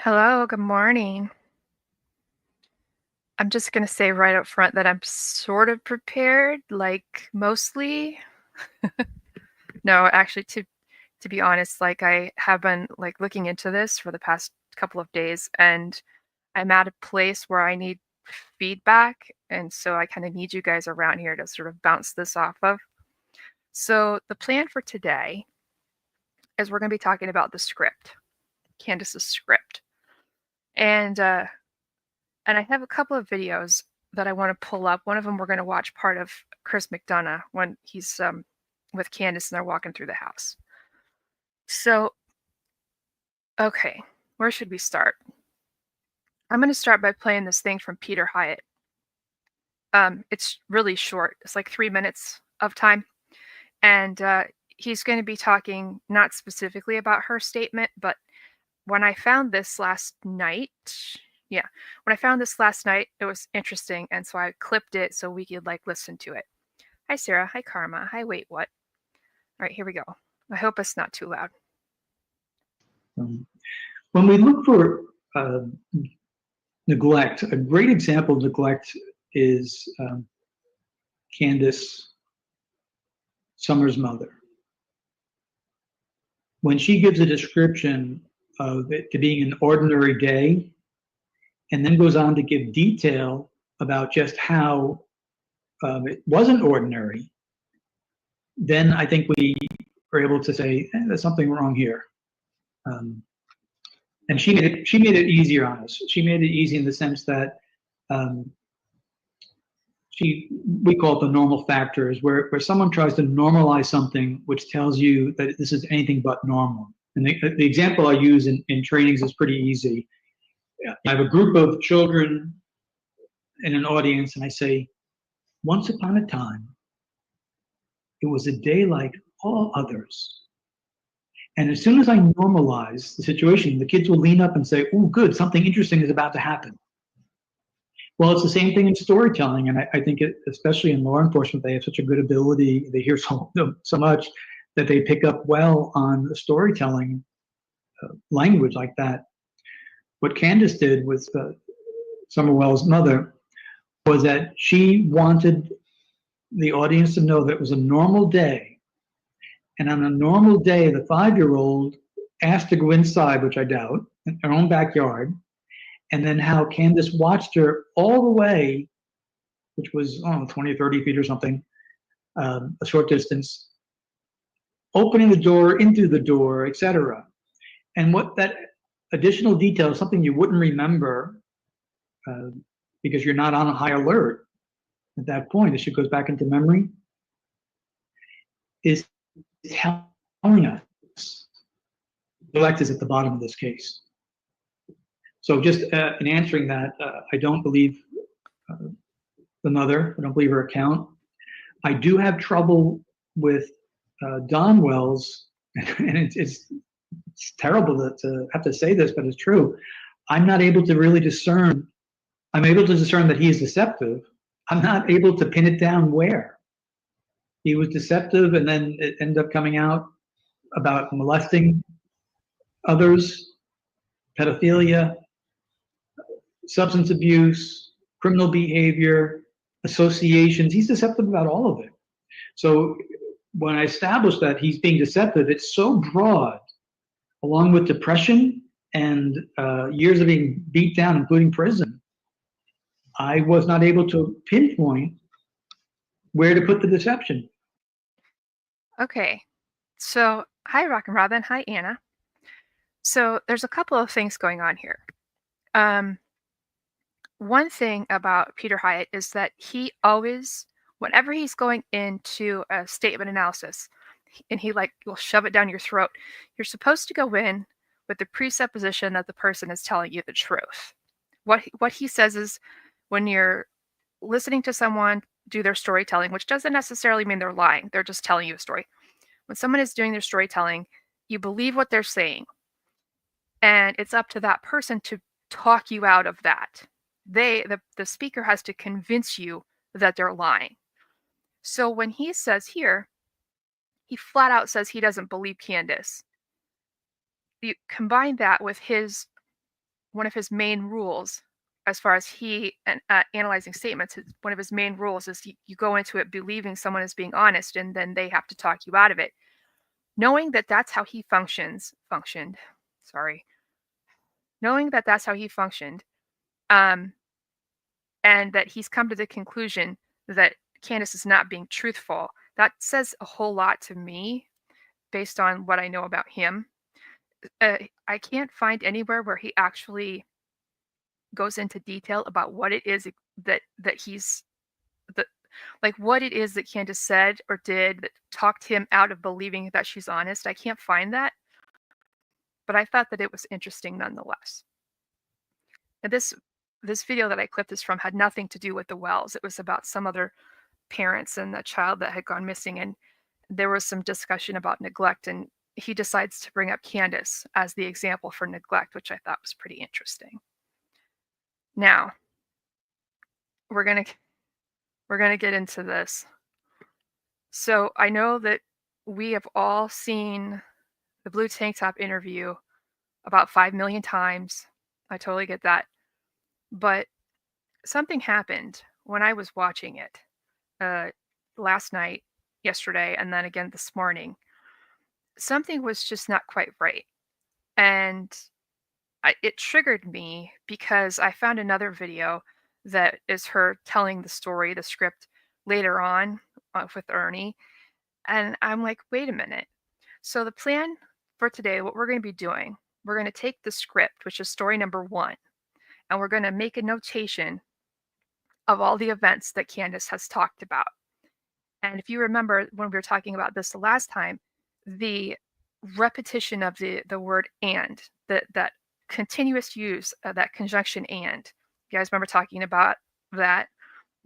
Hello, good morning. I'm just going to say right up front that I'm sort of prepared, like mostly. No, actually to be honest, like I have been like looking into this for the past couple of days and I'm at a place where I need feedback and so I kind of need you guys around here to sort of bounce this off of. So, the plan for today is we're going to be talking about the script, Candace's script. And and I have a couple of videos that I want to pull up. One of them we're going to watch part of Chris McDonough when he's with Candace and they're walking through the house. So, okay, where should we start? I'm going to start by playing this thing from Peter Hyatt. It's really short. It's like 3 minutes of time, and he's going to be talking not specifically about her statement, but when I found this last night, yeah, when I found this last night, it was interesting, and so I clipped it so we could like listen to it. Hi, Sarah. Hi, Karma. Hi, wait, what? All right, here we go. I hope it's not too loud. When we look for neglect, a great example of neglect is Candace Summer's mother. When she gives a description of it to being an ordinary day, and then goes on to give detail about just how it wasn't ordinary, then I think we are able to say, there's something wrong here. And she made it easier on us. She made it easy in the sense that we call it the normal factors, where someone tries to normalize something which tells you that this is anything but normal. And the example I use in trainings is pretty easy. I have a group of children in an audience, and I say, once upon a time, it was a day like all others. And as soon as I normalize the situation, the kids will lean up and say, oh, good, something interesting is about to happen. Well, it's the same thing in storytelling. And I think, especially in law enforcement, they have such a good ability. They hear so much that they pick up well on the storytelling language like that. What Candace did with Summerwell's mother was that she wanted the audience to know that it was a normal day. And on a normal day, the 5-year-old asked to go inside, which I doubt, in her own backyard, and then how Candace watched her all the way, which was, 20 or 30 feet or something, a short distance, opening the door, into the door, etc. And what that additional detail, something you wouldn't remember because you're not on a high alert at that point, as she goes back into memory, is telling us neglect is at the bottom of this case. So just in answering that, I don't believe the mother. I don't believe her account. I do have trouble with Don Wells, and it's terrible to have to say this, but it's true. I'm not able to really discern. I'm able to discern that he is deceptive. I'm not able to pin it down where. He was deceptive, and then it ended up coming out about molesting others, pedophilia, substance abuse, criminal behavior, associations. He's deceptive about all of it. So when I established that he's being deceptive, it's so broad, along with depression and years of being beat down, including prison, I was not able to pinpoint where to put the deception. Okay, so hi, Rock and Robin. Hi, Anna. So there's a couple of things going on here. One thing about Peter Hyatt is that he always, whenever he's going into a statement analysis, and he like will shove it down your throat, you're supposed to go in with the presupposition that the person is telling you the truth. What he says is, when you're listening to someone do their storytelling, which doesn't necessarily mean they're lying, they're just telling you a story. When someone is doing their storytelling, you believe what they're saying, and it's up to that person to talk you out of that. The speaker has to convince you that they're lying. So when he says here, he flat out says he doesn't believe Candace. You combine that with his one of his main rules, as far as he and analyzing statements, one of his main rules is you go into it believing someone is being honest, and then they have to talk you out of it. Knowing that that's how he functioned, sorry, knowing that that's how he functioned, um, and that he's come to the conclusion that Candace is not being truthful, that says a whole lot to me based on what I know about him. I can't find anywhere where he actually goes into detail about what it is that he's the like what it is that Candace said or did that talked him out of believing that she's honest. I can't find that, but I thought that it was interesting nonetheless. And this video that I clipped this from had nothing to do with the wells. It was about some other parents and a child that had gone missing, and there was some discussion about neglect, and he decides to bring up Candace as the example for neglect, which I thought was pretty interesting. Now, we're going to get into this. So, I know that we have all seen the blue tank top interview about 5 million times. I totally get that. But something happened when I was watching it last night, yesterday, and then again this morning. Something was just not quite right. And it triggered me because I found another video that is her telling the story, the script later on with Ernie. And I'm like, wait a minute. So, the plan for today, what we're going to be doing, we're going to take the script, which is story number 1, and we're going to make a notation of all the events that Candace has talked about. And if you remember when we were talking about this the last time, the repetition of the word and, that continuous use of that conjunction and. You guys remember talking about that?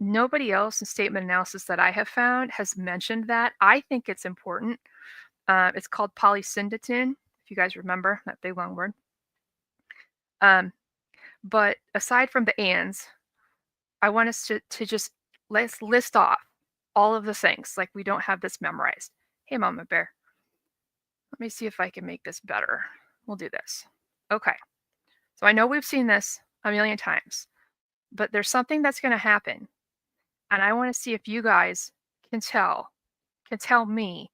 Nobody else in statement analysis that I have found has mentioned that. I think it's important. It's called polysyndeton, if you guys remember that big long word. But aside from the ands, I want us to just let's list off all of the things. Like we don't have this memorized. Hey, Mama Bear. Let me see if I can make this better. We'll do this. Okay. So I know we've seen this a million times, but there's something that's going to happen. And I want to see if you guys can tell me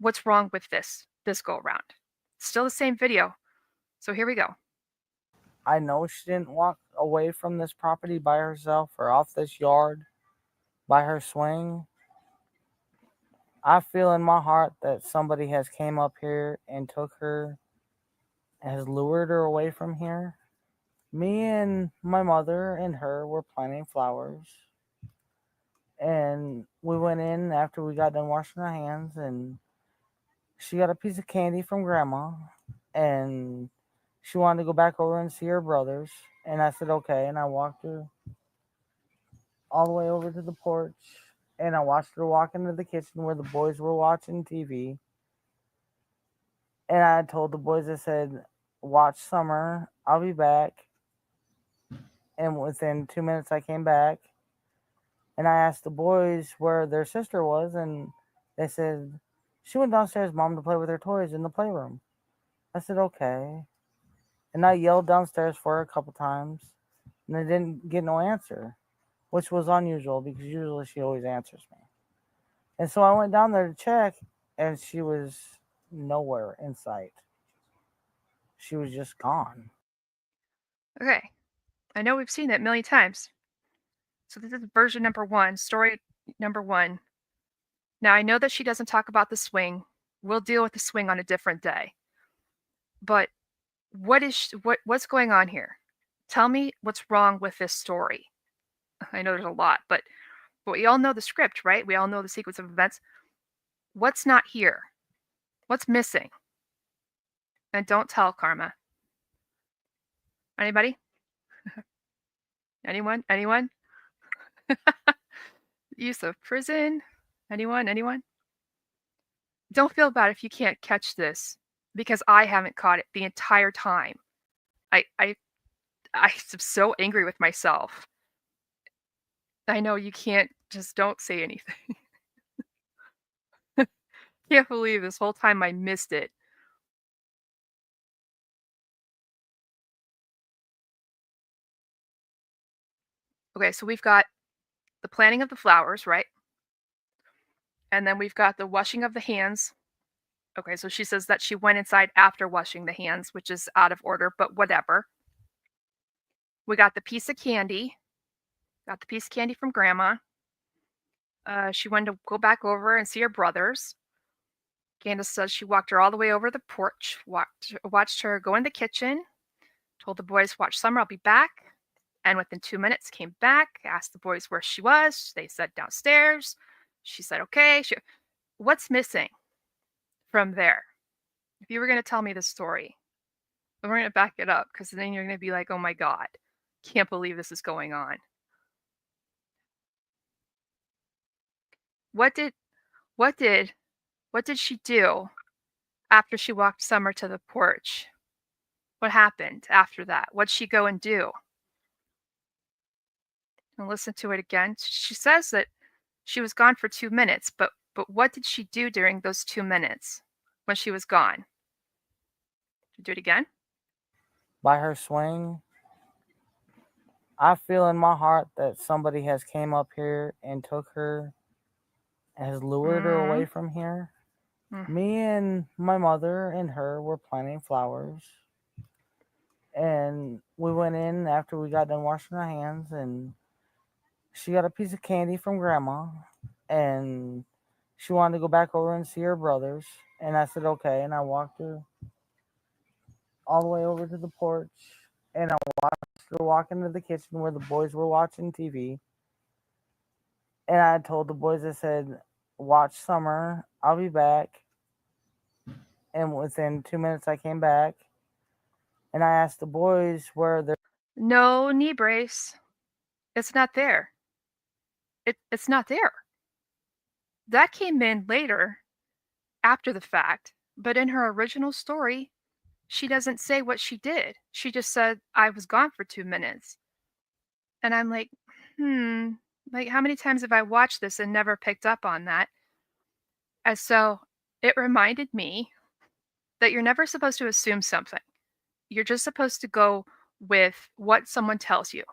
what's wrong with this go around. Still the same video. So here we go. I know she didn't walk away from this property by herself or off this yard by her swing. I feel in my heart that somebody has came up here and took her, has lured her away from here. Me and my mother and her were planting flowers. And we went in after we got done washing our hands, and she got a piece of candy from Grandma, and she wanted to go back over and see her brothers. And I said, okay. And I walked her all the way over to the porch, and I watched her walk into the kitchen where the boys were watching TV. And I told the boys, I said, watch Summer, I'll be back. And within 2 minutes, I came back. And I asked the boys where their sister was, and they said, she went downstairs, Mom, to play with her toys in the playroom. I said, okay. And I yelled downstairs for her a couple times, and I didn't get no answer, which was unusual because usually she always answers me. And so I went down there to check, and she was nowhere in sight. She was just gone. Okay. I know we've seen that a million times. So this is version number 1, story number 1. Now I know that she doesn't talk about the swing. We'll deal with the swing on a different day. But what's going on here? Tell me what's wrong with this story. I know there's a lot, but we all know the script, right? We all know the sequence of events. What's not here? What's missing? And don't tell, Karma. Anybody? Anyone? Use of prison? Anyone? Don't feel bad if you can't catch this, because I haven't caught it the entire time. I'm so angry with myself. I know you can't, just don't say anything. Can't believe this whole time I missed it. Okay, so we've got the planting of the flowers, right? And then we've got the washing of the hands. Okay, so she says that she went inside after washing the hands, which is out of order, but whatever. We got the piece of candy. Got the piece of candy from grandma. She wanted to go back over and see her brothers. Candace says she walked her all the way over the porch, watched her go in the kitchen, told the boys, "Watch Summer, I'll be back." And within 2 minutes came back, asked the boys where she was. They said downstairs. She said, okay. What's missing from there? If you were going to tell me the story, then we're going to back it up, because then you're going to be like, oh my God, can't believe this is going on. What did she do after she walked Summer to the porch? What happened after that? What'd she go and do? And listen to it again. She says that she was gone for 2 minutes, but what did she do during those 2 minutes when she was gone? Do it again. By her swing, I feel in my heart that somebody has came up here and took her, has lured her away from here. Me and my mother and her were planting flowers. And we went in after we got done washing our hands, and she got a piece of candy from grandma, and she wanted to go back over and see her brothers. And I said, okay. And I walked her all the way over to the porch, and I watched her walk into the kitchen where the boys were watching TV. And I told the boys, I said, watch Summer, I'll be back. And within 2 minutes, I came back, and I asked the boys where they're. No knee brace. It's not there. It's not there. That came in later, after the fact, but in her original story, she doesn't say what she did. She just said, I was gone for 2 minutes. And I'm like, like, how many times have I watched this and never picked up on that? And so it reminded me that you're never supposed to assume something. You're just supposed to go with what someone tells you.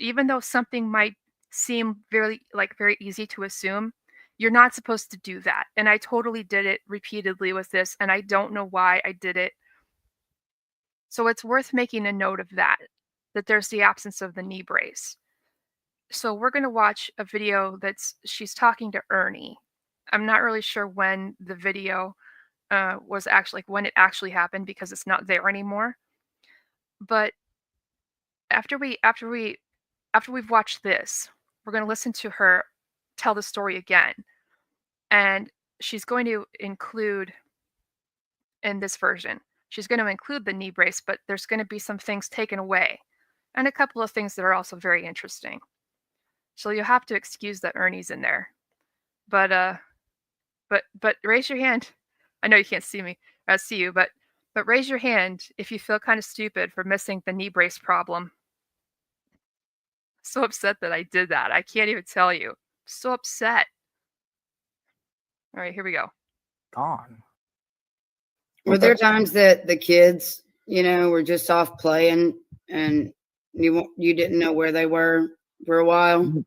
Even though something might seem very easy to assume, you're not supposed to do that. And I totally did it repeatedly with this, and I don't know why I did it. So it's worth making a note of that there's the absence of the knee brace. So we're going to watch a video she's talking to Ernie. I'm not really sure when the video was actually, when it actually happened, because it's not there anymore. But after we've watched this, we're going to listen to her tell the story again. And she's going to include, in this version, she's going to include the knee brace, but there's going to be some things taken away, and a couple of things that are also very interesting. So you'll have to excuse that Ernie's in there. But raise your hand. I know you can't see you, but raise your hand if you feel kind of stupid for missing the knee brace problem. So upset that I did that. I can't even tell you. So upset. All right, here we go. Gone. Were there times that the kids, were just off playing and you didn't know where they were for a while?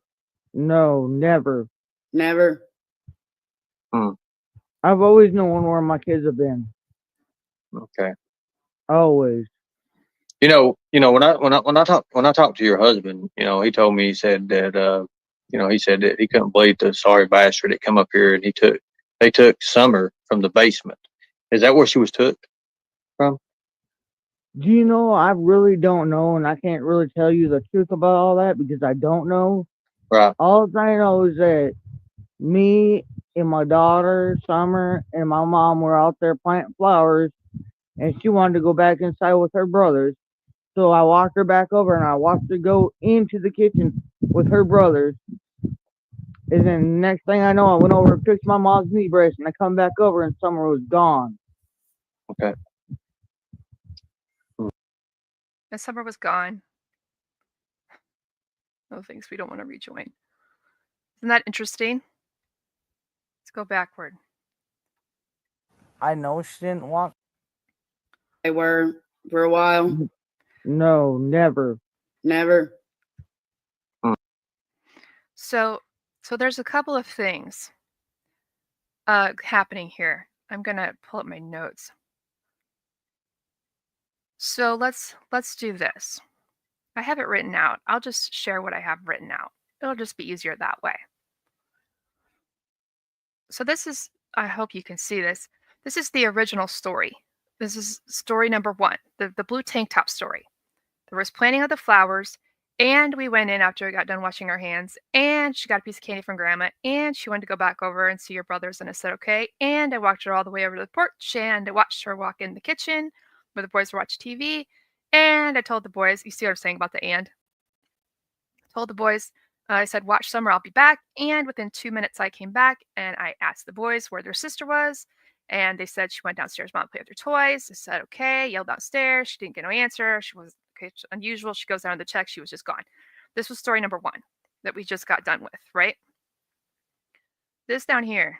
No, never. Never? I've always known where my kids have been. Okay. Always. When I talked to your husband, he told me, he said that he said that he couldn't believe the sorry bastard that come up here and they took Summer from the basement. Is that where she was took from? Do you know, I really don't know, and I can't really tell you the truth about all that because I don't know. Right. All I know is that me and my daughter, Summer, and my mom were out there planting flowers, and she wanted to go back inside with her brothers. So I walked her back over, and I watched her go into the kitchen with her brothers. And then next thing I know, I went over and fixed my mom's knee brace, and I come back over, and Summer was gone. Okay. And Summer was gone. No thanks, we don't want to rejoin. Isn't that interesting? Let's go backward. I know she didn't walk. They were for a while? No, never. Never? So there's a couple of things happening here. I'm gonna pull up my notes. So let's do this. I have it written out. I'll just share what I have written out. It'll just be easier that way. So this is, I hope you can see this. This is the original story. This is story number 1, the blue tank top story. There was planting of the flowers, and we went in after we got done washing our hands, and she got a piece of candy from grandma, and she wanted to go back over and see her brothers, and I said, okay. And I walked her all the way over to the porch, and I watched her walk in the kitchen where the boys were watching TV. And I told the boys, you see what I'm saying about the and? I told the boys, I said, watch Summer, I'll be back. And within 2 minutes, I came back and I asked the boys where their sister was. And they said she went downstairs, mom, to play with her toys. I said, okay, yelled downstairs. She didn't get no answer. She was okay, it's unusual. She goes down to check. She was just gone. This was story number 1 that we just got done with, right? This down here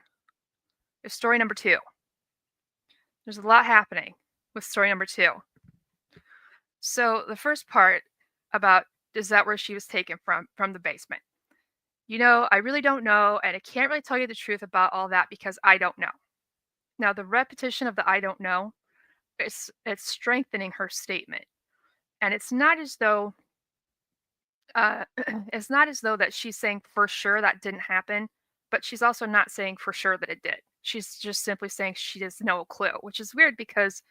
is story number 2. There's a lot happening with story number 2. So the first part about is that where she was taken from the basement. You know, I really don't know, and I can't really tell you the truth about all that because I don't know. Now, the repetition of the I don't know, it's strengthening her statement. And it's not as though it's not as though that she's saying for sure that didn't happen, but she's also not saying for sure that it did. She's just simply saying she has no clue, which is weird because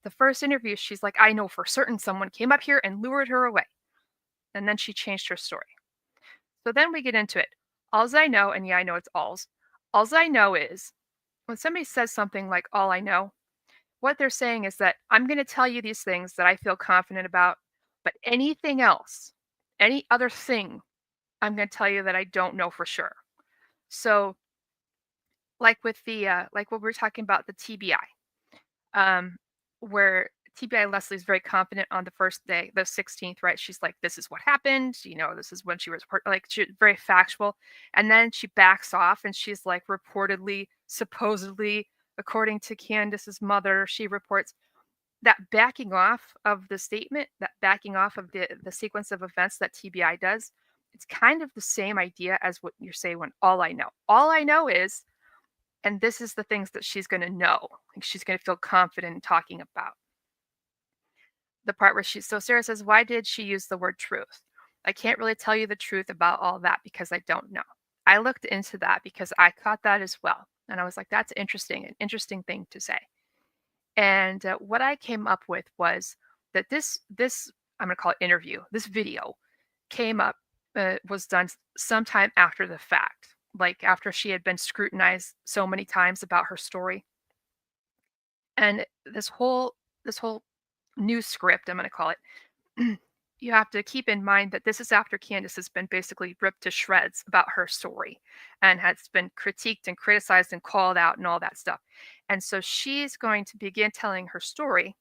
the first interview, she's like, I know for certain someone came up here and lured her away. And then she changed her story. So then we get into it. Alls I know, and yeah, I know it's alls. Alls I know is when somebody says something like all I know, what they're saying is that I'm going to tell you these things that I feel confident about, but anything else, any other thing, I'm going to tell you that I don't know for sure. So like with the like what we were talking about the TBI, where TBI Leslie is very confident on the first day, the 16th, right? She's like, this is what happened. You know, this is when she was like, she's very factual. And then she backs off and she's like, reportedly, supposedly, according to Candace's mother, she reports that backing off of the statement, that backing off of the sequence of events that TBI does. It's kind of the same idea as what you say when all I know is, and this is the things that she's going to know. Like she's going to feel confident in talking about. The part where so Sarah says, why did she use the word truth? I can't really tell you the truth about all that because I don't know. I looked into that because I caught that as well. And I was like, that's interesting, an interesting thing to say. And what I came up with was that this I'm going to call it interview, this video came up, was done sometime after the fact, like after she had been scrutinized so many times about her story. And this whole new script, I'm going to call it, you have to keep in mind that this is after Candace has been basically ripped to shreds about her story and has been critiqued and criticized and called out and all that stuff. And so she's going to begin telling her story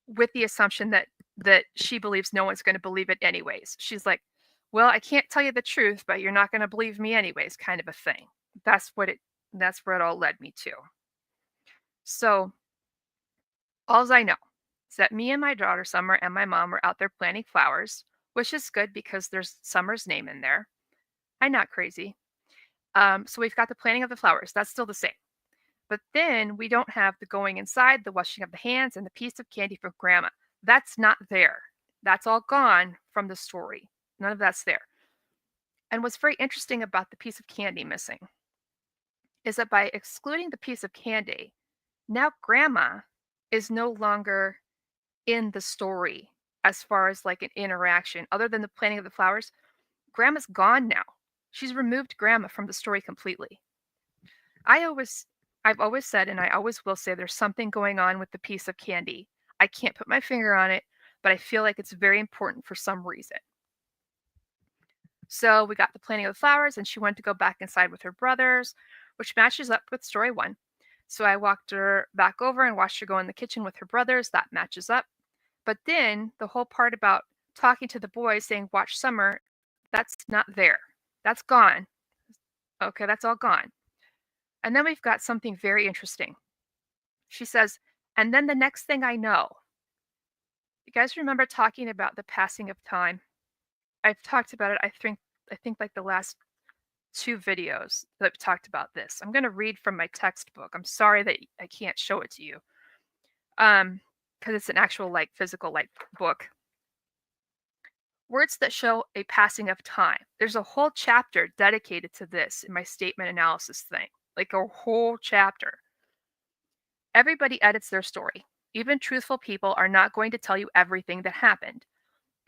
with the assumption that she believes no one's going to believe it anyways. She's like, well, I can't tell you the truth, but you're not going to believe me anyways, kind of a thing. That's where it all led me to. So alls I know is that me and my daughter Summer and my mom were out there planting flowers, which is good because there's Summer's name in there. I'm not crazy. So we've got the planting of the flowers. That's still the same. But then we don't have the going inside, the washing of the hands, and the piece of candy from grandma. That's not there. That's all gone from the story. None of that's there. And what's very interesting about the piece of candy missing is that by excluding the piece of candy, now grandma is no longer in the story as far as like an interaction. Other than the planting of the flowers, grandma's gone now. She's removed grandma from the story completely. I've always said, and I always will say, there's something going on with the piece of candy. I can't put my finger on it, but I feel like it's very important for some reason. So we got the planting of the flowers, and she went to go back inside with her brothers, which matches up with story 1. So I walked her back over and watched her go in the kitchen with her brothers. That matches up. But then the whole part about talking to the boys, saying, watch Summer, that's not there. That's gone. Okay, that's all gone. And then we've got something very interesting. She says, and then the next thing I know, you guys remember talking about the passing of time? I've talked about it, I think, I think like the last 2 videos that talked about this. I'm going to read from my textbook. I'm sorry that I can't show it to you. Because it's an actual like physical like book. Words that show a passing of time. There's a whole chapter dedicated to this in my statement analysis thing. Like a whole chapter. Everybody edits their story. Even truthful people are not going to tell you everything that happened.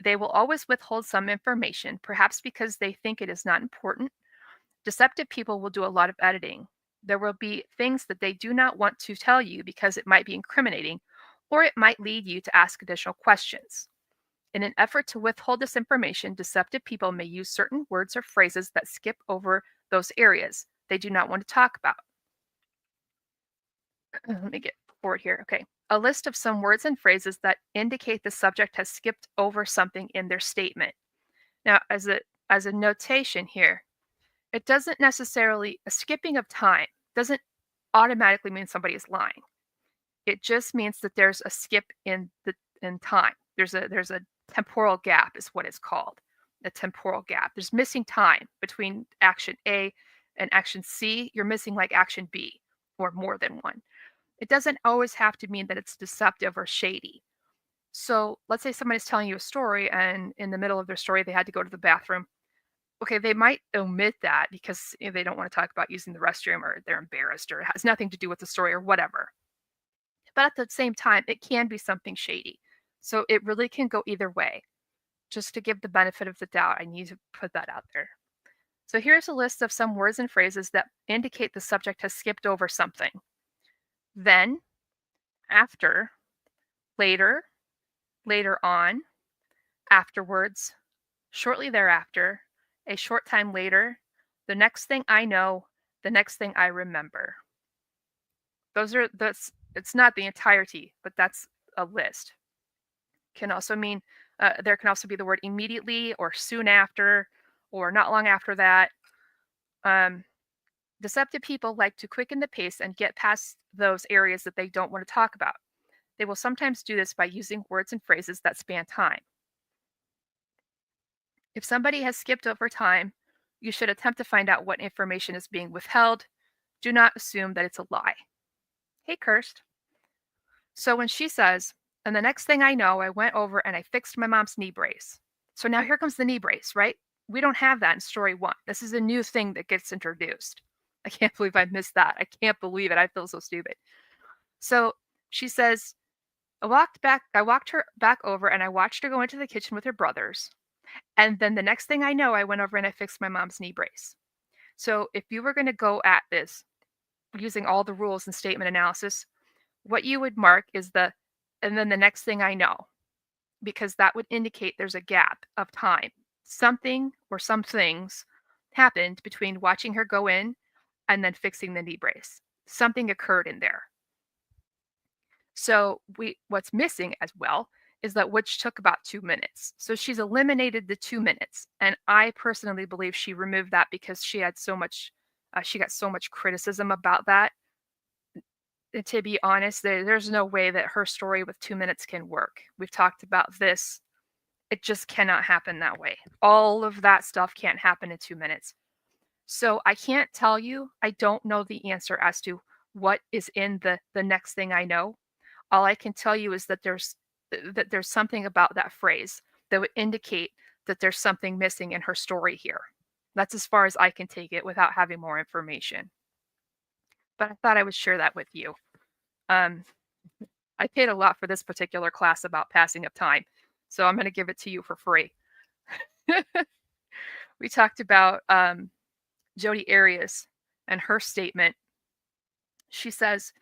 They will always withhold some information, perhaps because they think it is not important. Deceptive people will do a lot of editing. There will be things that they do not want to tell you because it might be incriminating, or it might lead you to ask additional questions. In an effort to withhold this information, deceptive people may use certain words or phrases that skip over those areas they do not want to talk about. Let me get forward here. Okay. A list of some words and phrases that indicate the subject has skipped over something in their statement. Now, as a notation here, it doesn't necessarily, a skipping of time doesn't automatically mean somebody is lying. It just means that there's a skip in time. There's a temporal gap is what it's called. A temporal gap. There's missing time between action A and action C. You're missing like action B or more than one. It doesn't always have to mean that it's deceptive or shady. So let's say somebody's telling you a story and in the middle of their story, they had to go to the bathroom. Okay, they might omit that because they don't want to talk about using the restroom or they're embarrassed or it has nothing to do with the story or whatever. But at the same time, it can be something shady. So it really can go either way. Just to give the benefit of the doubt, I need to put that out there. So here's a list of some words and phrases that indicate the subject has skipped over something. Then, after, later, later on, afterwards, shortly thereafter, a short time later, the next thing I know, the next thing I remember. It's not the entirety, but that's a list. Can also mean, there can also be the word immediately or soon after or not long after that. Deceptive people like to quicken the pace and get past those areas that they don't want to talk about. They will sometimes do this by using words and phrases that span time. If somebody has skipped over time, you should attempt to find out what information is being withheld. Do not assume that it's a lie. Hey, Kirst. So when she says, and the next thing I know, I went over and I fixed my mom's knee brace. So now here comes the knee brace, right? We don't have that in story 1. This is a new thing that gets introduced. I can't believe I missed that. I can't believe it. I feel so stupid. So she says, I walked her back over and I watched her go into the kitchen with her brothers. And then the next thing I know, I went over and I fixed my mom's knee brace. So if you were going to go at this using all the rules and statement analysis, what you would mark is and then the next thing I know, because that would indicate there's a gap of time. Something or some things happened between watching her go in and then fixing the knee brace. Something occurred in there. So what's missing as well is that which took about 2 minutes. So she's eliminated the 2 minutes. And I personally believe she removed that because she got so much criticism about that. And to be honest, there's no way that her story with 2 minutes can work. We've talked about this. It just cannot happen that way. All of that stuff can't happen in 2 minutes. So I can't tell you. I don't know the answer as to what is in the next thing I know. All I can tell you is that there's something about that phrase that would indicate that there's something missing in her story here. That's as far as I can take it without having more information. But I thought I would share that with you. I paid a lot for this particular class about passing of time, so I'm going to give it to you for free. We talked about Jodi Arias and her statement. She says,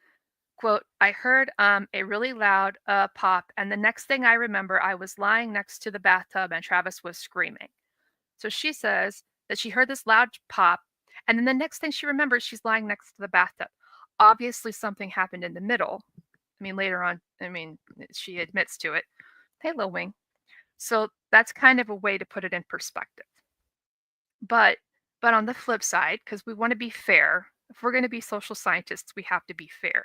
quote, I heard a really loud pop, and the next thing I remember, I was lying next to the bathtub and Travis was screaming. So she says that she heard this loud pop, and then the next thing she remembers, she's lying next to the bathtub. Obviously, something happened in the middle. I mean, later on, she admits to it. Hey, Lil Wing. So that's kind of a way to put it in perspective. But on the flip side, because we want to be fair, if we're going to be social scientists, we have to be fair.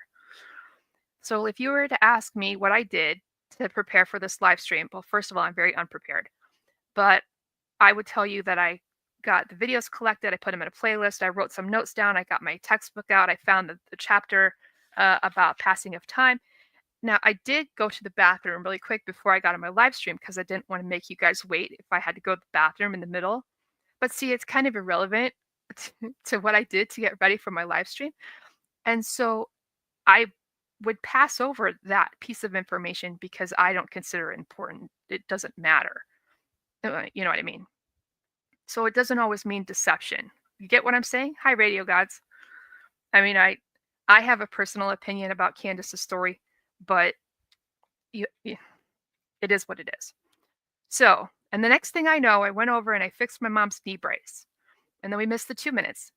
So if you were to ask me what I did to prepare for this live stream, well, first of all, I'm very unprepared. But I would tell you that I got the videos collected. I put them in a playlist. I wrote some notes down. I got my textbook out. I found the chapter about passing of time. Now, I did go to the bathroom really quick before I got on my live stream because I didn't want to make you guys wait if I had to go to the bathroom in the middle. But see, it's kind of irrelevant to what I did to get ready for my live stream. And so I would pass over that piece of information because I don't consider it important. It doesn't matter. You know what I mean? So it doesn't always mean deception. You get what I'm saying? Hi, radio gods. I mean, I have a personal opinion about Candace's story, but it is what it is. So, and the next thing I know, I went over and I fixed my mom's knee brace. And then we missed the 2 minutes.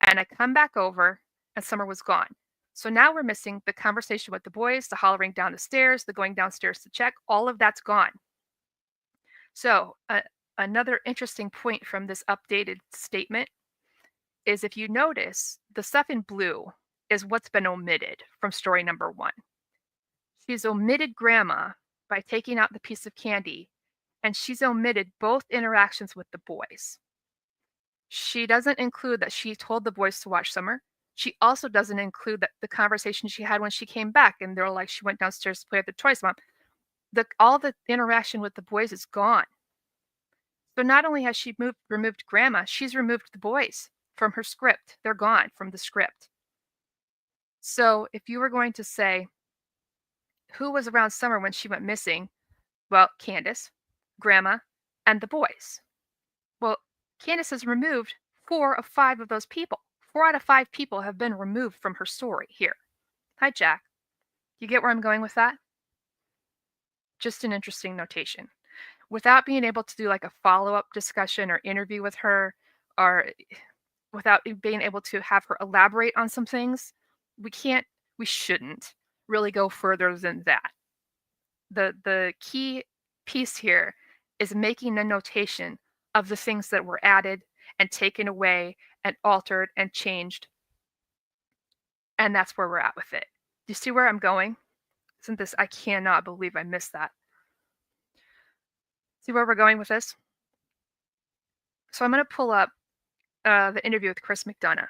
And I come back over and Summer was gone. So now we're missing the conversation with the boys, the hollering down the stairs, the going downstairs to check. All of that's gone. So another interesting point from this updated statement is if you notice, the stuff in blue is what's been omitted from story number 1. She's omitted grandma by taking out the piece of candy, and she's omitted both interactions with the boys. She doesn't include that she told the boys to watch Summer. She also doesn't include that the conversation she had when she came back, and they're like, she went downstairs to play with the toys, Mom. All the interaction with the boys is gone. So not only has she removed grandma, she's removed the boys from her script. They're gone from the script. So if you were going to say, who was around Summer when she went missing? Well, Candace, grandma, and the boys. Well, Candace has removed 4 of 5 of those people. 4 out of 5 people have been removed from her story here. Hi, Jack. You get where I'm going with that? Just an interesting notation. Without being able to do like a follow-up discussion or interview with her, or without being able to have her elaborate on some things, we shouldn't really go further than that. The key piece here is making a notation of the things that were added and taken away and altered and changed. And that's where we're at with it. Do you see where I'm going? Isn't this, I cannot believe I missed that. See where we're going with this? So I'm going to pull up the interview with Chris McDonough,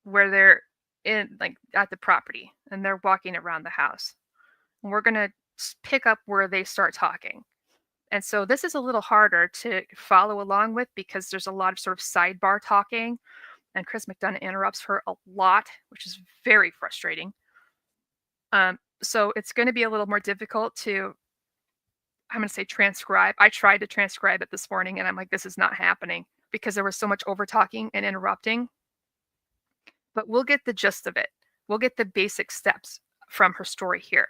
where they're at the property and they're walking around the house. And we're going to pick up where they start talking. And so this is a little harder to follow along with because there's a lot of sort of sidebar talking, and Chris McDonough interrupts her a lot, which is very frustrating. So it's going to be a little more difficult to, I'm going to say, transcribe. I tried to transcribe it this morning and I'm like, this is not happening because there was so much over talking and interrupting. But we'll get the gist of it. We'll get the basic steps from her story here.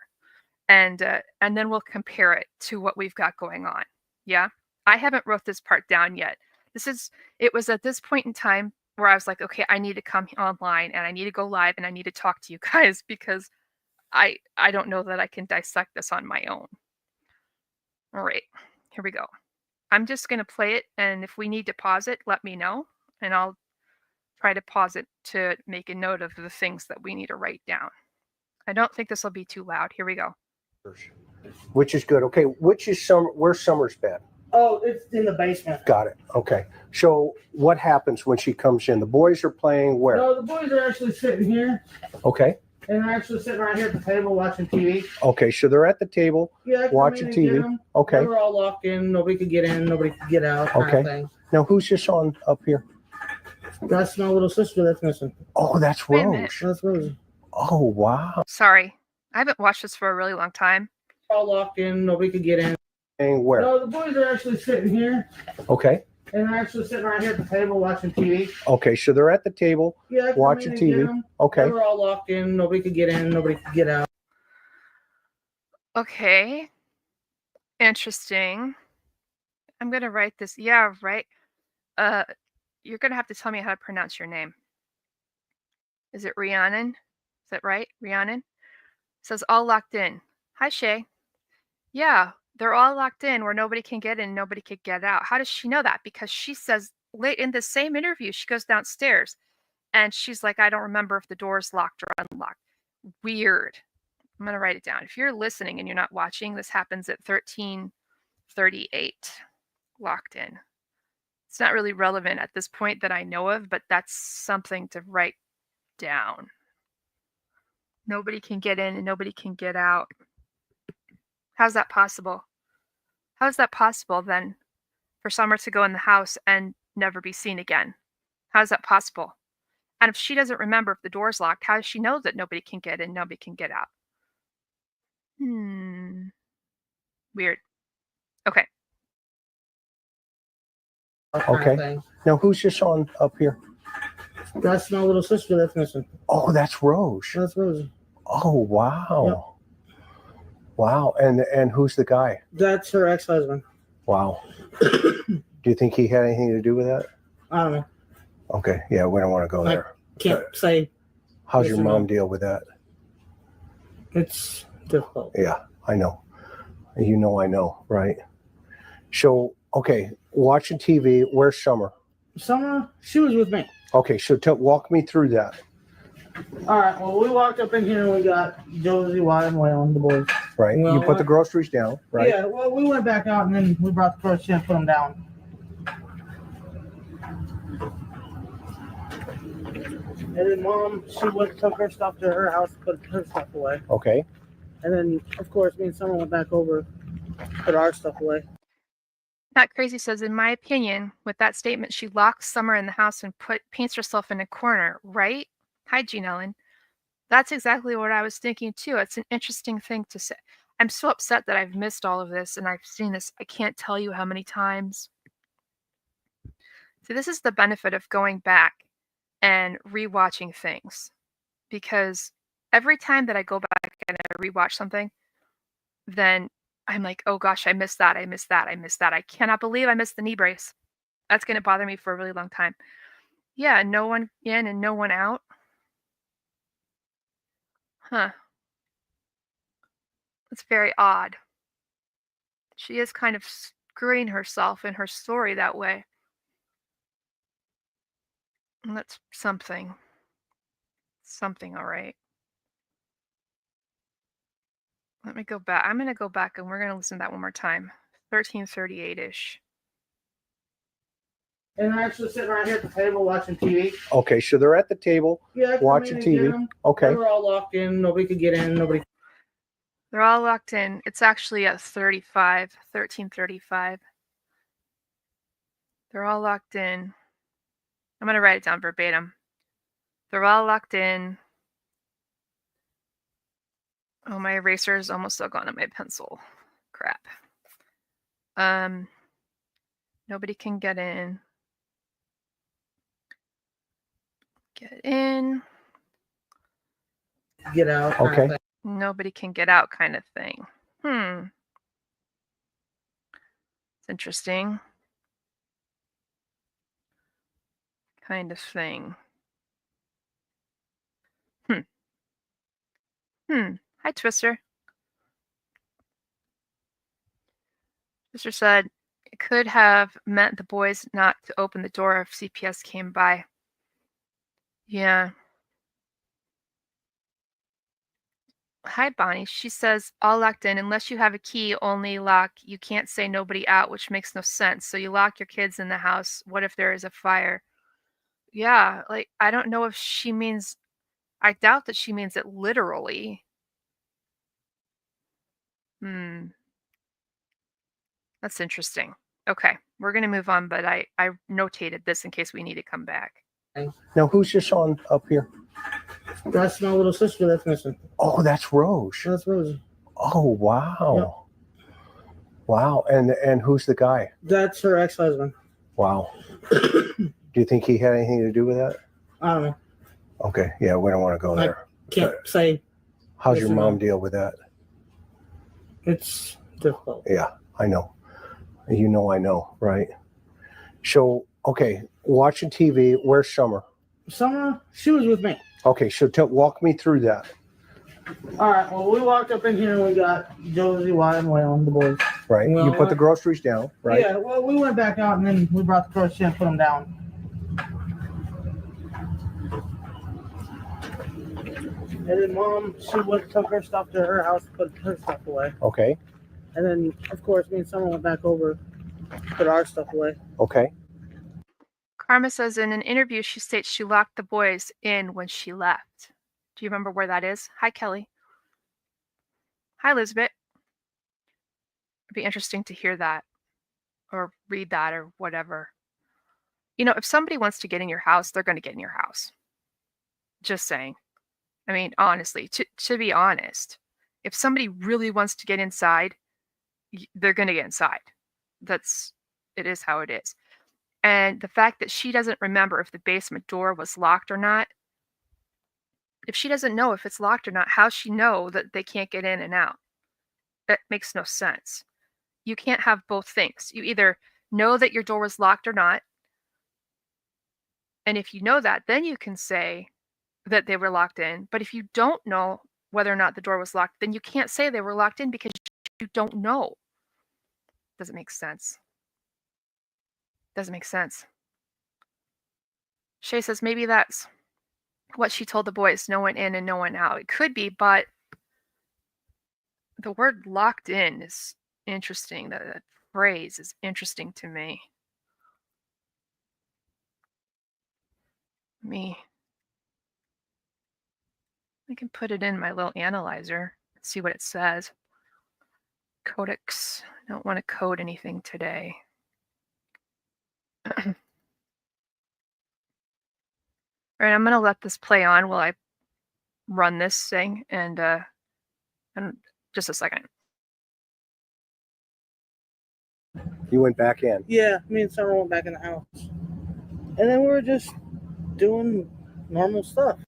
And then we'll compare it to what we've got going on. Yeah, I haven't wrote this part down yet. It was at this point in time where I was like, okay, I need to come online and I need to go live and I need to talk to you guys because I don't know that I can dissect this on my own. All right, here we go. I'm just going to play it, and if we need to pause it, let me know, and I'll try to pause it to make a note of the things that we need to write down. I don't think this will be too loud. Here we go. Which is good. Okay, where's Summer's bed? Oh, it's in the basement. Got it. Okay. So what happens when she comes in? The boys are playing where? No, the boys are actually sitting here. Okay. And they're actually sitting right here at the table watching TV. Okay, so they're at the table watching TV. Okay. They were all locked in. Nobody could get in. Nobody could get out. Okay. Kind of thing. Now, who's this on up here? That's my little sister that's missing. Oh, that's Wait a minute. Rose. That's Rosie. Oh, wow. Sorry, I haven't watched this for a really long time. All locked in. Nobody could get in. And where? No, the boys are actually sitting here. Okay. And they're actually sitting right here at the table watching TV. Okay, so they're at the table watching TV. Okay. They were all locked in. Nobody could get in. Nobody could get out. Okay. Interesting. I'm going to write this. Yeah, right. You're going to have to tell me how to pronounce your name. Is it Rhiannon? Is that right? Rhiannon? It says all locked in. Hi, Shay. Yeah, they're all locked in where nobody can get in, nobody could get out. How does she know that? Because she says late in the same interview, she goes downstairs and she's like, I don't remember if the door's locked or unlocked. Weird. I'm going to write it down. If you're listening and you're not watching, this happens at 13:38. Locked in. It's not really relevant at this point that I know of, but that's something to write down. Nobody can get in and nobody can get out. How's that possible? How is that possible then for Summer to go in the house and never be seen again? How is that possible? And if she doesn't remember if the door's locked, how does she know that nobody can get in, nobody can get out? Weird. Okay. Okay. Now, who's your son up here? That's my little sister that's missing. Oh, that's Rose. That's Rosie. Oh, wow. Wow. And who's the guy? That's her ex-husband. Wow. Do you think he had anything to do with that? I don't know. Okay. Yeah, we don't want to go there. Can't say. How's yes your or mom no. deal with that? It's difficult. Yeah, I know. You know I know, right? So, okay, watching TV, where's Summer? Summer, she was with me. Okay, so walk me through that. All right. Well, we walked up in here and we got Josie, Wyatt, and Waylon, the boys. Right. Well, You put the groceries down, right? Yeah. Well, we went back out and then we brought the groceries in and put them down. And then Mom, she went and took her stuff to her house, put her stuff away. Okay. And then, of course, me and Summer went back over, put our stuff away. Not Crazy says, in my opinion, with that statement, she locks Summer in the house and paints herself in a corner, right? Hi, Jean Ellen. That's exactly what I was thinking too. It's an interesting thing to say. I'm so upset that I've missed all of this and I've seen this. I can't tell you how many times. So this is the benefit of going back and rewatching things, because every time that I go back and I rewatch something, then I'm like, oh gosh, I missed that. I missed that. I missed that. I cannot believe I missed the knee brace. That's going to bother me for a really long time. Yeah, no one in and no one out. Huh. That's very odd. She is kind of screwing herself in her story that way. And that's something. Something, all right. Let me go back. I'm going to go back and we're going to listen to that one more time. 1338-ish. And they're actually sitting right here at the table watching TV. Okay, so they're at the table watching TV. Okay. They were all locked in. Nobody could get in. Nobody. They're all locked in. It's actually at 1335. They're all locked in. I'm going to write it down verbatim. They're all locked in. Oh, my eraser is almost all gone on my pencil. Crap. Nobody can get in. Get in. Get out. Okay. Nobody can get out kind of thing. It's interesting. Kind of thing. Hi, Twister. Twister said it could have meant the boys not to open the door if CPS came by. Yeah. Hi, Bonnie. She says, all locked in. Unless you have a key, only lock. You can't say nobody out, which makes no sense. So you lock your kids in the house. What if there is a fire? Yeah, like, I don't know if she means, I doubt that she means it literally. That's interesting. Okay, we're going to move on, but I notated this in case we need to come back. Now, who's your son up here? That's my little sister that's missing. Oh, that's Rose. That's Rosie. Oh, wow. Wow. And who's the guy? That's her ex-husband. Wow. Do you think he had anything to do with that? I don't know. Okay. Yeah, we don't want to go there. Can't say. How's yes your or mom no. deal with that? It's difficult. Yeah, I know. You know I know, right? So, okay, watching TV, where's Summer? Summer, she was with me. Okay, so walk me through that. All right. Well, we walked up in here and we got Josie, Wyatt, and Waylon, the boys. Right. Well, You put the groceries down, right? Yeah. Well, we went back out and then we brought the groceries in and put them down. And then Mom, she went and took her stuff to her house, put her stuff away. Okay. And then, of course, me and Summer went back over, put our stuff away. Okay. Karma says in an interview, she states she locked the boys in when she left. Do you remember where that is? Hi, Kelly. Hi, Elizabeth. It'd be interesting to hear that or read that or whatever. You know, if somebody wants to get in your house, they're going to get in your house. Just saying. I mean, honestly, to be honest, if somebody really wants to get inside, they're going to get inside. It is how it is. And the fact that she doesn't remember if the basement door was locked or not, if she doesn't know if it's locked or not, how she know that they can't get in and out? That makes no sense. You can't have both things. You either know that your door was locked or not. And if you know that, then you can say that they were locked in. But if you don't know whether or not the door was locked, then you can't say they were locked in because you don't know. Doesn't make sense. Doesn't make sense. Shay says maybe that's what she told the boys, no one in and no one out. It could be, but the word locked in is interesting. That phrase is interesting to me. I can put it in my little analyzer and see what it says. Codex. I don't want to code anything today. All right, I'm going to let this play on while I run this thing and just a second. You went back in. Yeah, me and Summer went back in the house. And then we were just doing normal stuff.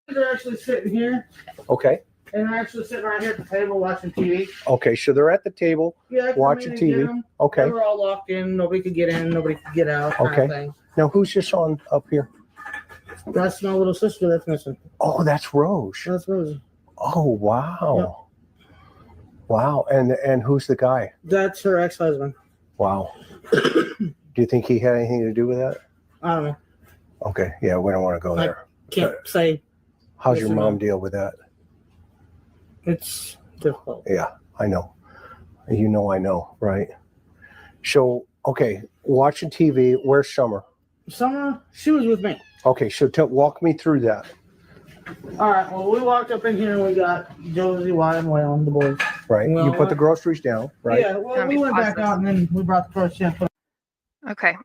They're actually sitting here, Okay. and they're actually sitting right here at the table watching TV. Okay, so they're at the table Yeah, I come watching in and get TV. 'em. Okay. They were all locked in. Nobody could get in. Nobody could get out. Kind Okay. of thing. Now, who's your son up here? That's my little sister that's missing. Oh, that's Rose. That's Rosie. Oh, wow. Wow. And who's the guy? That's her ex-husband. Wow. Do you think he had anything to do with that? I don't know. Okay. Yeah, we don't want to go there. Can't say. How's yes your or mom no. deal with that? It's difficult. Yeah, I know. You know I know, right? So, okay, watching TV. Where's Summer? Summer, she was with me. Okay, so walk me through that. All right. Well, we walked up in here and we got Josie, Wyatt, and Waylon, the boys. Right. Well, you put the groceries down, right? Yeah. Well, we went back out and then we brought the groceries in. Okay.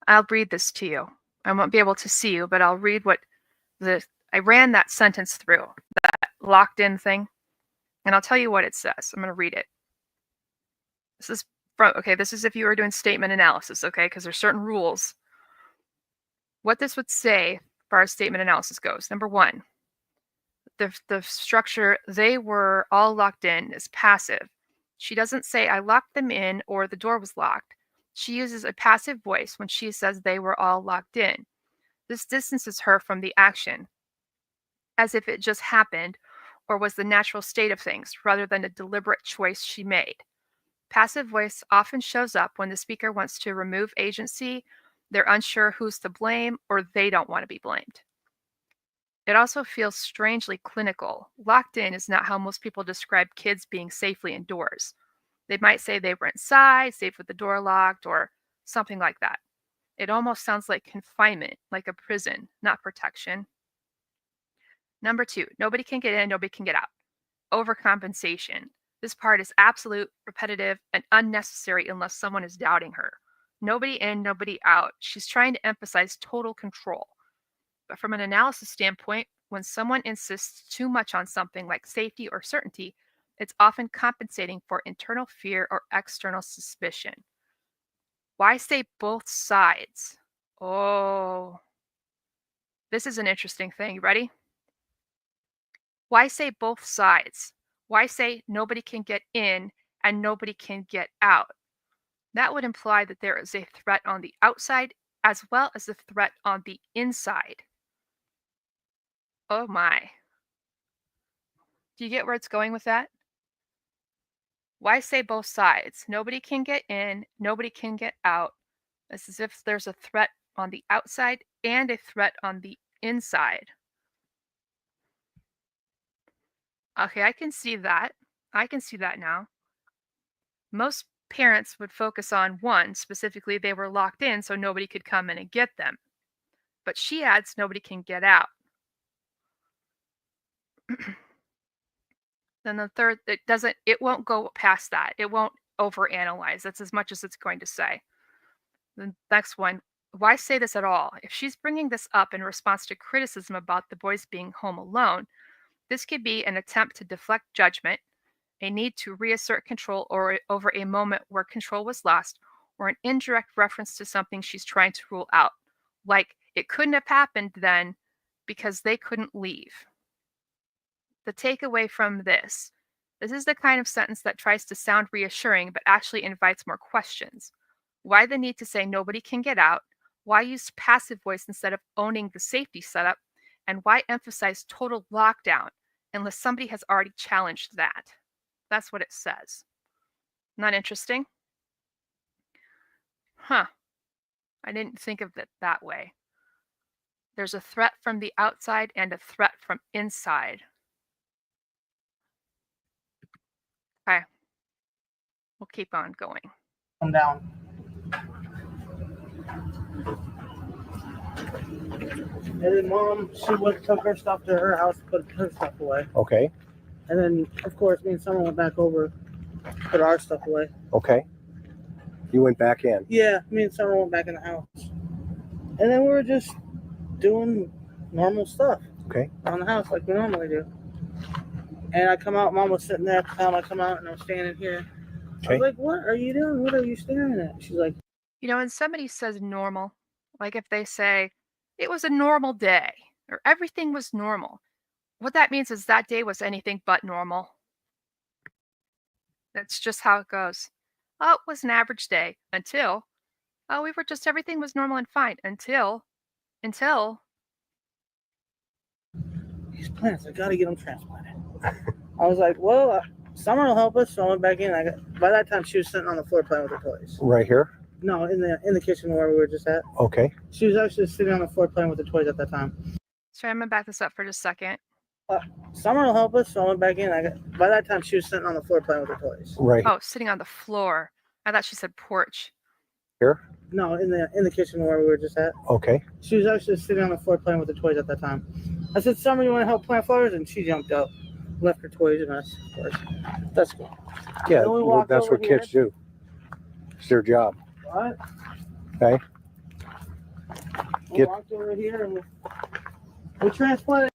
I'll read this to you. I won't be able to see you, but I'll read what I ran that sentence through, that locked in thing, and I'll tell you what it says. I'm going to read it. This is if you were doing statement analysis, okay? Because there's certain rules. What this would say, as far as statement analysis goes. Number one, the structure, they were all locked in, is passive. She doesn't say, I locked them in or the door was locked. She uses a passive voice when she says they were all locked in. This distances her from the action, as if it just happened or was the natural state of things, rather than a deliberate choice she made. Passive voice often shows up when the speaker wants to remove agency, they're unsure who's to blame, or they don't want to be blamed. It also feels strangely clinical. Locked in is not how most people describe kids being safely indoors. They might say they were inside, safe with the door locked, or something like that. It almost sounds like confinement, like a prison, not protection. Number two, nobody can get in, nobody can get out. Overcompensation. This part is absolute, repetitive, and unnecessary unless someone is doubting her. Nobody in, nobody out. She's trying to emphasize total control. But from an analysis standpoint, when someone insists too much on something like safety or certainty, it's often compensating for internal fear or external suspicion. Why say both sides? Oh, this is an interesting thing. You ready? Why say both sides? Why say nobody can get in and nobody can get out? That would imply that there is a threat on the outside as well as a threat on the inside. Oh my. Do you get where it's going with that? Why say both sides? Nobody can get in, nobody can get out. It's as if there's a threat on the outside and a threat on the inside. Okay, I can see that. I can see that now. Most parents would focus on one, specifically they were locked in so nobody could come in and get them. But she adds nobody can get out. Then the third, it won't go past that. It won't overanalyze. That's as much as it's going to say. The next one, why say this at all? If she's bringing this up in response to criticism about the boys being home alone, this could be an attempt to deflect judgment, a need to reassert control over a moment where control was lost, or an indirect reference to something she's trying to rule out, like it couldn't have happened then because they couldn't leave. The takeaway from this is the kind of sentence that tries to sound reassuring but actually invites more questions. Why the need to say nobody can get out? Why use passive voice instead of owning the safety setup? And why emphasize total lockdown unless somebody has already challenged that? That's what it says. Not interesting? Huh. I didn't think of it that way. There's a threat from the outside and a threat from inside. Okay. We'll keep on going. Come down. And then Mom, she took her stuff to her house, put her stuff away. Okay. And then, of course, me and Summer went back over, put our stuff away. Okay. You went back in. Yeah, me and Summer went back in the house. And then we were just doing normal stuff. Okay. On the house like we normally do. And I come out, Mom was sitting there at the time I come out, and I'm standing here. Okay. I was like, what are you doing? What are you staring at? She's like, when somebody says normal, like if they say, it was a normal day, or everything was normal, what that means is that day was anything but normal. That's just how it goes. Oh, it was an average day until, everything was normal and fine until, these plants, I gotta get them transplanted. I was like, well, Summer will help us, so I went back in. By that time, she was sitting on the floor playing with her toys. Right here? No, in the kitchen where we were just at. Okay. She was actually sitting on the floor playing with the toys at that time. So I'm gonna back this up for just a second. Summer will help us, so I went back in. By that time, she was sitting on the floor playing with her toys. Right Oh, sitting on the floor. I thought she said porch. here? No, in the kitchen where we were just at. Okay. She was actually sitting on the floor playing with the toys at that time. I said, Summer, you want to help plant flowers? And she jumped up, left her toys and us, of course. That's cool. Yeah, Then we well, walked that's over what kids do. It's their job. What? Okay. We walked over here and we transplanted.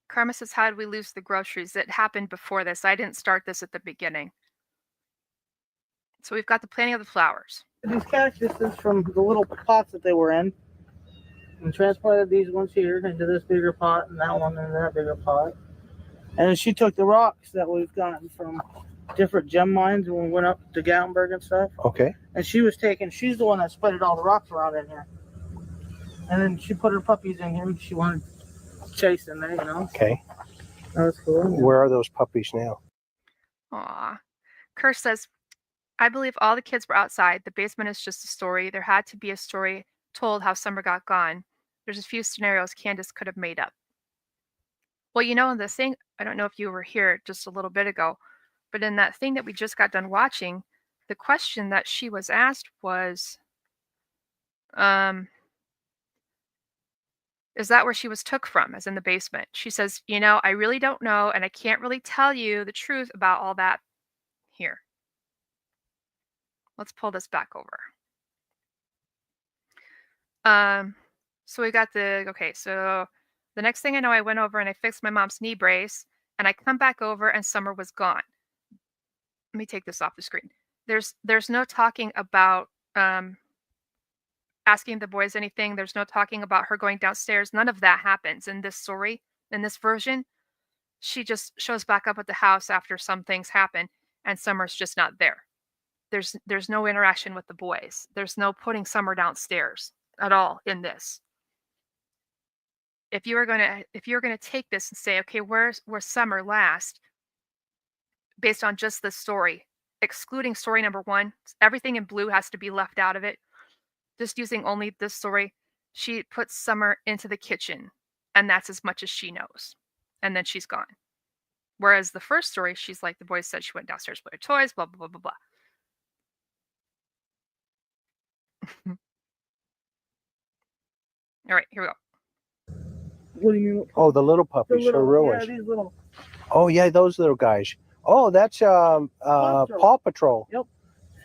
Karma says, how did we lose the groceries? It happened before this. I didn't start this at the beginning. So we've got the planting of the flowers. These cactuses from the little pots that they were in, and transplanted these ones here into this bigger pot and that one into that bigger pot. And then she took the rocks that we've gotten from different gem mines when we went up to Gatlinburg and stuff. Okay. And she's the one that spreaded all the rocks around in here. And then she put her puppies in here. She wanted Chase in there, Okay. That was cool. Where are those puppies now? Aw. Kerr says, I believe all the kids were outside. The basement is just a story. There had to be a story told how Summer got gone. There's a few scenarios Candace could have made up. Well, in the thing, I don't know if you were here just a little bit ago, but in that thing that we just got done watching, the question that she was asked was, is that where she was took from, as in the basement? She says, I really don't know, and I can't really tell you the truth about all that here. Let's pull this back over. So we got so the next thing I know, I went over and I fixed my mom's knee brace, and I come back over and Summer was gone. Let me take this off the screen. There's no talking about asking the boys anything. There's no talking about her going downstairs. None of that happens in this story. In this version, she just shows back up at the house after some things happen, and Summer's just not there. There's no interaction with the boys. There's no putting Summer downstairs at all in this. If you're gonna take this and say, okay, where's Summer last, based on just this story, excluding story number 1, everything in blue has to be left out of it. Just using only this story, she puts Summer into the kitchen, and that's as much as she knows. And then she's gone. Whereas the first story, she's like, the boys said she went downstairs with her toys, blah, blah, blah, blah, blah. All right, here we go. What do you mean? Oh, the little The puppies, little, Sharuas. yeah, these little. Oh yeah, those little guys. Oh, that's Paw Patrol. Yep.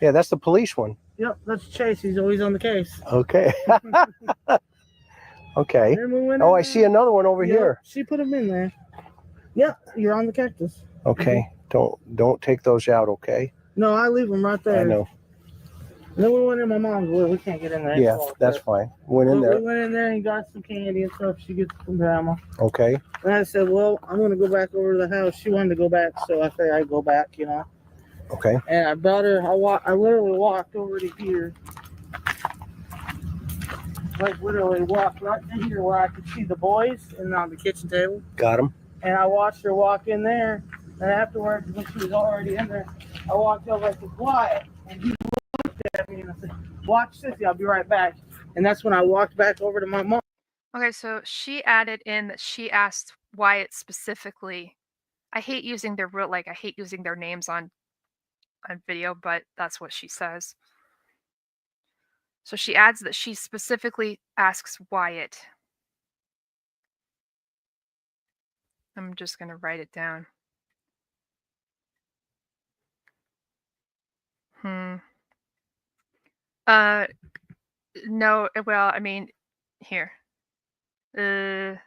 Yeah, that's the police one. Yep, that's Chase. He's always on the case. Okay. Okay. Then we went Oh, in I see there. another one over Yep, here. She put him in there. Yep, you're on the cactus. Okay. Don't take those out, okay? No, I leave them right there. I know. And then we went in my mom's where we can't get in there. Yeah, It's locked that's up. fine. Went in We there. went in there and got some candy and stuff she gets from grandma. Okay. And I said, well, I'm going to go back over to the house. She wanted to go back, so I said I'd go back, you know. Okay. And I brought her, I literally walked over to here. Like literally walked right to here where I could see the boys and on the kitchen table. Got him. And I watched her walk in there. And afterwards, when she was already in there, I walked over to quiet. And he looked at me and I said, watch Sissy, I'll be right back. And that's when I walked back over to my mom. Okay, so she added in that she asked Wyatt specifically. I hate using their I hate using their names on video, but that's what she says. So she adds that she specifically asks Wyatt. I'm just going to write it down. No, well, I mean, here. I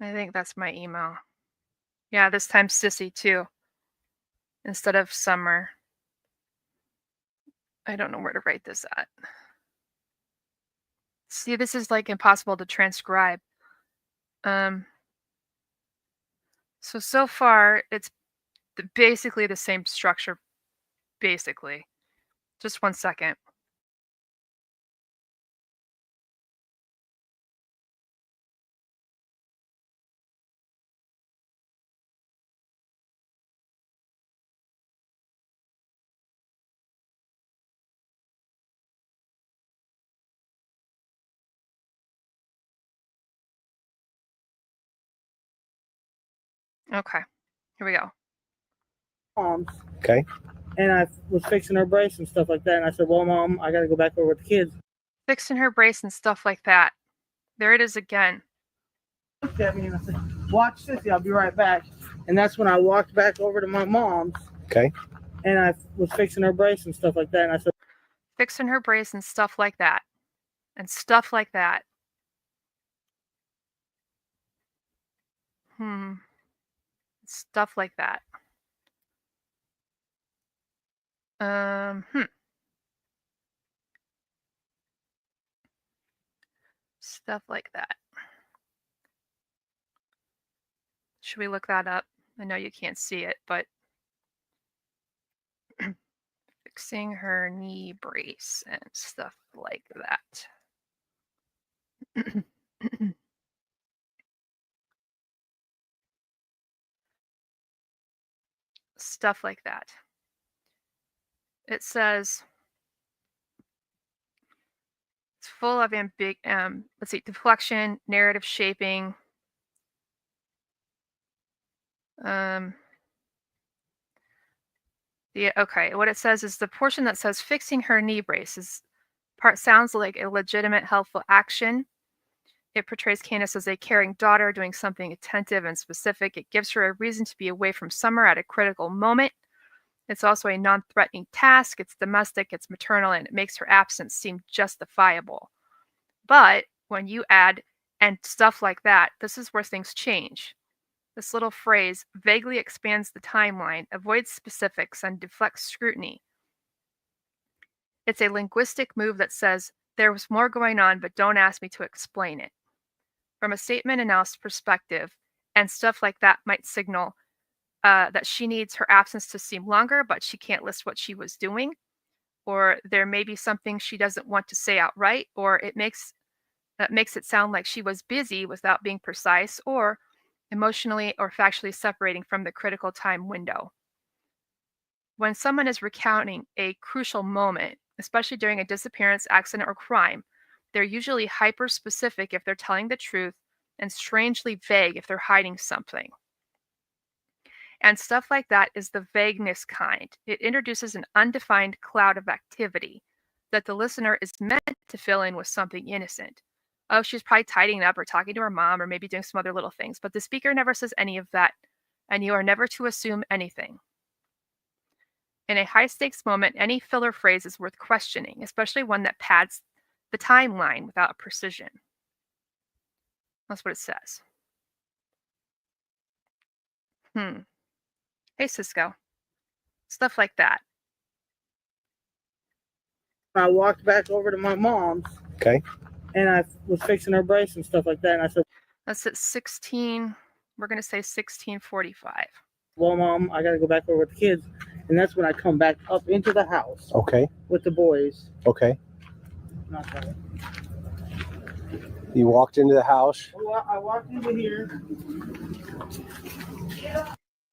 think that's my email. Yeah, this time Sissy too. Instead of Summer. I don't know where to write this at. See, this is like impossible to transcribe. So far, it's basically the same structure. Basically. Just 1 second. Okay, here we go. Mom's. Okay. And I was fixing her brace and stuff like that. And I said, well, Mom, I got to go back over with the kids. Fixing her brace and stuff like that. There it is again. Looked at me and I said, watch Sissy, I'll be right back. And that's when I walked back over to my mom's. Okay. And I was fixing her brace and stuff like that. And I said, Fixing her brace and stuff like that. And stuff like that. Stuff like that. Stuff like that. Should we look that up? I know you can't see it, but fixing her knee brace and stuff like that. Stuff like that. It says it's full of let's see, deflection, narrative shaping. Okay, what it says is the portion that says fixing her knee brace sounds like a legitimate, helpful action. It portrays Candace as a caring daughter doing something attentive and specific. It gives her a reason to be away from Summer at a critical moment. It's also a non-threatening task. It's domestic, it's maternal, and it makes her absence seem justifiable. But when you add and stuff like that, this is where things change. This little phrase vaguely expands the timeline, avoids specifics, and deflects scrutiny. It's a linguistic move that says, there was more going on, but don't ask me to explain it. From a statement analysis perspective, and stuff like that might signal that she needs her absence to seem longer, but she can't list what she was doing. Or there may be something she doesn't want to say outright, or it makes it sound like she was busy without being precise, or emotionally or factually separating from the critical time window. When someone is recounting a crucial moment, especially during a disappearance, accident, or crime, they're usually hyper-specific if they're telling the truth and strangely vague if they're hiding something. And stuff like that is the vagueness kind. It introduces an undefined cloud of activity. that the listener is meant to fill in with something innocent. Oh, she's probably tidying up or talking to her mom or maybe doing some other little things, but the speaker never says any of that, and you are never to assume anything. In a high-stakes moment, any filler phrase is worth questioning, especially one that pads the timeline without precision. That's what it says. Hey, Cisco. Stuff like that. I walked back over to my mom's. Okay. And I was fixing her brace and stuff like that. And I said, That's at 16. We're going to say 16:45. well, Mom, I got to go back over with the kids. And that's when I come back up into the house. Okay. With the boys. Okay. Not that. You walked into the house. Well, I walked into here.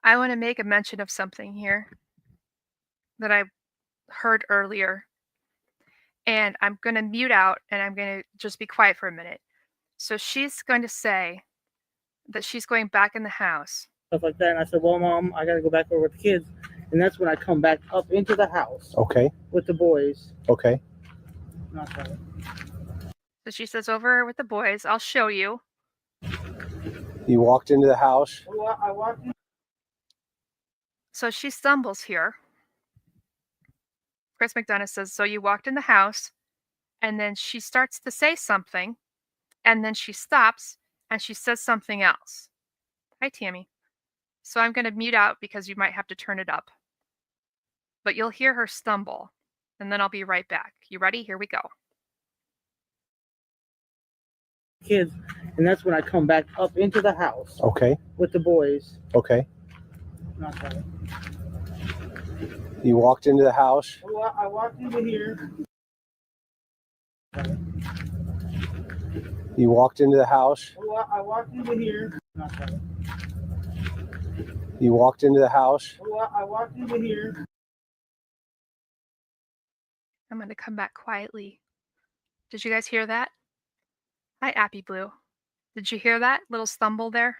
I want to make a mention of something here that I heard earlier. And I'm going to mute out and I'm going to just be quiet for a minute. So she's going to say that she's going back in the house. Stuff like that. And I said, well, Mom, I got to go back over with the kids. And that's when I come back up into the house. Okay. With the boys. Okay. Not that. So she says, over with the boys. I'll show you. You walked into the house. Well, I walked in. So she stumbles here. Chris McDonough says, so you walked in the house, and then she starts to say something, and then she stops, and she says something else. Hi, Tammy. So I'm going to mute out because you might have to turn it up. But you'll hear her stumble, and then I'll be right back. You ready? Here we go. Kids, and that's when I come back up into the house. Okay. With the boys. Okay. Not that. You walked into the house. Well, I walked into here. You walked into the house. Well, I walked into here. Not that. You walked into the house. Well, I walked into here. I'm going to come back quietly. Did you guys hear that? Hi, Appy Blue. Did you hear that little stumble there?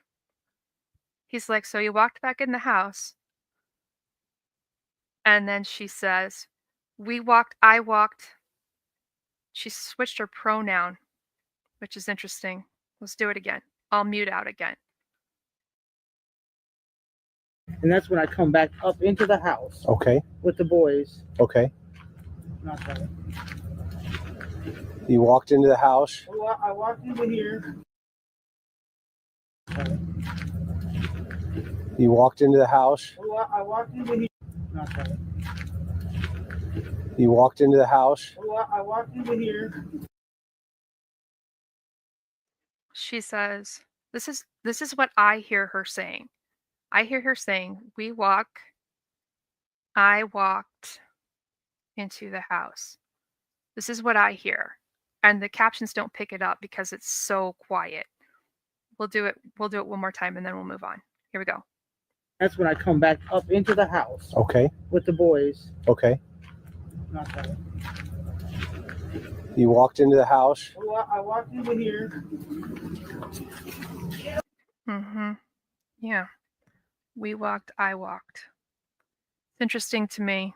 He's like, so you walked back in the house. And then she says, I walked. She switched her pronoun, which is interesting. Let's do it again. I'll mute out again. And that's when I come back up into the house. Okay. With the boys. Okay. Not that. You walked into the house. Well, I walked into here. You walked into the house. Well, I walked into here. Not that. You walked into the house. Well, I walked into here. She says, this is what I hear her saying. I hear her saying, I walked into the house. This is what I hear. And the captions don't pick it up because it's so quiet. We'll do it one more time and then we'll move on. Here we go. That's when I come back up into the house. Okay. With the boys. Okay. Not that. You walked into the house. Well, I walked into here. Yeah. I walked. It's interesting to me.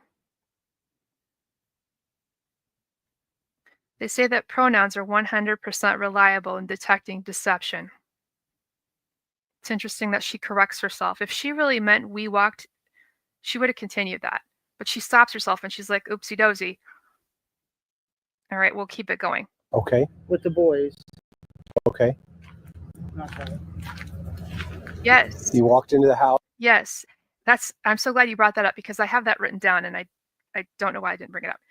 They say that pronouns are 100% reliable in detecting deception. It's interesting that she corrects herself. If she really meant we walked, she would have continued that. But she stops herself and she's like, oopsie dozy. All right, we'll keep it going. Okay. With the boys. Okay. Not that. Yes. You walked into the house. Yes. I'm so glad you brought that up because I have that written down and I don't know why I didn't bring it up.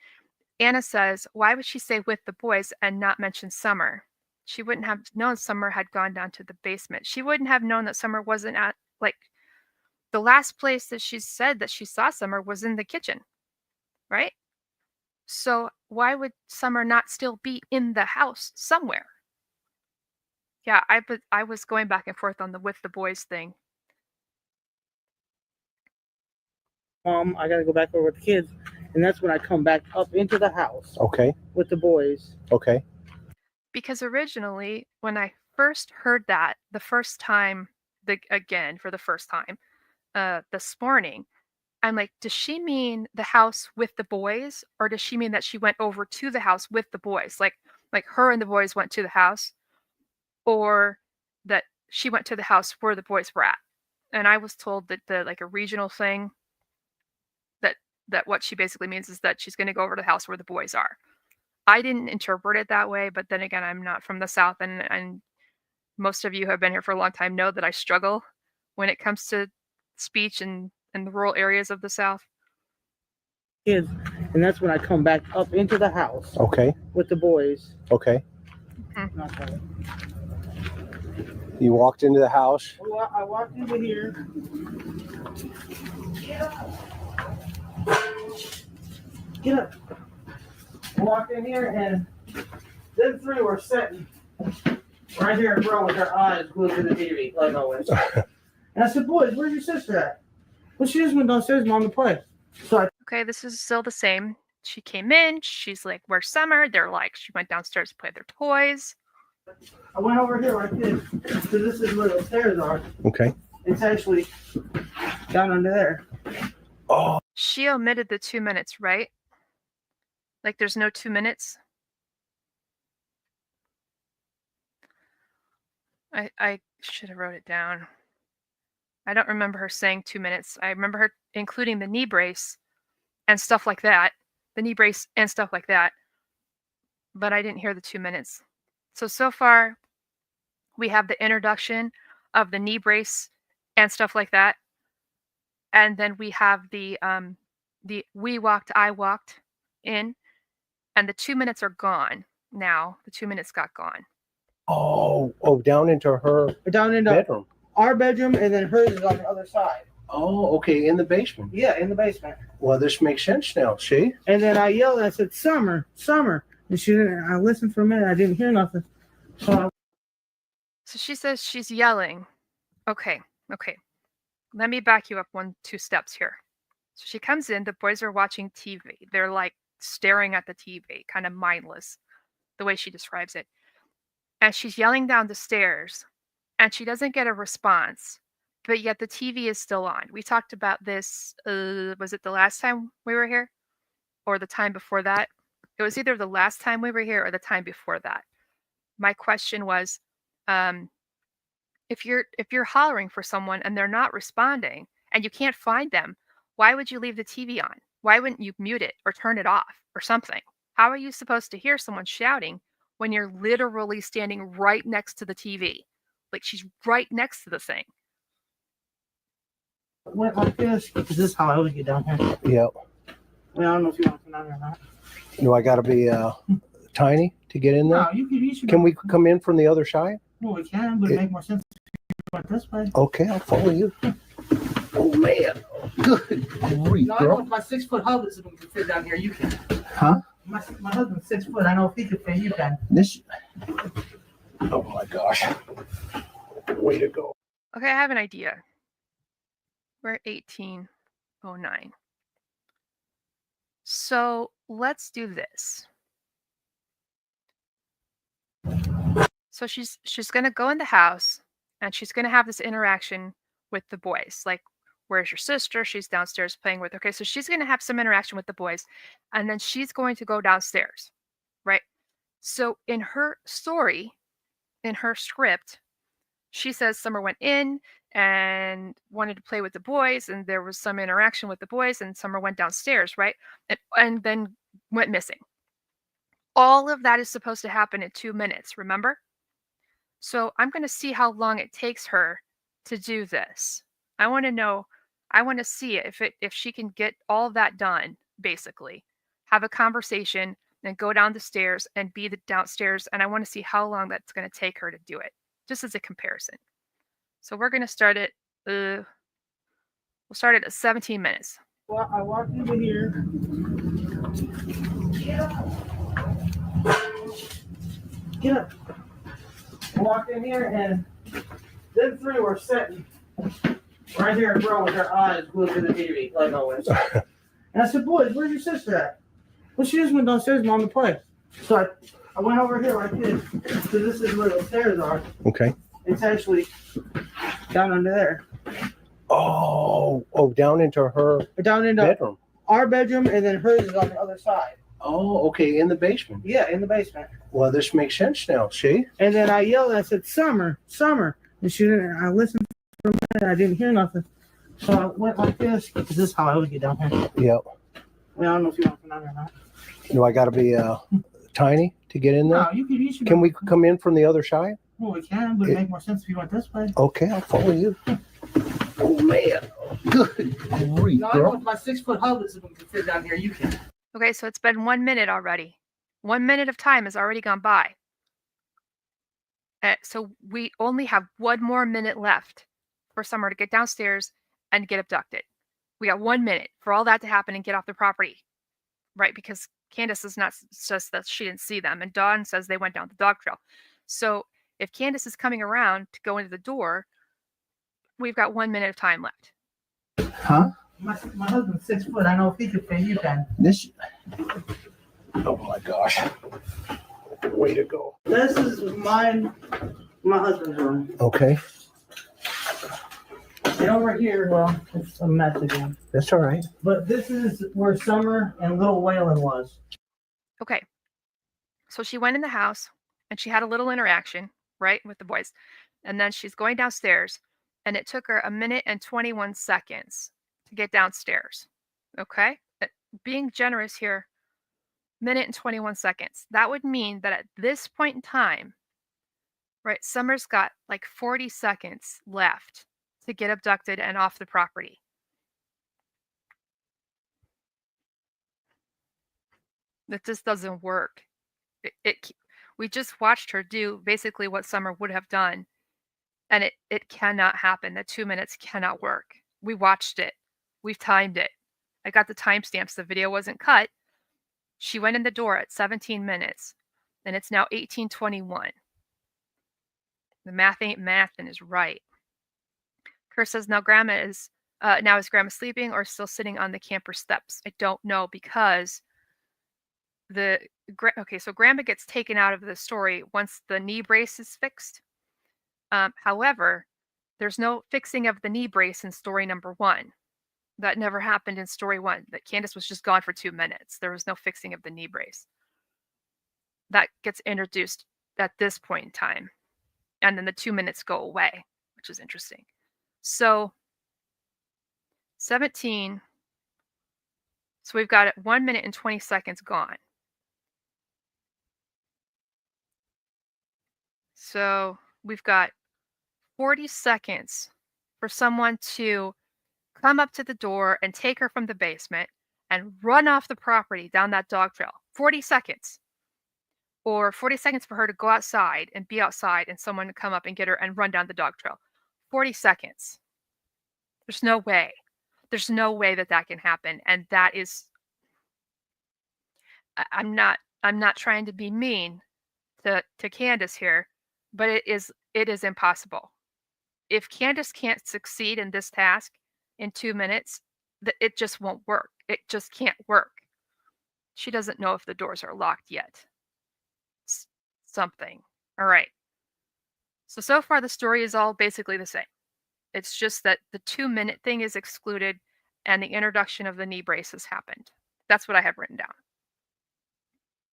Anna says, why would she say with the boys and not mention Summer? She wouldn't have known Summer had gone down to the basement. She wouldn't have known that Summer wasn't at, the last place that she said that she saw Summer was in the kitchen, right? So why would Summer not still be in the house somewhere? Yeah, I was going back and forth on the with the boys thing. Mom, I got to go back over with the kids. And that's when I come back up into the house. Okay. With the boys. Okay. Because originally, when I first heard that the first time, this morning, I'm like, does she mean the house with the boys, or does she mean that she went over to the house with the boys? Like her and the boys went to the house, or that she went to the house where the boys were at. And I was told that the like a regional thing, that what she basically means is that she's going to go over to the house where the boys are. I didn't interpret it that way, but then again, I'm not from the South, and most of you who have been here for a long time know that I struggle when it comes to speech in the rural areas of the South. Kids, and that's when I come back up into the house Okay. with the boys. Okay. Not that. You walked into the house. Well, I walked into here. Get up. Get up. I walked in here, and them three were sitting right here in front with their eyes glued to the TV, like always. And I said, boys, where's your sister at? Well, she just went downstairs, Mom, to play. So Okay, this is still the same. She came in. She's like, "Where's Summer?" They're like, she went downstairs to play with their toys. I went over here like this, because this is where the stairs are. Okay. It's actually down under there. Oh. She omitted the 2 minutes, right? Like there's no 2 minutes. I should have wrote it down. I don't remember her saying 2 minutes. I remember her including the knee brace and stuff like that. The knee brace and stuff like that. But I didn't hear the 2 minutes. So far, we have the introduction of the knee brace and stuff like that. And then we have the we walked, I walked in, and the 2 minutes are gone now. The 2 minutes got gone. Oh, down into her Down into bedroom. our bedroom, and then hers is on the other side. Oh, okay, in the basement. Yeah, in the basement. Well, this makes sense now. See? And then I yelled, I said, Summer, Summer. And she didn't, I listened for a minute, I didn't hear nothing. So she says she's yelling. Okay. Let me back you up 2 steps here. So she comes in, the boys are watching TV. They're like staring at the TV, kind of mindless, the way she describes it. And she's yelling down the stairs, and she doesn't get a response, but yet the TV is still on. We talked about this, was it the last time we were here? Or the time before that? It was either the last time we were here or the time before that. My question was, if you're hollering for someone and they're not responding and you can't find them, why would you leave the TV on? Why wouldn't you mute it or turn it off or something? How are you supposed to hear someone shouting when you're literally standing right next to the TV? Like she's right next to the thing. went like this. Is this how I would get down here? Yep. Well, I don't know if you want to come down here or not. Do I got to be tiny to get in there? No, you should. Can we come in from the other side? Well, we can, but it make more sense if you went this way. Okay, I'll follow you. Oh man, good grief, No, I know girl. if my 6 foot husband can fit down here, you can. Huh? My husband's 6 foot. I know if he could fit, you can. This. Oh my gosh. Way to go. Okay, I have an idea. We're at 1809. So let's do this. So she's gonna go in the house and she's gonna have this interaction with the boys. Like, where's your sister? She's downstairs playing with her. Okay, so she's gonna have some interaction with the boys, and then she's going to go downstairs, right? So in her story, in her script, she says Summer went in and wanted to play with the boys, and there was some interaction with the boys, and Summer went downstairs, right? And then went missing. All of that is supposed to happen in 2 minutes, remember? So I'm going to see how long it takes her to do this. I want to know, I want to see if she can get all of that done, basically. Have a conversation, then go down the stairs and be downstairs, and I want to see how long that's going to take her to do it, just as a comparison. So we're going to start it, we'll start it at 17 minutes. Well, I walked over here. Get up. Get up. I walked in here, and them three were sitting right here in front with their eyes glued to the TV, like always. And I said, boys, where's your sister at? Well, she just went downstairs, Mom, to play. So I went over here like this, because this is where the stairs are. Okay. It's actually down under there. Oh, down into her Down into bedroom. our bedroom, and then hers is on the other side. Oh, okay, in the basement. Yeah, in the basement. Well, this makes sense now. See? And then I yelled, I said, Summer, Summer. And she didn't, I listened for a minute, I didn't hear nothing. So I went like this, because this is how I would get down here. Yep. I don't know if you want to come down or not. Do I got to be tiny to get in there? No, you should Can we come in from the other side? Well, we can, but it make more sense if you went this way. Okay, I'll follow you. Oh, man. Good grief, No, I know girl. with my 6-foot hub is going to fit down here. You can. Okay, so it's been 1 minute already. 1 minute of time has already gone by. So we only have 1 more minute left for Summer to get downstairs and get abducted. We got 1 minute for all that to happen and get off the property, right? Because Candace is not just that she didn't see them, and Dawn says they went down the dog trail. So if Candace is coming around to go into the door, we've got 1 minute of time left. Huh? My husband's 6 foot. I know if he could fit, you can. This. Oh, my gosh. Way to go. This is my husband's room. Okay, And over here, well, it's a mess again. that's all right. But this is where Summer and little Waylon was. Okay. So she went in the house and she had a little interaction, right, with the boys. And then she's going downstairs, and it took her 1 minute and 21 seconds to get downstairs. Okay? Being generous here, 1 minute and 21 seconds. That would mean that at this point in time, right, Summer's got like 40 seconds left to get abducted and off the property. That just doesn't work. We just watched her do basically what Summer would have done, and it cannot happen. The 2 minutes cannot work. We watched it. We've timed it. I got the timestamps. The video wasn't cut. She went in the door at 17 minutes, and it's now 18:21. The math ain't math and is right. Kerr says now is Grandma sleeping or still sitting on the camper steps? I don't know, because so Grandma gets taken out of the story once the knee brace is fixed. However, there's no fixing of the knee brace in story number 1. That never happened in story 1. That Candace was just gone for 2 minutes. There was no fixing of the knee brace. That gets introduced at this point in time. And then the 2 minutes go away, which is interesting. So 17. So we've got 1 minute and 20 seconds gone. So we've got 40 seconds for someone to come up to the door and take her from the basement and run off the property down that dog trail. 40 seconds. Or 40 seconds for her to go outside and be outside and someone to come up and get her and run down the dog trail. 40 seconds. There's no way. There's no way that can happen. And that is, I'm not trying to be mean to Candace here, but it is impossible. If Candace can't succeed in this task in 2 minutes, it just won't work. It just can't work. She doesn't know if the doors are locked yet. Something. All right. So far the story is all basically the same. It's just that the 2 minute thing is excluded and the introduction of the knee brace has happened. That's what I have written down.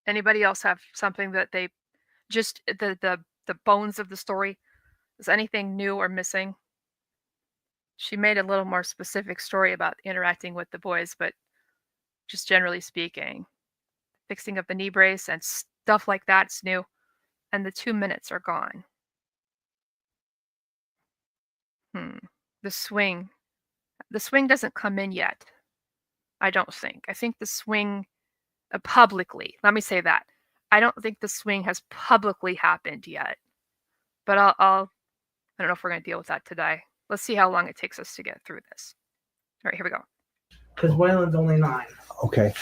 Anybody else have something that they just the bones of the story? Is anything new or missing? She made a little more specific story about interacting with the boys, but just generally speaking, fixing of the knee brace and stuff like that's new. And the 2 minutes are gone. The swing doesn't come in yet. I don't think. I think the swing publicly, let me say that. I don't think the swing has publicly happened yet. But I don't know if we're going to deal with that today. Let's see how long it takes us to get through this. All right, here we go. Because Waylon's only 9. Okay.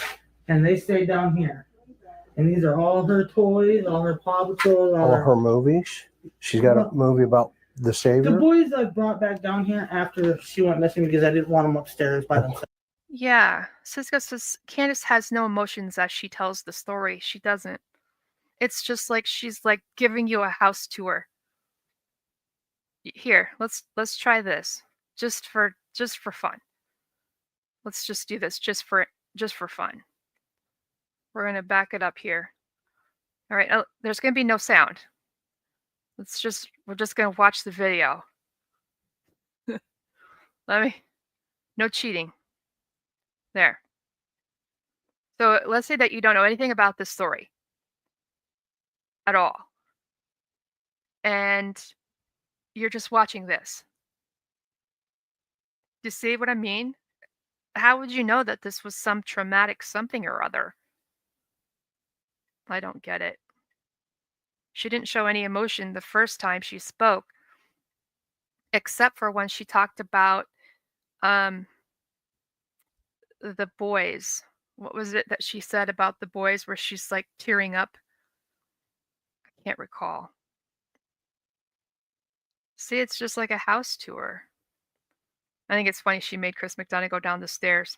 And they stay down here. And these are all her toys, all her Paw Patrol, All her movies. She's got a movie about the Savior. The boys I brought back down here after she went missing because I didn't want them upstairs by themselves. Yeah, Cisco says Candace has no emotions as she tells the story. She doesn't. It's just like she's like giving you a house tour. Here, let's try this just for just for fun. Let's just do this just for fun. We're going to back it up here. All right, there's going to be no sound. We're just going to watch the video. No cheating. There. So let's say that you don't know anything about this story at all. And you're just watching this. Do you see what I mean? How would you know that this was some traumatic something or other? I don't get it. She didn't show any emotion the first time she spoke, except for when she talked about the boys. What was it that she said about the boys where she's like tearing up? I can't recall. See, it's just like a house tour. I think it's funny she made Chris McDonough go down the stairs.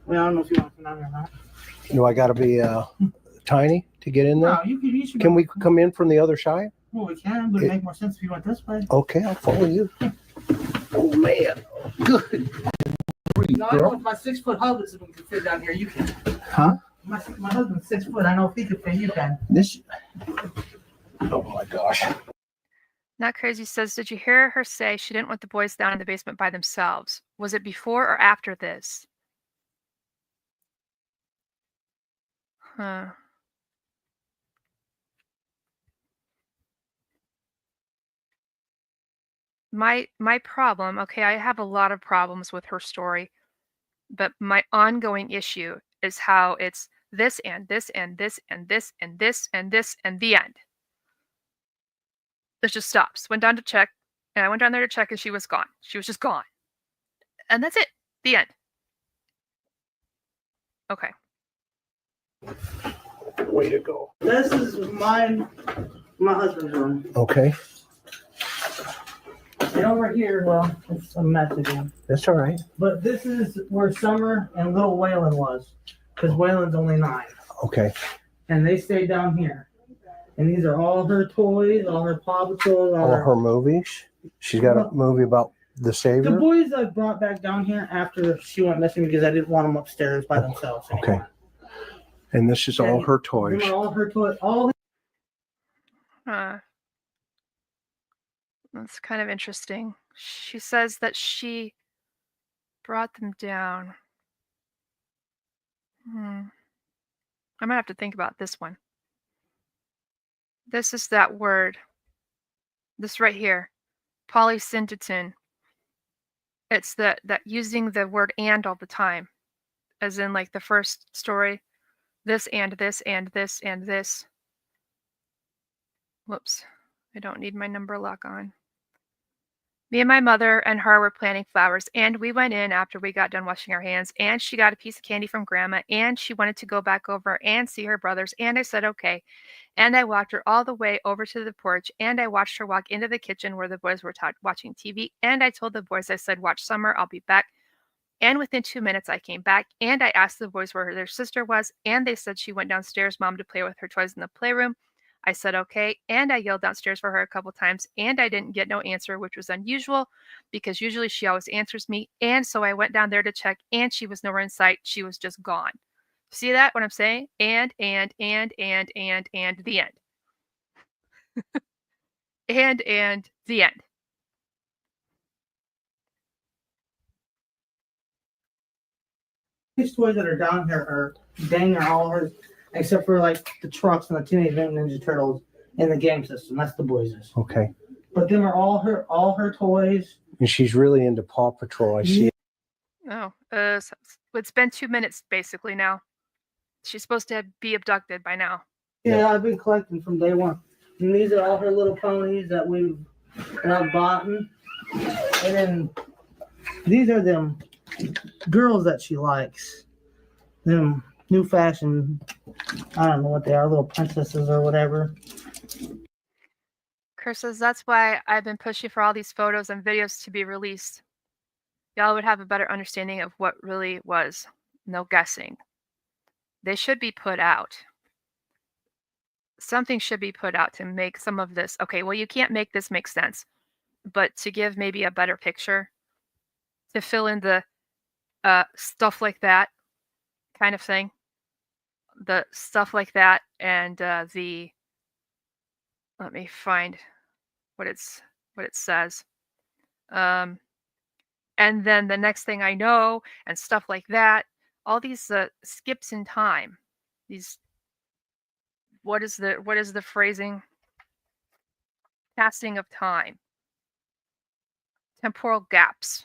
Well, I don't know if you want to come down there or not. Do I got to be tiny to get in there? No, you should Can we come in from the other side? Well, we can, but it'd make more sense if you went this way. Okay, I'll follow you. Oh man, good. No, I know if my 6 foot husband can fit down here, you can. Huh? My husband's 6 foot. I know if he could fit, you can. This. Oh my gosh. Not Crazy says, did you hear her say she didn't want the boys down in the basement by themselves? Was it before or after this? Huh. My problem, okay, I have a lot of problems with her story, but my ongoing issue is how it's this and this and this and this and this and this and the end. It just stops. Went down to check, and I went down there to check, and she was gone. She was just gone. And that's it. The end. Okay. Way to go. This is my husband's room. Okay, And over here, well, it's a mess again. that's all right. But this is where Summer and little Waylon was, because Waylon's only 9. Okay. And they stayed down here. And these are all her toys, all her Paw Patrols, All her movies. She's got a movie about the The Savior. boys I brought back down here after she went missing because I didn't want them upstairs by themselves anymore. Okay. And this is all her These toys. are all her toys. All That's kind of interesting. She says that she brought them down. I'm gonna have to think about this one. This is that word. This right here. Polysyndeton. It's that using the word and all the time. As in like the first story. This and this and this and this. Whoops. I don't need my number lock on. Me and my mother and her were planting flowers, and we went in after we got done washing our hands, and she got a piece of candy from Grandma, and she wanted to go back over and see her brothers, and I said okay. And I walked her all the way over to the porch, and I watched her walk into the kitchen where the boys were watching TV, and I told the boys, I said, watch Summer, I'll be back. And within 2 minutes, I came back, and I asked the boys where their sister was, and they said she went downstairs, Mom, to play with her toys in the playroom. I said, okay, and I yelled downstairs for her a couple times, and I didn't get no answer, which was unusual, because usually she always answers me, and so I went down there to check, and she was nowhere in sight. She was just gone. See that, what I'm saying? And the end. and the end. these toys that are down here are dang near all hers, except for like the trucks and the Teenage Mutant Ninja Turtles in the game system. That's the boys'. Okay. But them are all her toys. And she's really into Paw Patrol. I see. Oh, it's been 2 minutes basically now. She's supposed to be abducted by now. Yeah, I've been collecting from day one. And these are all her little ponies that I've bought. And then these are them girls that she likes. Them new fashion, I don't know what they are, little princesses or whatever. Chris says, that's why I've been pushing for all these photos and videos to be released. Y'all would have a better understanding of what really was. No guessing. They should be put out. Something should be put out to make some of this. Okay, well, you can't make this make sense. But to give maybe a better picture to fill in the stuff like that kind of thing. The stuff like that, and the let me find what it says. And then the next thing I know, and stuff like that, all these skips in time. These what is the phrasing? Passing of time, temporal gaps,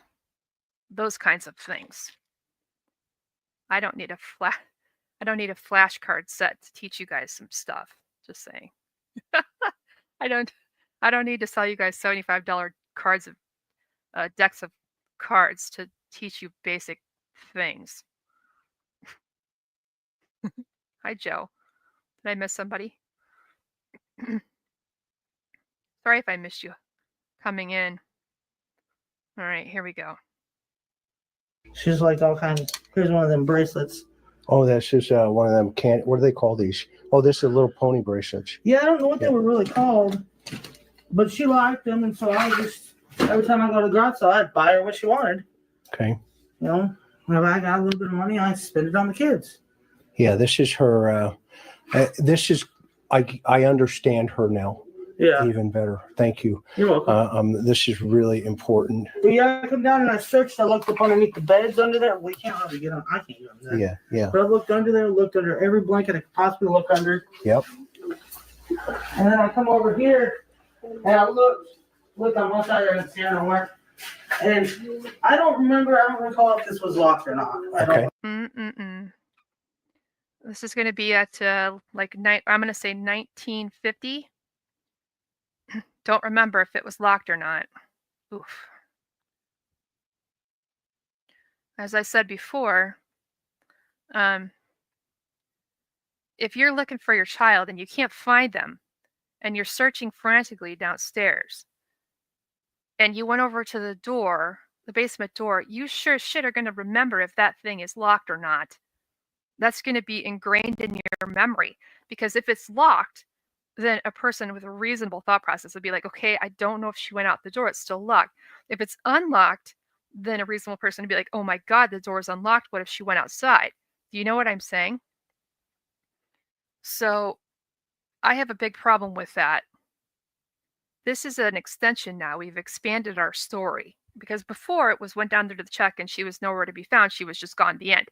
those kinds of things. I don't need a flashcard set to teach you guys some stuff. Just saying. I don't need to sell you guys $75 cards of decks of cards to teach you basic things. Hi, Joe. Did I miss somebody? Sorry if I missed you coming in. All right, here we go. She's like all kinds. Here's one of them bracelets. Oh, that's just one of them. What do they call these? Oh, this is a little pony bracelets. Yeah, I don't know what they were really called, but she liked them, and so I just every time I go to the garage sale, I'd buy her what she wanted. Okay. You know, whenever I got a little bit of money, I spend it on the kids. Yeah, this is her. This is I understand her now. Yeah. Even better. Thank you. You're welcome. This is really important. Well, yeah, I come down and I searched. I looked up underneath the beds under there. We can't really get on. I can't get under there. Yeah. But I looked under there, looked under every blanket I could possibly look under. Yep. And then I come over here and I look on one side and it's here nowhere. And I don't recall if this was locked or not. Okay. This is going to be at I'm going to say 1950. Don't remember if it was locked or not. Oof. As I said before, if you're looking for your child and you can't find them, and you're searching frantically downstairs, and you went over to the door, the basement door, you sure shit are going to remember if that thing is locked or not. That's going to be ingrained in your memory, because if it's locked, then a person with a reasonable thought process would be like, okay, I don't know if she went out the door. It's still locked. If it's unlocked, then a reasonable person would be like, oh my God, the door is unlocked. What if she went outside? Do you know what I'm saying? So I have a big problem with that. This is an extension now. We've expanded our story, because before it went down there to the check and she was nowhere to be found. She was just gone, the end.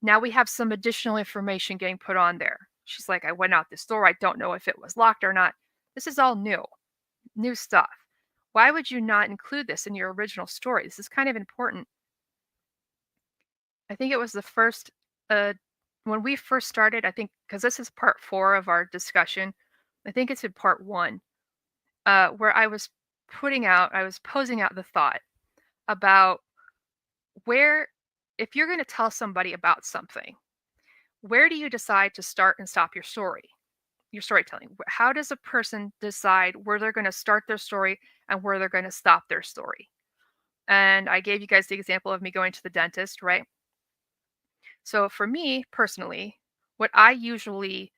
Now we have some additional information getting put on there. She's like, I went out this door. I don't know if it was locked or not. This is all new stuff. Why would you not include this in your original story? This is kind of important. I think it was the first, when we first started, I think, because this is part 4 of our discussion. I think it's in part 1, where I was posing out the thought about if you're going to tell somebody about something, where do you decide to start and stop your storytelling? How does a person decide where they're going to start their story and where they're going to stop their story? And I gave you guys the example of me going to the dentist, right? So for me personally, what I usually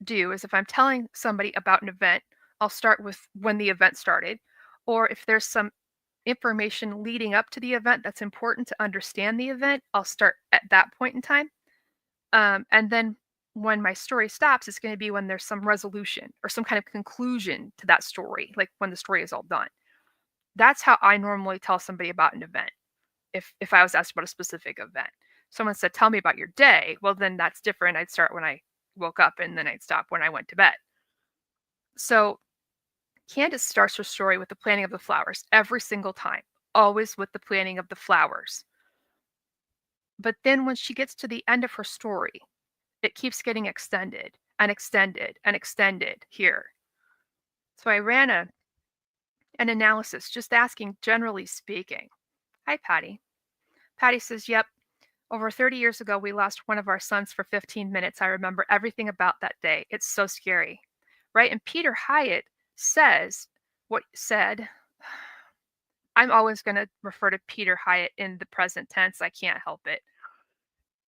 do is if I'm telling somebody about an event, I'll start with when the event started, or if there's some information leading up to the event that's important to understand the event, I'll start at that point in time. And then when my story stops, it's going to be when there's some resolution or some kind of conclusion to that story, like when the story is all done. That's how I normally tell somebody about an event. If I was asked about a specific event, someone said, tell me about your day. Well, then that's different. I'd start when I woke up and then I'd stop when I went to bed. So Candace starts her story with the planting of the flowers every single time, always with the planting of the flowers. But then when she gets to the end of her story, it keeps getting extended and extended and extended here. So I ran an analysis just asking, generally speaking. Hi, Patty. Patty says, yep, over 30 years ago, we lost one of our sons for 15 minutes. I remember everything about that day. It's so scary, right? And Peter Hyatt said, I'm always going to refer to Peter Hyatt in the present tense. I can't help it.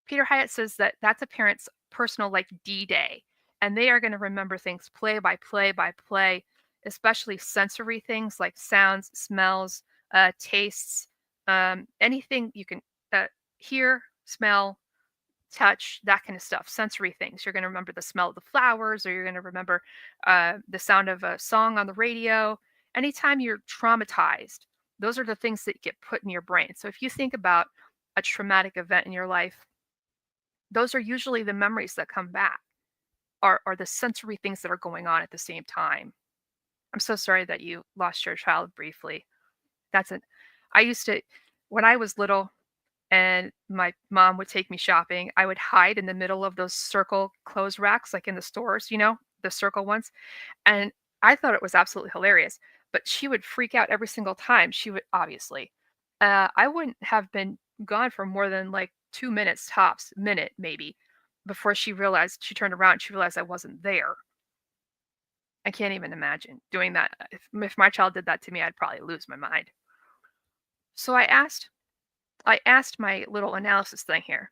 Peter Hyatt says that that's a parent's personal like D-Day, and they are going to remember things play by play, especially sensory things like sounds, smells, tastes, Anything you can hear, smell, touch, that kind of stuff, sensory things. You're going to remember the smell of the flowers, or you're going to remember the sound of a song on the radio. Anytime you're traumatized, those are the things that get put in your brain. So if you think about a traumatic event in your life, those are usually the memories that come back, are the sensory things that are going on at the same time. I'm so sorry that you lost your child briefly. I used to, when I was little, and my mom would take me shopping, I would hide in the middle of those circle clothes racks, like in the stores, the circle ones. And I thought it was absolutely hilarious, but she would freak out every single time. She would, obviously. I wouldn't have been gone for more than like 2 minutes tops, minute maybe, before she turned around, she realized I wasn't there. I can't even imagine doing that. If my child did that to me, I'd probably lose my mind. So I asked my little analysis thing here.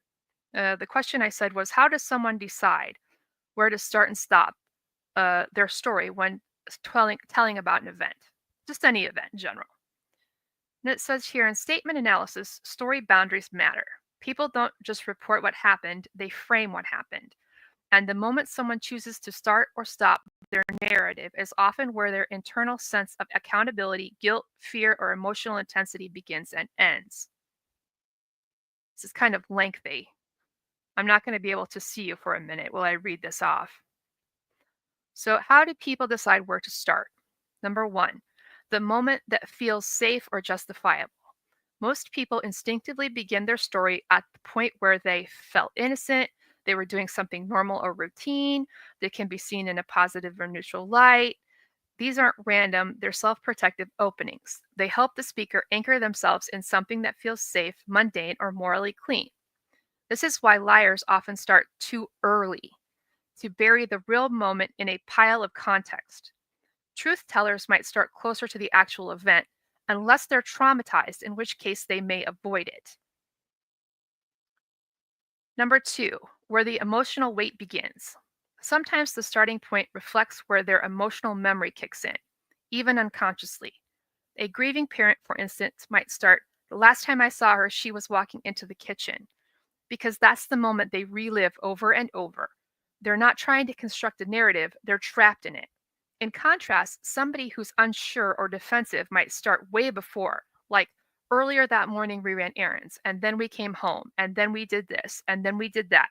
The question I said was, how does someone decide where to start and stop their story when telling about an event? Just any event in general. And it says here, in statement analysis, story boundaries matter. People don't just report what happened, they frame what happened. And the moment someone chooses to start or stop their narrative is often where their internal sense of accountability, guilt, fear, or emotional intensity begins and ends. This is kind of lengthy. I'm not going to be able to see you for a minute while I read this off. So, how do people decide where to start? Number one, the moment that feels safe or justifiable. Most people instinctively begin their story at the point where they felt innocent, they were doing something normal or routine, they can be seen in a positive or neutral light. These aren't random, they're self-protective openings. They help the speaker anchor themselves in something that feels safe, mundane, or morally clean. This is why liars often start too early, to bury the real moment in a pile of context. Truth tellers might start closer to the actual event, unless they're traumatized, in which case they may avoid it. Number two, where the emotional weight begins. Sometimes the starting point reflects where their emotional memory kicks in, even unconsciously. A grieving parent, for instance, might start, the last time I saw her, she was walking into the kitchen, because that's the moment they relive over and over. They're not trying to construct a narrative, they're trapped in it. In contrast, somebody who's unsure or defensive might start way before, like, earlier that morning we ran errands, and then we came home, and then we did this, and then we did that.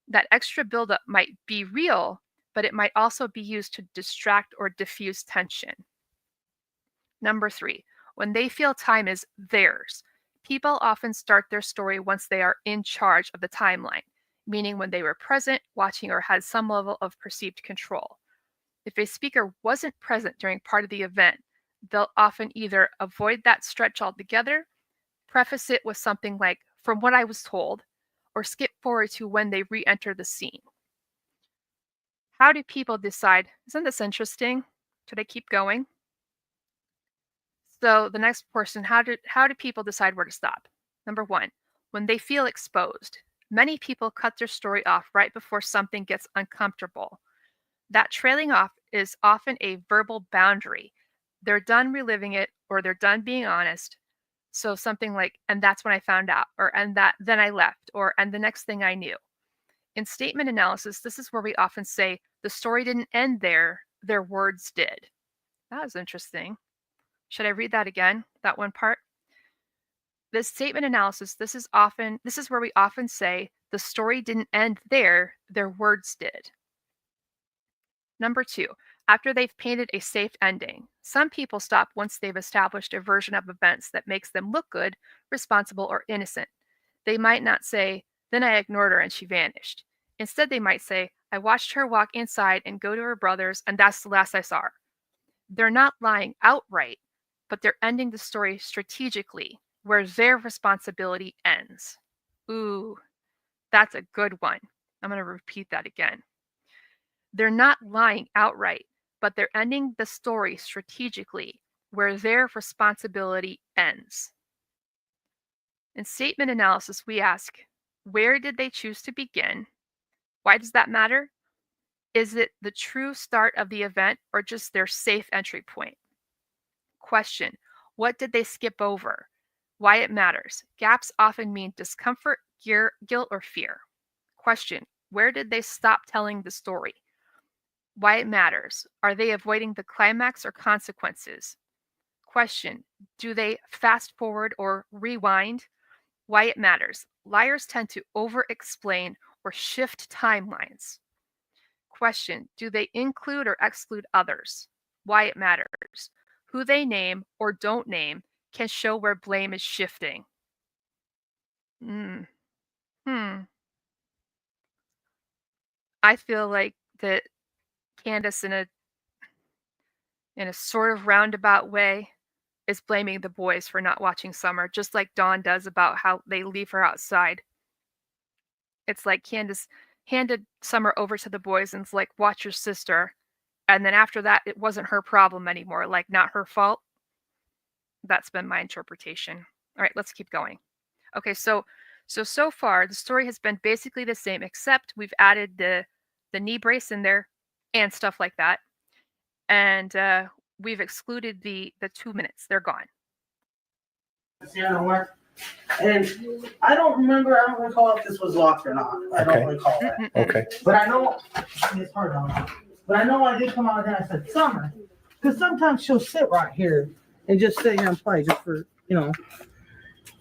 That extra buildup might be real, but it might also be used to distract or diffuse tension. Number three, when they feel time is theirs. People often start their story once they are in charge of the timeline, meaning when they were present, watching, or had some level of perceived control. If a speaker wasn't present during part of the event, they'll often either avoid that stretch altogether, preface it with something like, from what I was told, or skip forward to when they re-enter the scene. How do people decide? Isn't this interesting? Should I keep going? So the next portion, how do people decide where to stop? Number one, when they feel exposed. Many people cut their story off right before something gets uncomfortable. That trailing off is often a verbal boundary. They're done reliving it, or they're done being honest. So something like, and that's when I found out, or and that then I left, or and the next thing I knew. In statement analysis, this is where we often say the story didn't end there, their words did. That was interesting. Should I read that again? That one part? This statement analysis, this is where we often say the story didn't end there, their words did. Number two, after they've painted a safe ending. Some people stop once they've established a version of events that makes them look good, responsible, or innocent. They might not say, then I ignored her and she vanished. Instead, they might say, I watched her walk inside and go to her brother's, and that's the last I saw her. They're not lying outright, but they're ending the story strategically, where their responsibility ends. Ooh, that's a good one. I'm going to repeat that again. They're not lying outright, but they're ending the story strategically, where their responsibility ends. In statement analysis, we ask, where did they choose to begin? Why does that matter? Is it the true start of the event or just their safe entry point? Question, what did they skip over? Why it matters. Gaps often mean discomfort, guilt, or fear. Question. Where did they stop telling the story? Why it matters. Are they avoiding the climax or consequences? Question. Do they fast forward or rewind? Why it matters. Liars tend to over-explain or shift timelines. Question. Do they include or exclude others? Why it matters. Who they name or don't name can show where blame is shifting. I feel like that Candace, in a sort of roundabout way, is blaming the boys for not watching Summer, just like Dawn does about how they leave her outside. It's like Candace handed Summer over to the boys and's like, watch your sister. And then after that, it wasn't her problem anymore, like not her fault. That's been my interpretation. All right, let's keep going. Okay, so far the story has been basically the same, except we've added the knee brace in there and stuff like that. And we've excluded the 2 minutes. They're gone. And I don't recall if this was locked or not. I don't recall that. Okay. But I know it's hard on me. But I know I did come out and I said, Summer, because sometimes she'll sit right here and just sit here and play just for,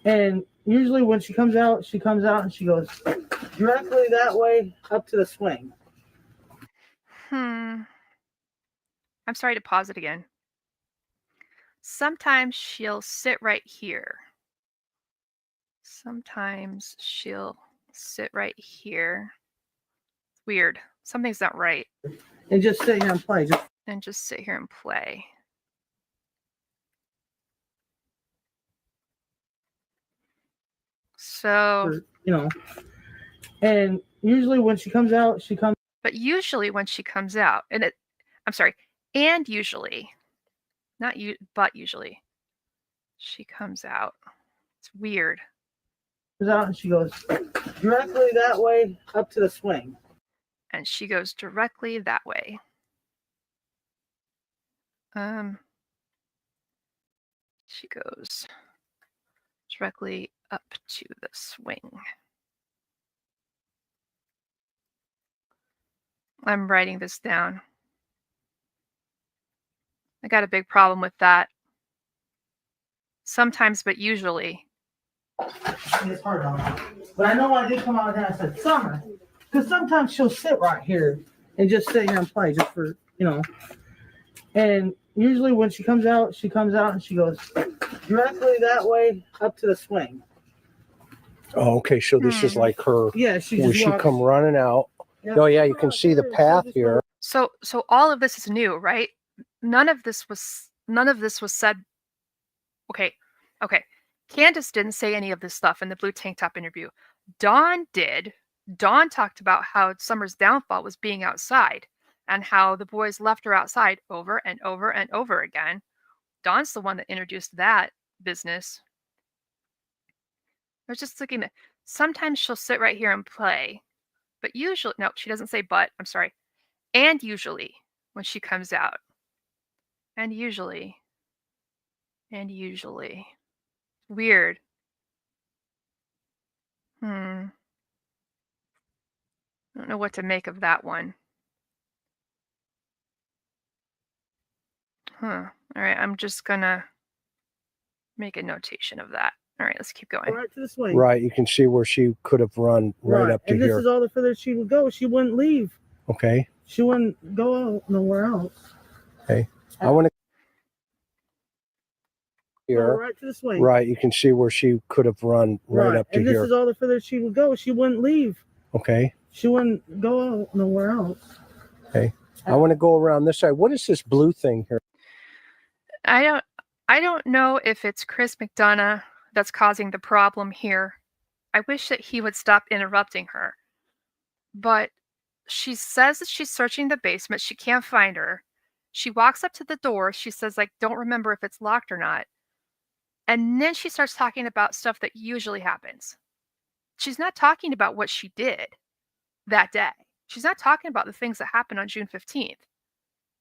And usually when she comes out and she goes directly that way up to the swing. I'm sorry to pause it again. Sometimes she'll sit right here. Sometimes she'll sit right here. It's weird. Something's not right. And just sit here and play. Just sit here and play. So, And usually when she comes out, But usually when she comes out, and usually, not you, but usually, she comes out. It's weird. out and she goes directly that way up to the swing. And she goes directly that way. She goes directly up to the swing. I'm writing this down. I got a big problem with that. Sometimes, but usually. It's hard on me. But I know I did come out and I said, Summer, because sometimes she'll sit right here and just sit here and play just for, And usually when she comes out and she goes directly that way up to the swing. Oh, okay. So this is like her. Yeah, When she come running out. Yeah. Oh, yeah. You can see the path here. So all of this is new, right? None of this was said. Okay. Candace didn't say any of this stuff in the blue tank top interview. Dawn did. Dawn talked about how Summer's downfall was being outside and how the boys left her outside over and over and over again. Dawn's the one that introduced that business. I was just looking at, sometimes she'll sit right here and play, but usually, no, she doesn't say but, I'm sorry. And usually when she comes out. And usually. Weird. I don't know what to make of that one. All right, I'm just gonna make a notation of that. All right, let's keep going. Right to this way. Right. You can see where she could have run right up to and here. This is all the further she would go. She wouldn't leave. Okay. She wouldn't go out nowhere else. Okay. I want to here. Right to this way. Right. You can see where she could have run right up to and here. This is all the further she would go. She wouldn't leave. Okay. She wouldn't go out nowhere else. Okay. I want to go around this side. What is this blue thing here? I don't know if it's Chris McDonough that's causing the problem here. I wish that he would stop interrupting her. But she says that she's searching the basement. She can't find her. She walks up to the door. She says, don't remember if it's locked or not. And then she starts talking about stuff that usually happens. She's not talking about what she did that day. She's not talking about the things that happened on June 15th.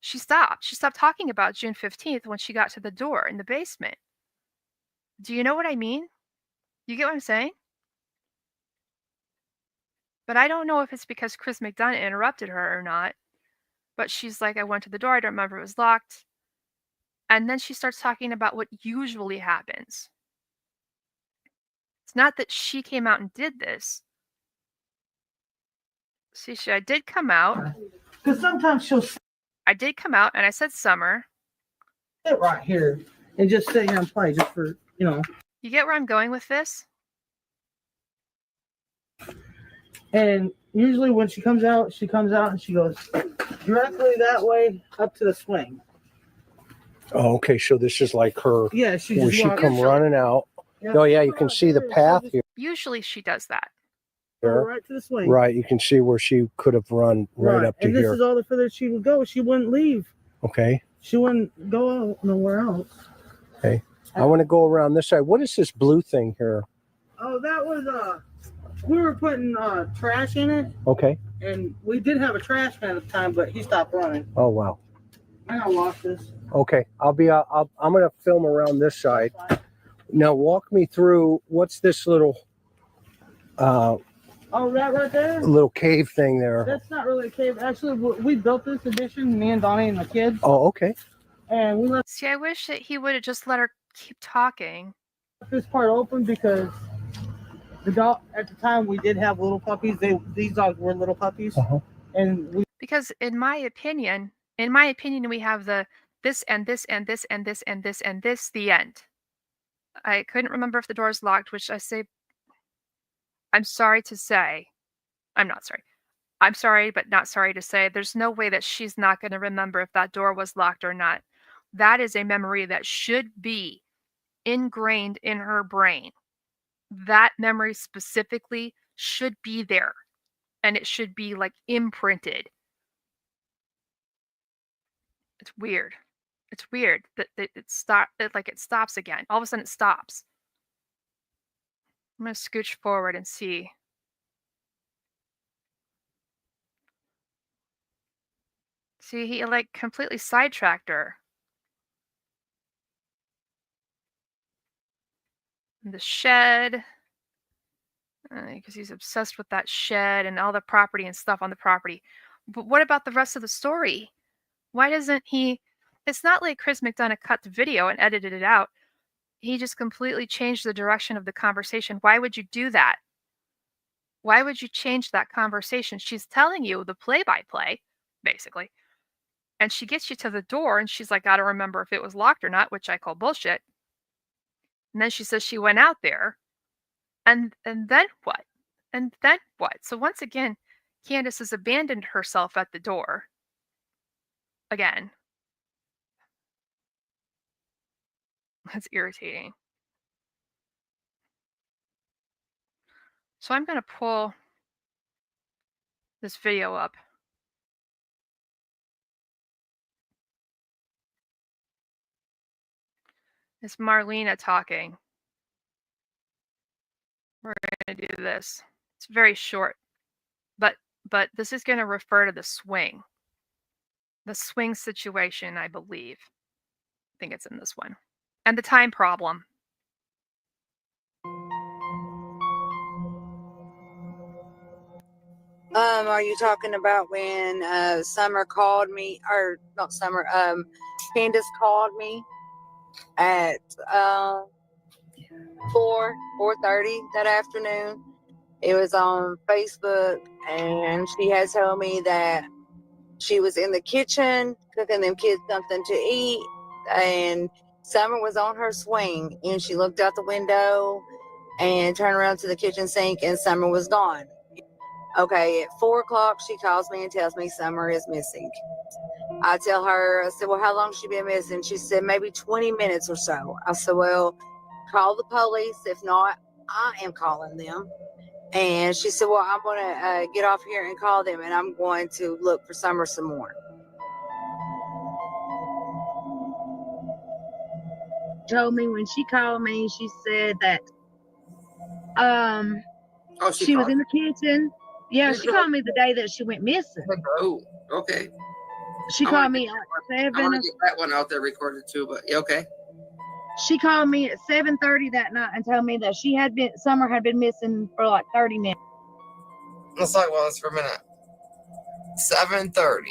She stopped. She stopped talking about June 15th when she got to the door in the basement. Do you know what I mean? You get what I'm saying? But I don't know if it's because Chris McDonough interrupted her or not. But she's like, I went to the door. I don't remember it was locked. And then she starts talking about what usually happens. It's not that she came out and did this. See, I did come out. Because sometimes she'll I did come out and I said Summer. sit right here and just sit here and play just for, you know. You get where I'm going with this? And usually when she comes out and she goes directly that way up to the swing. Oh, okay. So this is like her. Yeah, she When just she walks- come running out. Yeah. Oh yeah, you can see the path here. Usually she does that. Right to the swing. Right, you can see where she could have run right up to and here. this is all the further she would go. She wouldn't leave. Okay. She wouldn't go out nowhere else. Okay. I want to go around this side. What is this blue thing here? Oh, that was we were putting trash in it, Okay. and we did have a trash man at the time, but he stopped running. Oh wow. I gotta wash this. Okay. I'm gonna film around this side. Now walk me through what's this little Oh, that right there? little cave thing there. That's not really a cave. Actually, we built this addition, me and Donnie and the kids, Oh, okay. and we left See, I wish that he would have just let her keep talking. this part open because the dog at the time we did have little puppies. These dogs were little puppies, Uh-huh. and we Because in my opinion, we have the this and this and this and this and this and this, the end. I couldn't remember if the door's locked, which I say, I'm sorry to say, I'm not sorry. I'm sorry, but not sorry to say, there's no way that she's not going to remember if that door was locked or not. That is a memory that should be ingrained in her brain. That memory specifically should be there, and it should be like imprinted. It's weird. It's weird that it stops again. All of a sudden it stops. I'm going to scooch forward and see. See, he like completely sidetracked her. And the shed. Because he's obsessed with that shed and all the property and stuff on the property. But what about the rest of the story? Why doesn't he? It's not like Chris McDonough cut the video and edited it out. He just completely changed the direction of the conversation. Why would you do that? Why would you change that conversation? She's telling you the play-by-play, basically. And she gets you to the door and she's like, I don't remember if it was locked or not, which I call bullshit. And then she says she went out there. And then what? And then what? So once again, Candace has abandoned herself at the door. Again. That's irritating. So I'm going to pull this video up. It's Marlena talking. We're going to do this. It's very short, but this is going to refer to the swing situation, I believe. I think it's in this one. And the time problem. Are you talking about when Summer called me, or not Summer, Candace called me at 4:30 that afternoon? It was on Facebook, and she had told me that she was in the kitchen cooking them kids something to eat, and Summer was on her swing, and she looked out the window and turned around to the kitchen sink, and Summer was gone. Okay, at 4 o'clock, she calls me and tells me Summer is missing. I tell her, I said, well, how long has she been missing? She said, maybe 20 minutes or so. I said, well, call the police. If not, I am calling them. And she said, well, I'm going to get off here and call them, and I'm going to look for Summer some more. Told me when she called me, she said that she was in the kitchen. Yeah, she called me the day that she went missing. Oh, okay. She called me at I 7. want to get that one out there recorded too, but yeah, okay. She called me at 7:30 that night and told me that Summer had been missing for like 30 minutes. Let's talk about this for a minute. 7:30.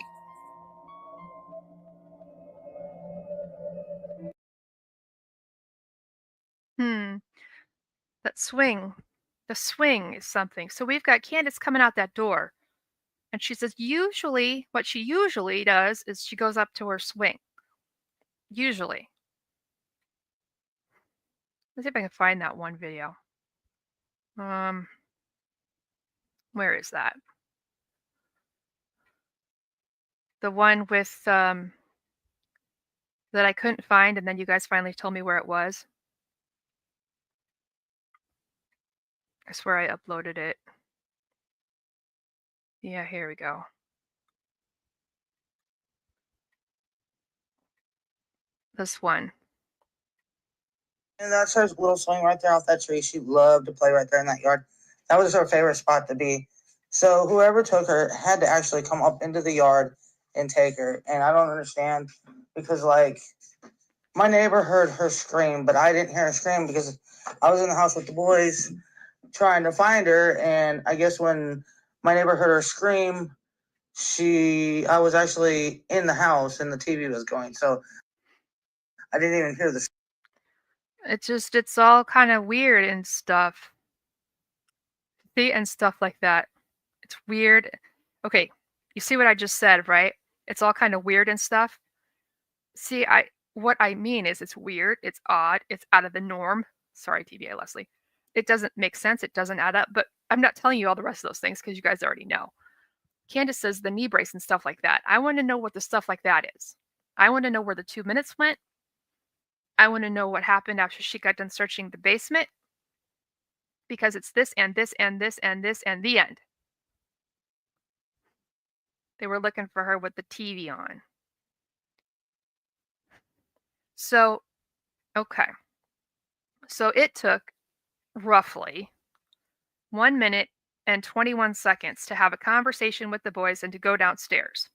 That swing. The swing is something. So we've got Candace coming out that door. And she says, what she usually does is she goes up to her swing. Usually. Let's see if I can find that one video. Where is that? The one with, that I couldn't find, and then you guys finally told me where it was. I swear I uploaded it. Yeah, here we go. This one. And that's her little swing right there off that tree. She loved to play right there in that yard. That was her favorite spot to be. So whoever took her had to actually come up into the yard and take her. And I don't understand because, like, my neighbor heard her scream, but I didn't hear her scream because I was in the house with the boys trying to find her. And I guess when my neighbor heard her scream, I was actually in the house and the TV was going. So I didn't even hear the It's all kind of weird and stuff. See, and stuff like that. It's weird. Okay, you see what I just said, right? It's all kind of weird and stuff. See, what I mean is it's weird, it's odd, it's out of the norm. Sorry, TVA Leslie. It doesn't make sense, it doesn't add up, but I'm not telling you all the rest of those things because you guys already know. Candace says the knee brace and stuff like that. I want to know what the stuff like that is. I want to know where the 2 minutes went. I want to know what happened after she got done searching the basement. Because it's this and this and this and this and the end. They were looking for her with the TV on. So, okay. So it took roughly 1 minute and 21 seconds to have a conversation with the boys and to go downstairs.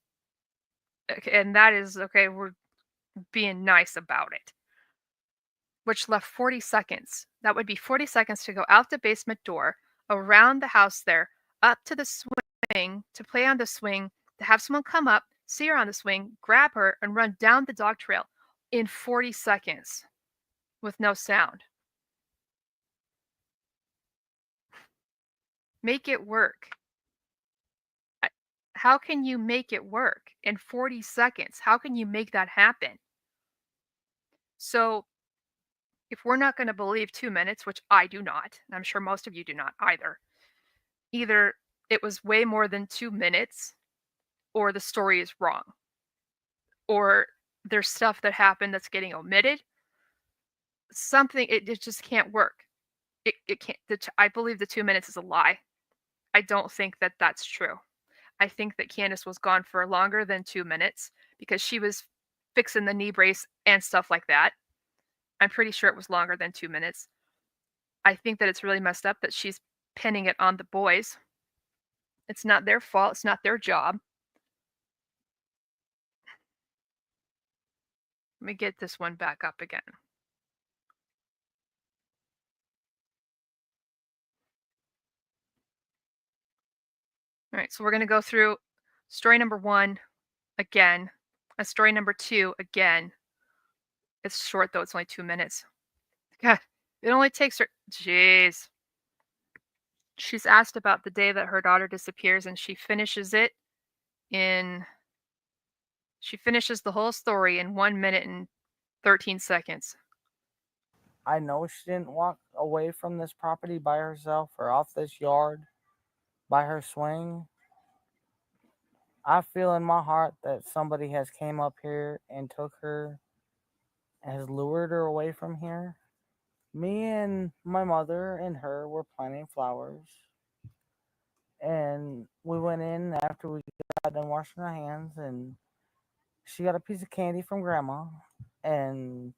Okay, and that is, okay, we're being nice about it. Which left 40 seconds. That would be 40 seconds to go out the basement door, around the house there, up to the swing, to play on the swing, to have someone come up, see her on the swing, grab her, and run down the dog trail in 40 seconds with no sound. Make it work. How can you make it work in 40 seconds? How can you make that happen? So, if we're not going to believe 2 minutes, which I do not, and I'm sure most of you do not either it was way more than 2 minutes, or the story is wrong, or there's stuff that happened that's getting omitted. Something, it just can't work. It can't. I believe the 2 minutes is a lie. I don't think that that's true. I think that Candace was gone for longer than 2 minutes because she was fixing the knee brace and stuff like that. I'm pretty sure it was longer than 2 minutes. I think that it's really messed up that she's pinning it on the boys. It's not their fault. It's not their job. Let me get this one back up again. All right, so we're going to go through story number 1 again, and story number 2 again. It's short, though. It's only 2 minutes. God, it only takes her... Jeez. She's asked about the day that her daughter disappears, and she finishes the whole story in 1 minute and 13 seconds. I know she didn't walk away from this property by herself or off this yard by her swing. I feel in my heart that somebody has came up here and took her, has lured her away from here. Me and my mother and her were planting flowers. And we went in after we got done washing our hands, and she got a piece of candy from Grandma, and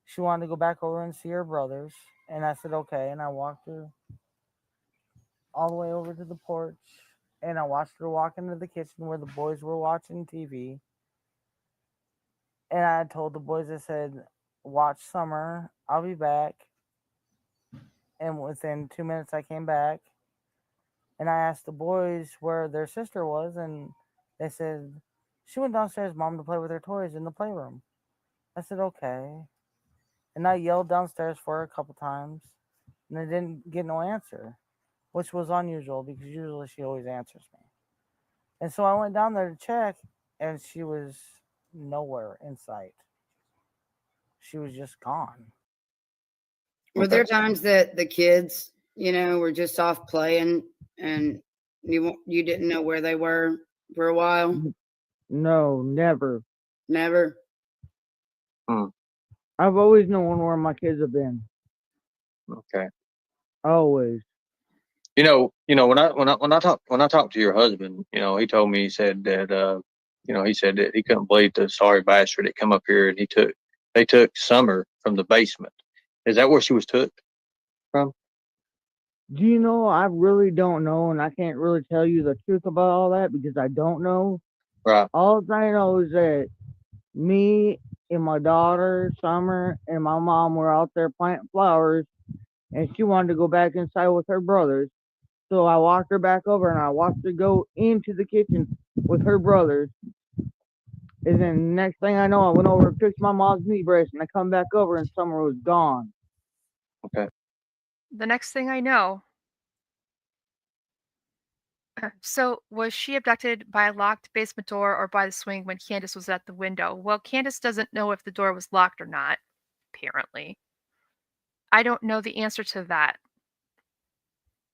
she wanted to go back over and see her brothers. And I said, okay. And I walked her all the way over to the porch, and I watched her walk into the kitchen where the boys were watching TV. And I told the boys, I said, watch Summer. I'll be back. And within 2 minutes, I came back. And I asked the boys where their sister was, and they said she went downstairs, Mom, to play with her toys in the playroom. I said, okay. And I yelled downstairs for her a couple times, and I didn't get no answer, which was unusual because usually she always answers me. And so I went down there to check, and she was nowhere in sight. She was just gone. Were there times that the kids, were just off playing and you didn't know where they were for a while? No, never. Never? I've always known where my kids have been. Okay. Always. When I talked to your husband, he told me, he said that he said that he couldn't believe the sorry bastard that come up here and they took Summer from the basement. Is that where she was took from? Do you know, I really don't know, and I can't really tell you the truth about all that because I don't know. Right. All I know is that me and my daughter, Summer, and my mom were out there planting flowers, and she wanted to go back inside with her brothers. So I walked her back over, and I watched her go into the kitchen with her brothers. And then next thing I know, I went over and fixed my mom's meat brace, and I come back over, and Summer was gone. Okay. The next thing I know, so was she abducted by a locked basement door or by the swing when Candace was at the window? Well, Candace doesn't know if the door was locked or not, apparently. I don't know the answer to that.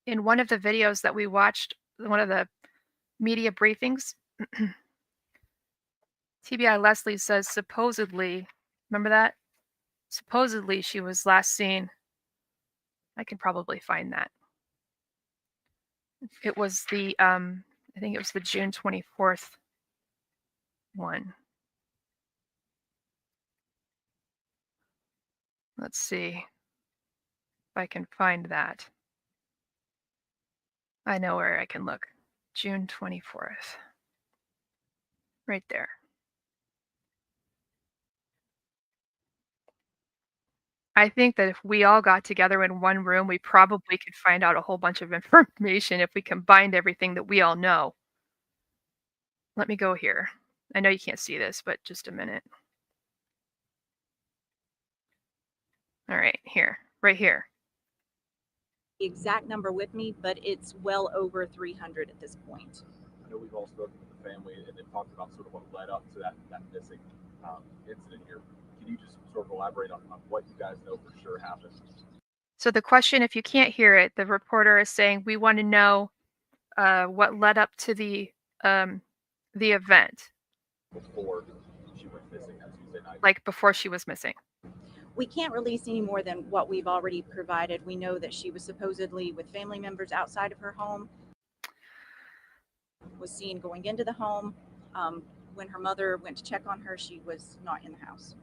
In one of the videos that we watched, one of the media briefings, TBI Leslie says supposedly, remember that? Supposedly she was last seen. I can probably find that. It was the, I think it was the June 24th one. Let's see if I can find that. I know where I can look. June 24th. Right there. I think that if we all got together in one room, we probably could find out a whole bunch of information if we combined everything that we all know. Let me go here. I know you can't see this, but just a minute. All right, here, right here. The exact number with me, but it's well over 300 at this point. I know we've all spoken with the family and they've talked about sort of what led up to that missing incident here. Can you just sort of elaborate on what you guys know for sure happened? So the question, if you can't hear it, the reporter is saying, we want to know what led up to the event. Before she went missing on Tuesday night. Like before she was missing. We can't release any more than what we've already provided. We know that she was supposedly with family members outside of her home, was seen going into the home. When her mother went to check on her, she was not in the house.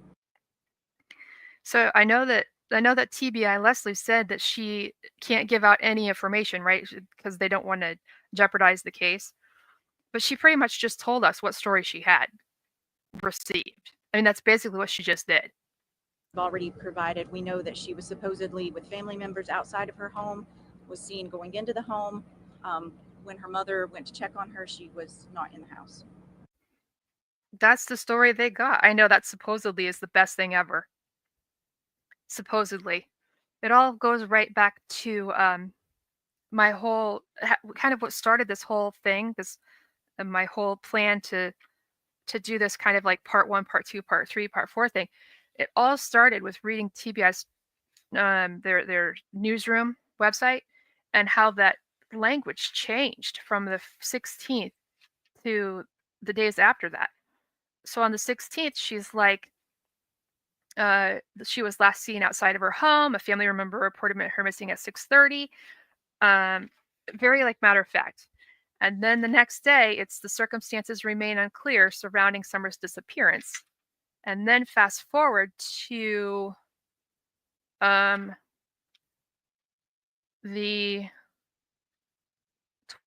So I know that TBI Leslie said that she can't give out any information, right? Because they don't want to jeopardize the case. But she pretty much just told us what story she had received. I mean, that's basically what she just did. We've already provided. We know that she was supposedly with family members outside of her home, was seen going into the home. When her mother went to check on her, she was not in the house. That's the story they got. I know that supposedly is the best thing ever. Supposedly. It all goes right back to my whole, kind of what started this whole thing, my whole plan to do this kind of like part 1, part 2, part 3, part 4 thing. It all started with reading TBI's their newsroom website and how that language changed from the 16th to the days after that. So on the 16th, she's like, she was last seen outside of her home. A family member reported her missing at 6:30. Very like matter of fact. And then the next day, it's the circumstances remain unclear surrounding Summer's disappearance. And then fast forward to the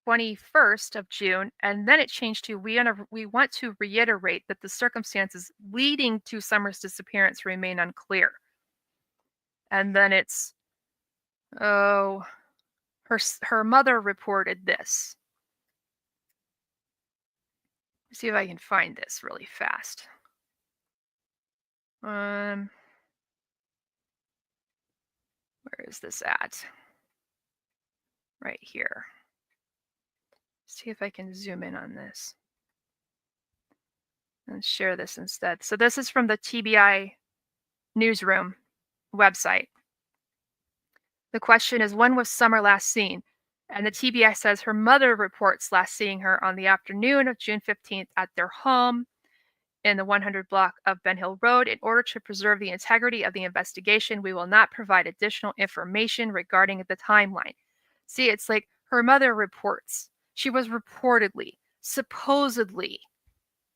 21st of June, and then it changed to we want to reiterate that the circumstances leading to Summer's disappearance remain unclear. And then it's, oh, her mother reported this. Let's see if I can find this really fast. Where is this at? Right here. See if I can zoom in on this and share this instead. So this is from the TBI newsroom website. The question is, when was Summer last seen? And the TBI says her mother reports last seeing her on the afternoon of June 15th at their home in the 100 block of Ben Hill Road. In order to preserve the integrity of the investigation, we will not provide additional information regarding the timeline. See, it's like her mother reports. She was reportedly, supposedly.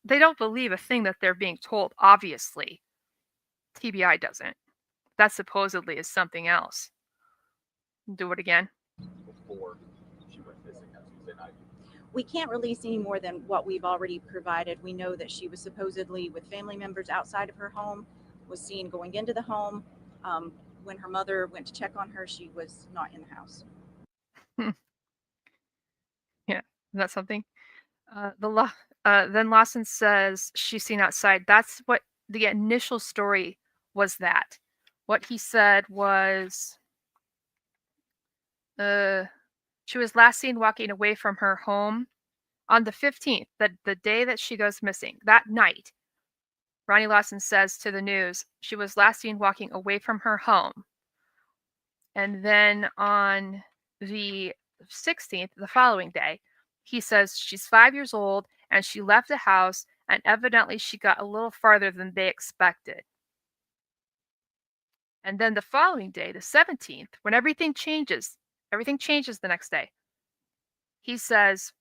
They don't believe a thing that they're being told, obviously. TBI doesn't. That supposedly is something else. Do it again. Before she went missing that Tuesday night. We can't release any more than what we've already provided. We know that she was supposedly with family members outside of her home, was seen going into the home. When her mother went to check on her, she was not in the house. Yeah, is that something? Then Lawson says she's seen outside. That's what the initial story was. That what he said was she was last seen walking away from her home on the 15th, the day that she goes missing. That night, Ronnie Lawson says to the news, she was last seen walking away from her home. And then on the 16th, the following day, he says she's 5 years old and she left the house, and evidently she got a little farther than they expected. And then the following day, the 17th, when everything changes the next day. He says,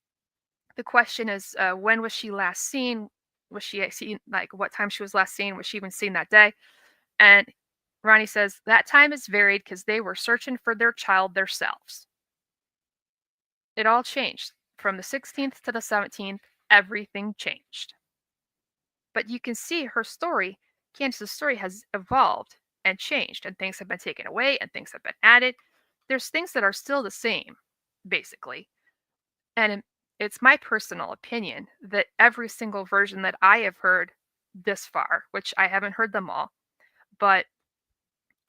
the question is, when was she last seen? Was she seen, like what time she was last seen? Was she even seen that day? And Ronnie says, that time is varied because they were searching for their child themselves. It all changed. From the 16th to the 17th, everything changed. But you can see her story, Candace's story, has evolved and changed, and things have been taken away and things have been added. There's things that are still the same, basically. And it's my personal opinion that every single version that I have heard this far, which I haven't heard them all, but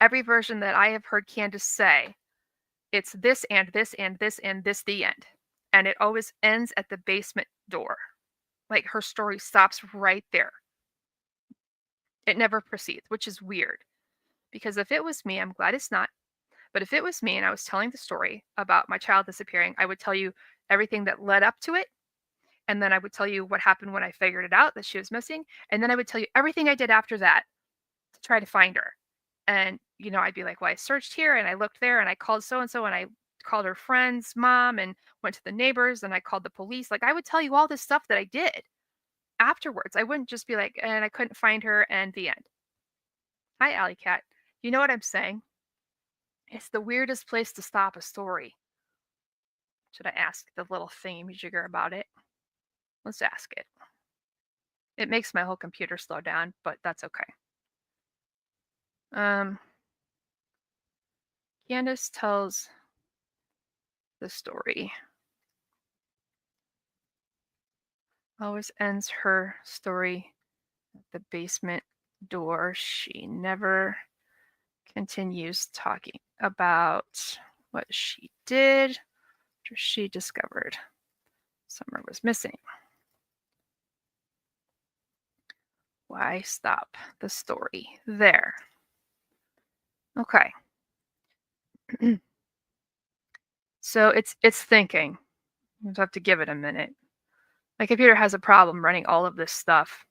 every version that I have heard Candace say, it's this and this and this and this, the end. And it always ends at the basement door. Like her story stops right there. It never proceeds, which is weird. Because if it was me, I'm glad it's not, but if it was me and I was telling the story about my child disappearing, I would tell you everything that led up to it. And then I would tell you what happened when I figured it out that she was missing. And then I would tell you everything I did after that to try to find her. And, you know, I'd be like, well, I searched here and I looked there and I called so-and-so and I called her friend's mom and went to the neighbors and I called the police. Like, I would tell you all this stuff that I did afterwards. I wouldn't just be like, and I couldn't find her, and the end. Hi, Alley Cat. You know what I'm saying? It's the weirdest place to stop a story. Should I ask the little thingy-majigger about it? Let's ask it. It makes my whole computer slow down, but that's okay. Candace tells the story. Always ends her story at the basement door. She never continues talking about what she did after she discovered Summer was missing. Why stop the story there? Okay. So it's thinking. You have to give it a minute. My computer has a problem running all of this stuff.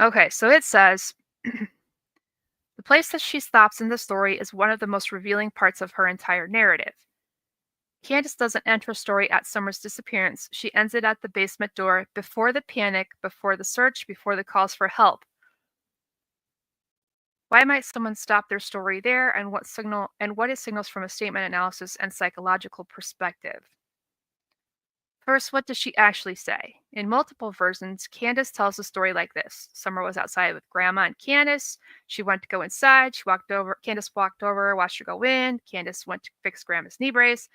Okay, so it says, the place that she stops in the story is one of the most revealing parts of her entire narrative. Candace doesn't end her story at Summer's disappearance. She ends it at the basement door, before the panic, before the search, before the calls for help. Why might someone stop their story there, and what it signals from a statement analysis and psychological perspective? First, what does she actually say? In multiple versions, Candace tells the story like this. Summer was outside with Grandma and Candace. She went to go inside. Candace walked over, watched her go in. Candace went to fix Grandma's knee brace.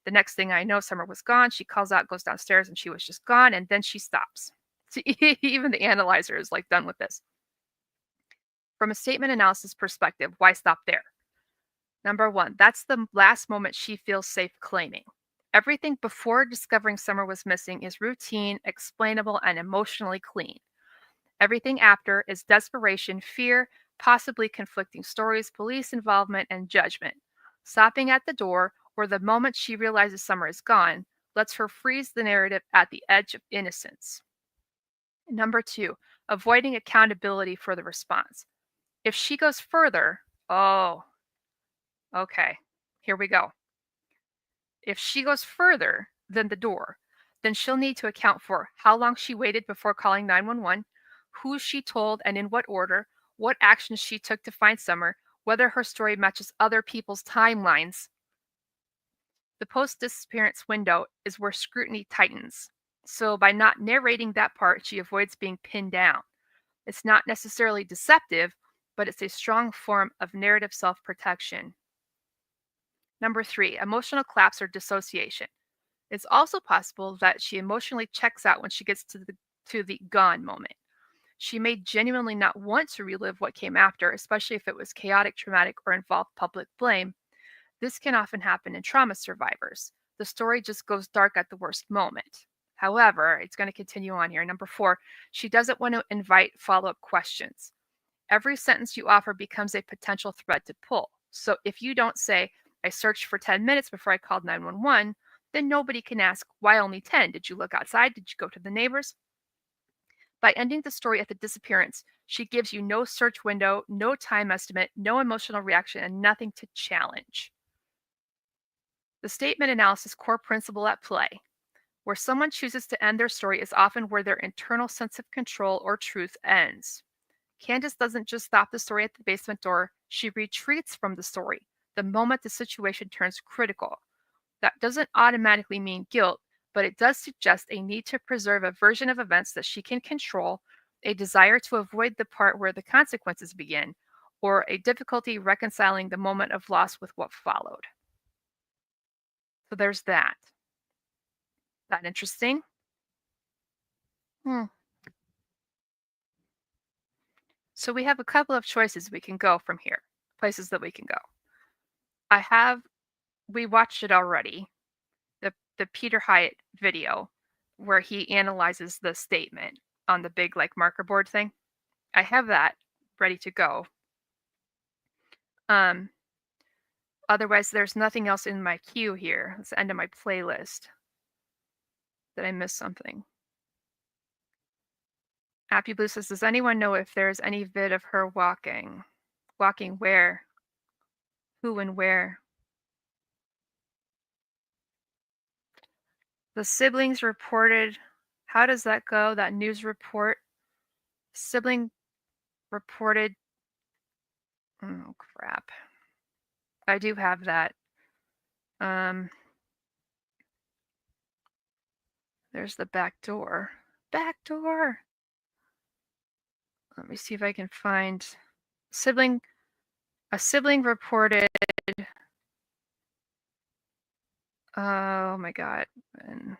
The next thing I know, Summer was gone. She calls out, goes downstairs, and she was just gone, and then she stops. See, even the analyzer is like done with this. From a statement analysis perspective, why stop there? Number one, that's the last moment she feels safe claiming. Everything before discovering Summer was missing is routine, explainable, and emotionally clean. Everything after is desperation, fear, possibly conflicting stories, police involvement, and judgment. Stopping at the door, or the moment she realizes Summer is gone, lets her freeze the narrative at the edge of innocence. Number two, avoiding accountability for the response. If she goes further, oh, okay, here we go. If she goes further than the door, then she'll need to account for how long she waited before calling 911, who she told and in what order, what actions she took to find Summer, whether her story matches other people's timelines. The post-disappearance window is where scrutiny tightens. So by not narrating that part, she avoids being pinned down. It's not necessarily deceptive, but it's a strong form of narrative self-protection. Number three, emotional collapse or dissociation. It's also possible that she emotionally checks out when she gets to the gone moment. She may genuinely not want to relive what came after, especially if it was chaotic, traumatic, or involved public blame. This can often happen in trauma survivors. The story just goes dark at the worst moment. However, it's going to continue on here. Number four, she doesn't want to invite follow-up questions. Every sentence you offer becomes a potential thread to pull. So if you don't say, I searched for 10 minutes before I called 911, then nobody can ask, why only 10? Did you look outside? Did you go to the neighbors? By ending the story at the disappearance, she gives you no search window, no time estimate, no emotional reaction, and nothing to challenge. The statement analysis core principle at play. Where someone chooses to end their story is often where their internal sense of control or truth ends. Candace doesn't just stop the story at the basement door, she retreats from the story the moment the situation turns critical. That doesn't automatically mean guilt, but it does suggest a need to preserve a version of events that she can control, a desire to avoid the part where the consequences begin, or a difficulty reconciling the moment of loss with what followed. So there's that. That interesting? So we have a couple of choices we can go from here, places that we can go. We watched it already, the Peter Hyatt video where he analyzes the statement on the big like marker board thing. I have that ready to go. Otherwise, there's nothing else in my queue here. It's the end of my playlist. Did I miss something? Happy Blue says, does anyone know if there's any vid of her walking? Walking where? Who and where? The siblings reported. How does that go? That news report? Sibling reported. Oh, crap. I do have that. There's the back door. Back door! Let me see if I can find a sibling reported. Oh my god. And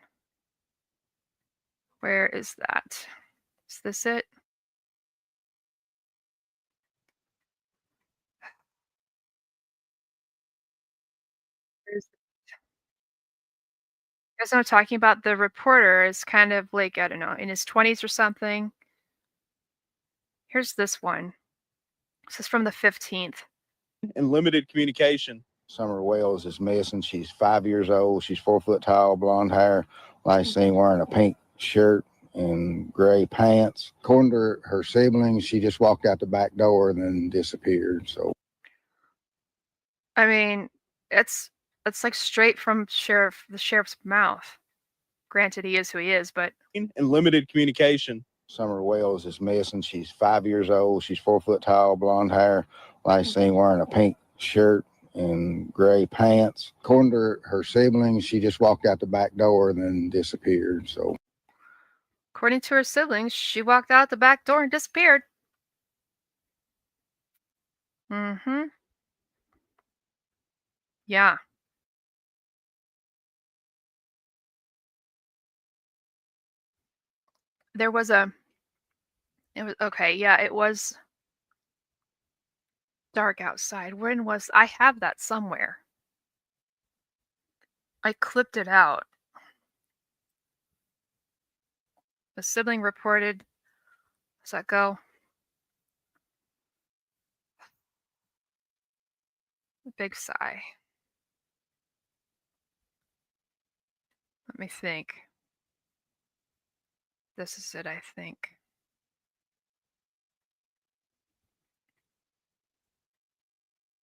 where is that? Is this it? You guys know what I'm talking about? The reporter is kind of like, I don't know, in his 20s or something. Here's this one. This is from the 15th. And limited communication. Summer Wells is missing. She's 5 years old. She's 4 foot tall, blonde hair. Last seen wearing a pink shirt and gray pants. According to her siblings, she just walked out the back door and then disappeared. So, I mean, it's like straight from the sheriff's mouth. Granted, he is who he is, but and limited communication. Summer Wells is missing. She's 5 years old. She's 4 foot tall, blonde hair. Last seen wearing a pink shirt and gray pants. According to her siblings, she just walked out the back door and then disappeared. So, According to her siblings, she walked out the back door and disappeared. Mm-hmm. Yeah. There was a, it was, okay, yeah, it was dark outside. When was, I have that somewhere. I clipped it out. A sibling reported, does that go? A big sigh. Let me think. This is it, I think.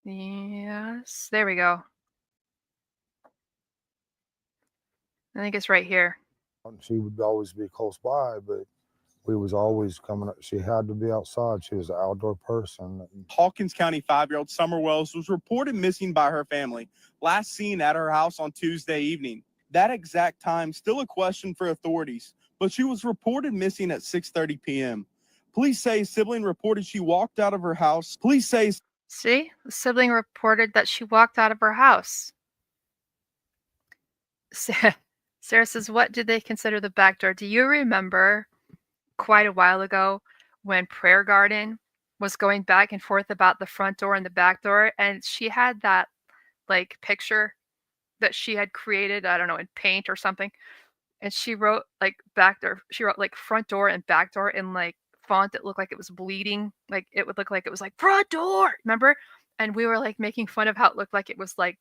Yes, there we go. I think it's right here. She would always be close by, but we was always coming up. She had to be outside. She was an outdoor person. Hawkins County 5-year-old Summer Wells was reported missing by her family, last seen at her house on Tuesday evening. That exact time, still a question for authorities, but she was reported missing at 6:30 p.m. Police say sibling reported she walked out of her house. Police say... See, the sibling reported that she walked out of her house. Sarah says, what did they consider the back door? Do you remember quite a while ago when Prayer Garden was going back and forth about the front door and the back door? And she had that like picture that she had created, I don't know, in paint or something. And she wrote like back door, she wrote like front door and back door in like font that looked like it was bleeding. Like it would look like it was like front door, remember? And we were like making fun of how it looked like it was like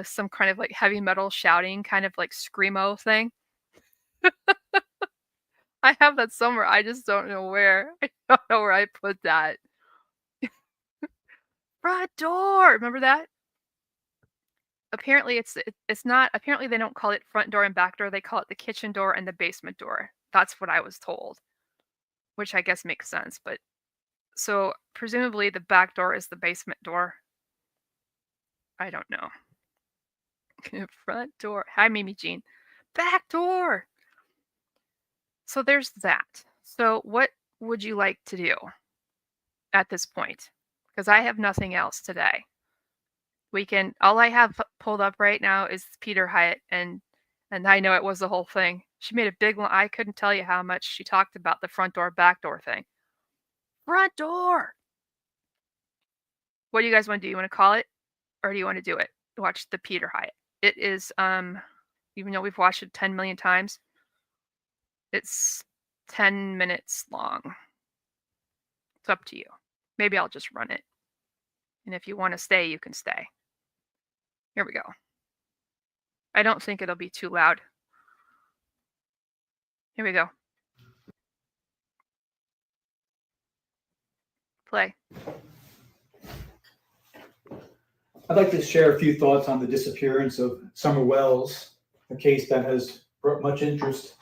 some kind of like heavy metal shouting kind of like screamo thing. I have that somewhere. I just don't know where. I don't know where I put that. Front door. Remember that? Apparently it's not. Apparently they don't call it front door and back door. They call it the kitchen door and the basement door. That's what I was told, which I guess makes sense. But so presumably the back door is the basement door. I don't know. Front door. Hi, Mimi Jean. Back door. So there's that. So what would you like to do at this point? Because I have nothing else today. We can, all I have pulled up right now is Peter Hyatt, and I know it was the whole thing. She made a big one. I couldn't tell you how much she talked about the front door, back door thing. Front door. What do you guys want to do? You want to call it, or do you want to do it? Watch the Peter Hyatt. It is, even though we've watched it 10 million times, it's 10 minutes long. It's up to you. Maybe I'll just run it. And if you want to stay, you can stay. Here we go. I don't think it'll be too loud. Here we go. Play. I'd like to share a few thoughts on the disappearance of Summer Wells, a case that has brought much interest.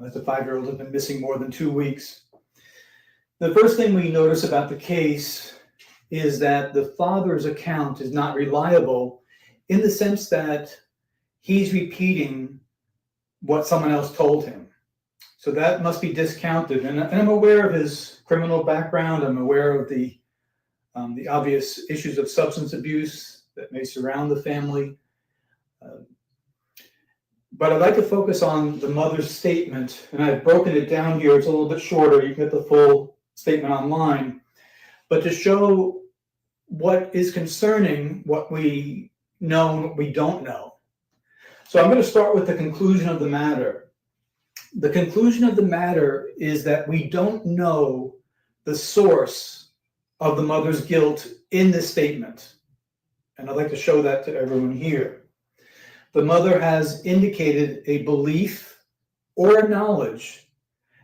As a 5-year-old has been missing more than 2 weeks. The first thing we notice about the case is that the father's account is not reliable in the sense that he's repeating what someone else told him. So that must be discounted. And I'm aware of his criminal background. I'm aware of the obvious issues of substance abuse that may surround the family. But I'd like to focus on the mother's statement, and I've broken it down here. It's a little bit shorter. You can get the full statement online. But to show what is concerning, what we know and what we don't know. So I'm going to start with the conclusion of the matter. The conclusion of the matter is that we don't know the source of the mother's guilt in this statement. And I'd like to show that to everyone here. The mother has indicated a belief or a knowledge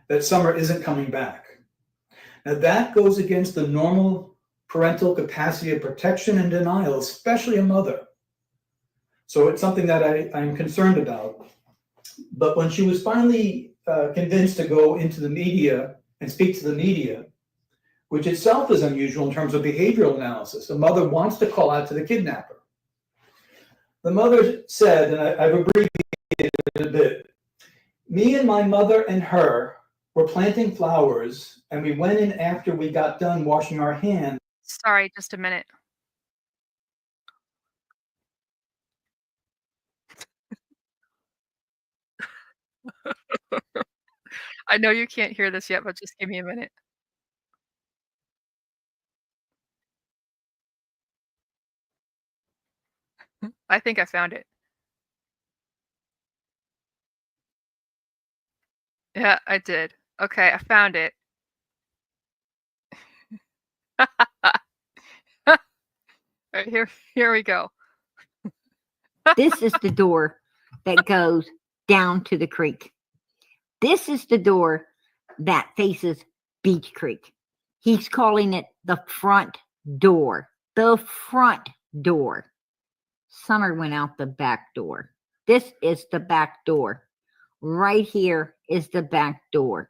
that Summer isn't coming back. Now that goes against the normal parental capacity of protection and denial, especially a mother. So it's something that I'm concerned about. But when she was finally convinced to go into the media and speak to the media, which itself is unusual in terms of behavioral analysis. The mother wants to call out to the kidnapper. The mother said, and I've abbreviated it a bit, me and my mother and her were planting flowers, and we went in after we got done washing our hands. Sorry, just a minute. I know you can't hear this yet, but just give me a minute. I think I found it. Yeah, I did. Okay, I found it. All right, here we go. This is the door that goes down to the creek. This is the door that faces Beech Creek. He's calling it the front door. The front door. Summer went out the back door. This is the back door. Right here is the back door.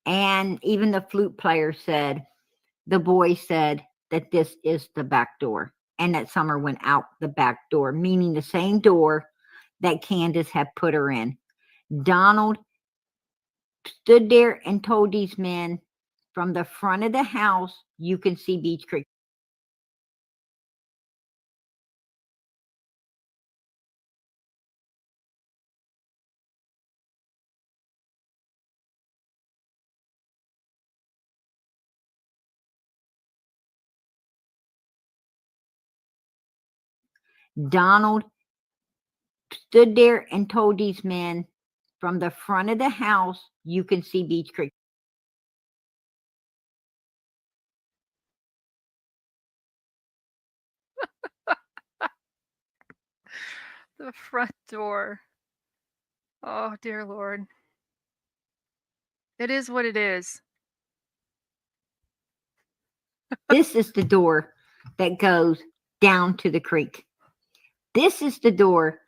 And even the flute player said, the boy said that this is the back door and that Summer went out the back door, meaning the same door that Candace had put her in. Donald stood there and told these men, from the front of the house, you can see Beech Creek. Donald stood there and told these men, from the front of the house, you can see Beech Creek. The front door. Oh, dear Lord. It is what it is. This is the door that goes down to the creek. This is the door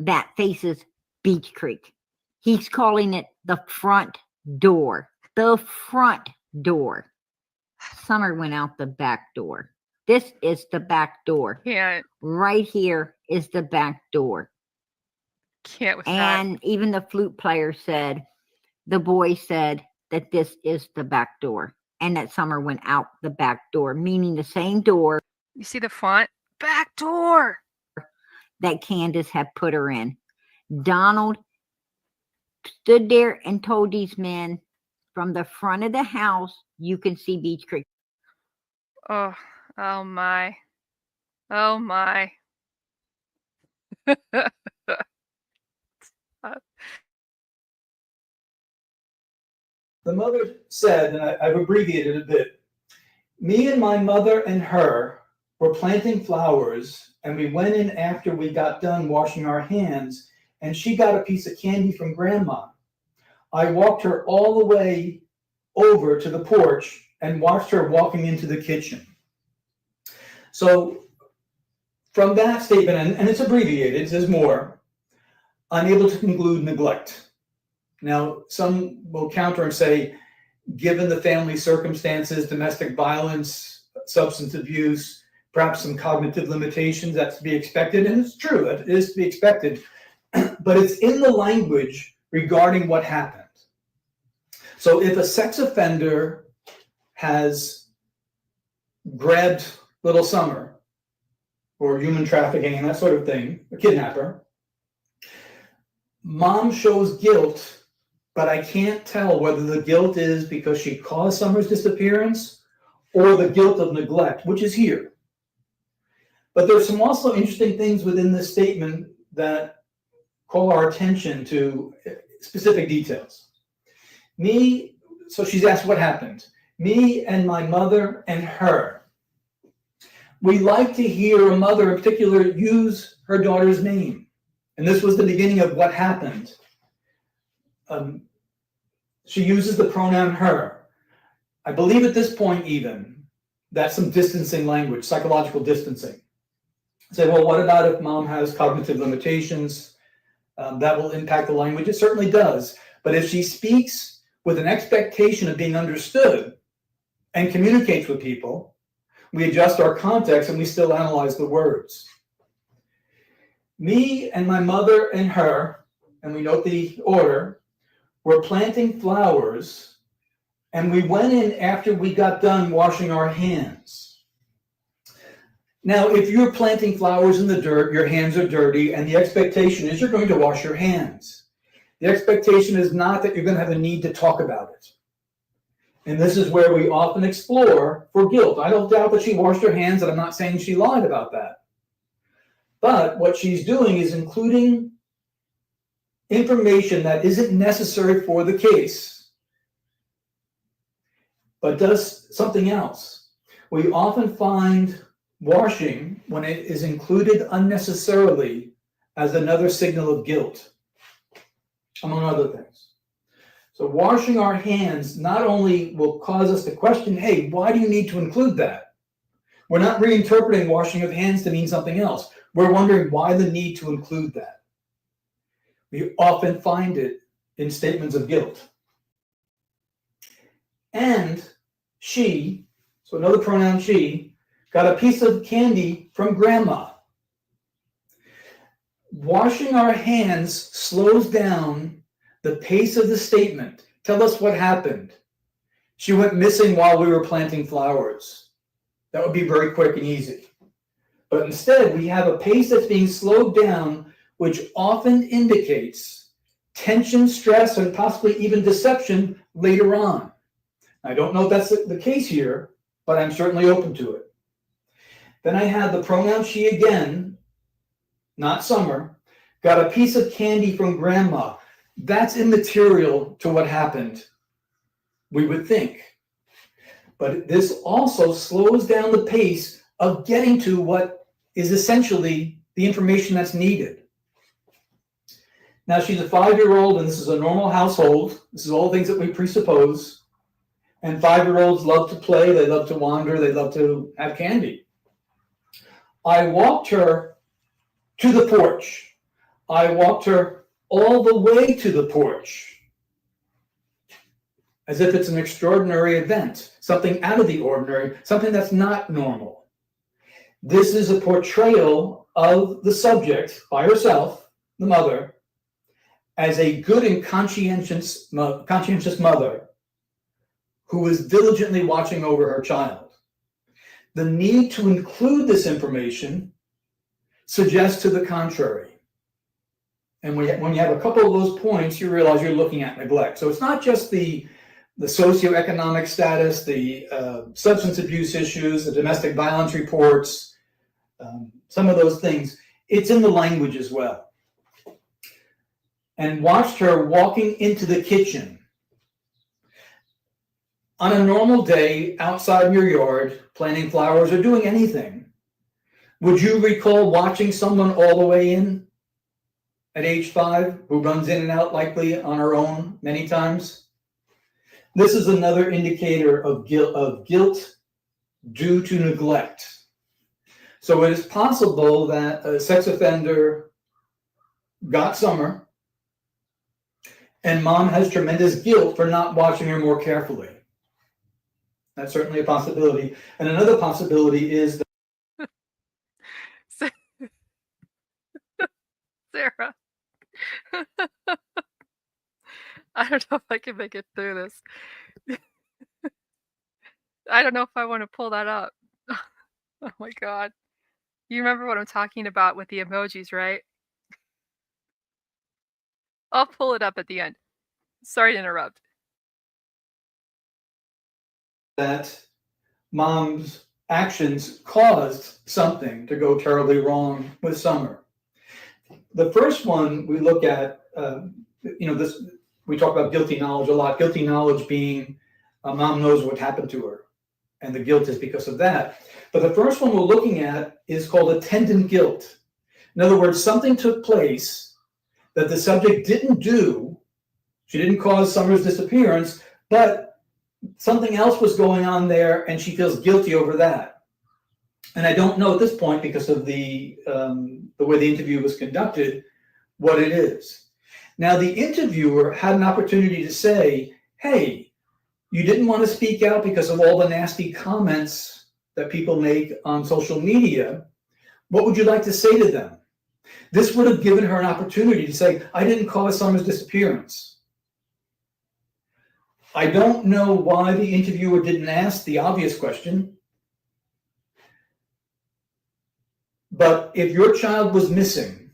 that faces Beech Creek. He's calling it the front door. The front door. Summer went out the back door. This is the back door. Can't. Right here is the back door. Can't with that. And even the flute player said, the boy said that this is the back door and that Summer went out the back door, meaning the same door. You see the font? Back door. That Candace had put her in. Donald stood there and told these men, from the front of the house, you can see Beech Creek. Oh my. Oh my. The mother said, and I've abbreviated a bit, me and my mother and her were planting flowers, and we went in after we got done washing our hands, and she got a piece of candy from Grandma. I walked her all the way over to the porch and watched her walking into the kitchen. So from that statement, and it's abbreviated, there's more, I'm able to conclude neglect. Now, some will counter and say, given the family circumstances, domestic violence, substance abuse, perhaps some cognitive limitations, that's to be expected. And it's true, it is to be expected. But it's in the language regarding what happened. So if a sex offender has grabbed little Summer, or human trafficking and that sort of thing, a kidnapper, mom shows guilt, but I can't tell whether the guilt is because she caused Summer's disappearance or the guilt of neglect, which is here. But there's some also interesting things within this statement that call our attention to specific details. So she's asked what happened. Me and my mother and her. We like to hear a mother in particular use her daughter's name. And this was the beginning of what happened. She uses the pronoun her. I believe at this point even, that's some distancing language, psychological distancing. Say, well, what about if mom has cognitive limitations? that will impact the language. It certainly does. But if she speaks with an expectation of being understood and communicates with people, we adjust our context and we still analyze the words. Me and my mother and her, and we note the order, were planting flowers, and we went in after we got done washing our hands. Now, if you're planting flowers in the dirt, your hands are dirty, and the expectation is you're going to wash your hands. The expectation is not that you're going to have a need to talk about it. And this is where we often explore for guilt. I don't doubt that she washed her hands, and I'm not saying she lied about that. But what she's doing is including information that isn't necessary for the case, but does something else. We often find washing, when it is included unnecessarily, as another signal of guilt, among other things. So washing our hands not only will cause us to question, hey, why do you need to include that? We're not reinterpreting washing of hands to mean something else. We're wondering why the need to include that. We often find it in statements of guilt. And she, so another pronoun she, got a piece of candy from grandma. Washing our hands slows down the pace of the statement. Tell us what happened. She went missing while we were planting flowers. That would be very quick and easy. But instead, we have a pace that's being slowed down, which often indicates tension, stress, and possibly even deception later on. I don't know if that's the case here, but I'm certainly open to it. Then I had the pronoun she again, not Summer, got a piece of candy from grandma. That's immaterial to what happened, we would think. But this also slows down the pace of getting to what is essentially the information that's needed. Now, she's a 5-year-old, and this is a normal household. This is all things that we presuppose. And 5-year-olds love to play, they love to wander, they love to have candy. I walked her to the porch. I walked her all the way to the porch, as if it's an extraordinary event, something out of the ordinary, something that's not normal. This is a portrayal of the subject by herself, the mother, as a good and conscientious mother who is diligently watching over her child. The need to include this information suggests to the contrary. And when you have a couple of those points, you realize you're looking at neglect. So it's not just the socioeconomic status, the substance abuse issues, the domestic violence reports, some of those things. It's in the language as well. And watched her walking into the kitchen. On a normal day, outside in your yard, planting flowers or doing anything, would you recall watching someone all the way in at age 5 who runs in and out likely on her own many times? This is another indicator of guilt due to neglect. So it is possible that a sex offender got Summer, and mom has tremendous guilt for not watching her more carefully. That's certainly a possibility. And another possibility is that Sarah. I don't know if I can make it through this. I don't know if I want to pull that up. Oh my God. You remember what I'm talking about with the emojis, right? I'll pull it up at the end. Sorry to interrupt. that mom's actions caused something to go terribly wrong with Summer. The first one we look at, this we talk about guilty knowledge a lot. Guilty knowledge being mom knows what happened to her, and the guilt is because of that. But the first one we're looking at is called attendant guilt. In other words, something took place that the subject didn't do. She didn't cause Summer's disappearance, but something else was going on there, and she feels guilty over that. And I don't know at this point, because of the way the interview was conducted, what it is. Now, the interviewer had an opportunity to say, hey, you didn't want to speak out because of all the nasty comments that people make on social media. What would you like to say to them? This would have given her an opportunity to say, I didn't cause Summer's disappearance. I don't know why the interviewer didn't ask the obvious question, but if your child was missing,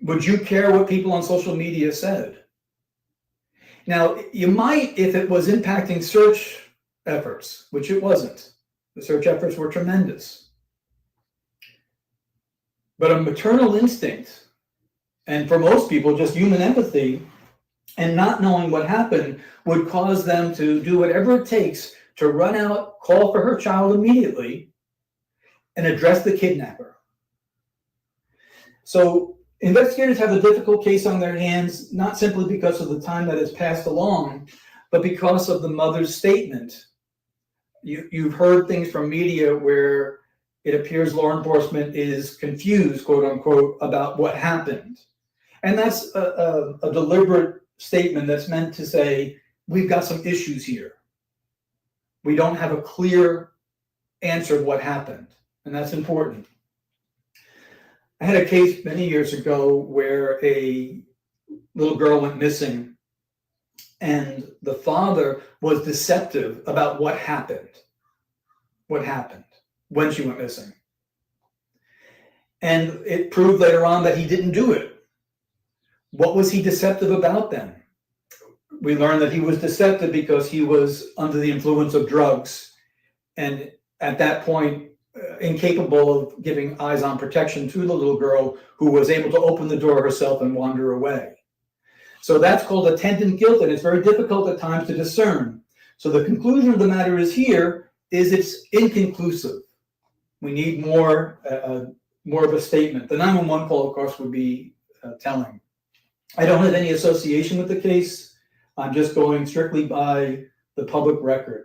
would you care what people on social media said? Now, you might if it was impacting search efforts, which it wasn't. The search efforts were tremendous. But a maternal instinct, and for most people, just human empathy, and not knowing what happened would cause them to do whatever it takes to run out, call for her child immediately, and address the kidnapper. So investigators have a difficult case on their hands, not simply because of the time that has passed along, but because of the mother's statement. You've heard things from media where it appears law enforcement is confused, quote unquote, about what happened. And that's a deliberate statement that's meant to say, we've got some issues here. We don't have a clear answer of what happened, and that's important. I had a case many years ago where a little girl went missing, and the father was deceptive about what happened when she went missing. And it proved later on that he didn't do it. What was he deceptive about then? We learned that he was deceptive because he was under the influence of drugs, and at that point, incapable of giving eyes-on protection to the little girl, who was able to open the door herself and wander away. So that's called attendant guilt, and it's very difficult at times to discern. So the conclusion of the matter is it's inconclusive. We need more of a statement. The 911 call, of course, would be telling. I don't have any association with the case. I'm just going strictly by the public record.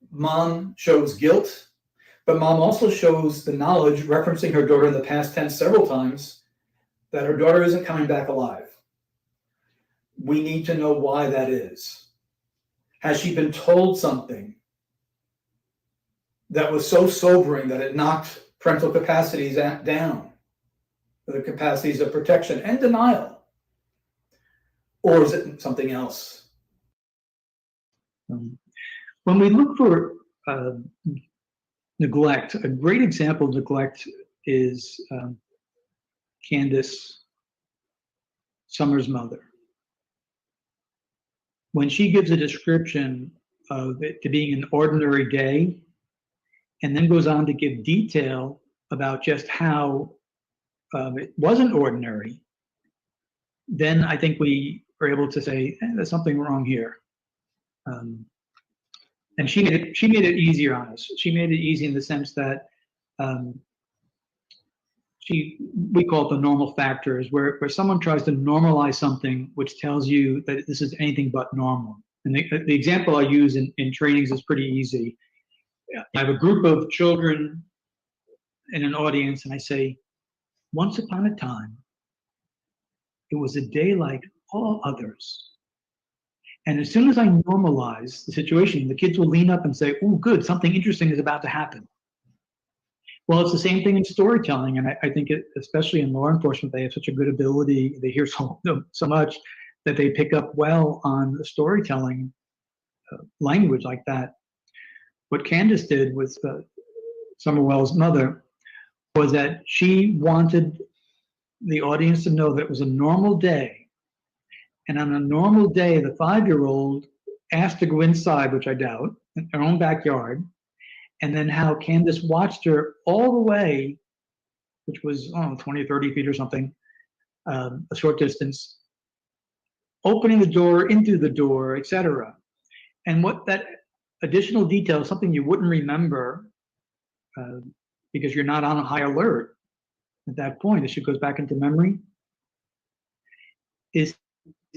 Mom shows guilt, but mom also shows the knowledge, referencing her daughter in the past tense several times, that her daughter isn't coming back alive. We need to know why that is. Has she been told something that was so sobering that it knocked parental capacities down, the capacities of protection and denial? Or is it something else? When we look for neglect, a great example of neglect is Candace Summer's mother. When she gives a description of it to being an ordinary day, and then goes on to give detail about just how it wasn't ordinary, then I think we are able to say, there's something wrong here. And she made it easier on us. She made it easy in the sense that we call it the normal factors, where someone tries to normalize something which tells you that this is anything but normal. And the example I use in trainings is pretty easy. I have a group of children in an audience, and I say, once upon a time, it was a day like all others. And as soon as I normalize the situation, the kids will lean up and say, oh, good, something interesting is about to happen. Well, it's the same thing in storytelling. And I think, especially in law enforcement, they have such a good ability. They hear so much that they pick up well on the storytelling language like that. What Candace did with Summerwell's mother was that she wanted the audience to know that it was a normal day. And on a normal day, the 5-year-old asked to go inside, which I doubt, in her own backyard, and then how Candace watched her all the way, which was, 20 or 30 feet or something, a short distance, opening the door, into the door, etc. And what that additional detail, something you wouldn't remember because you're not on a high alert at that point, as she goes back into memory, is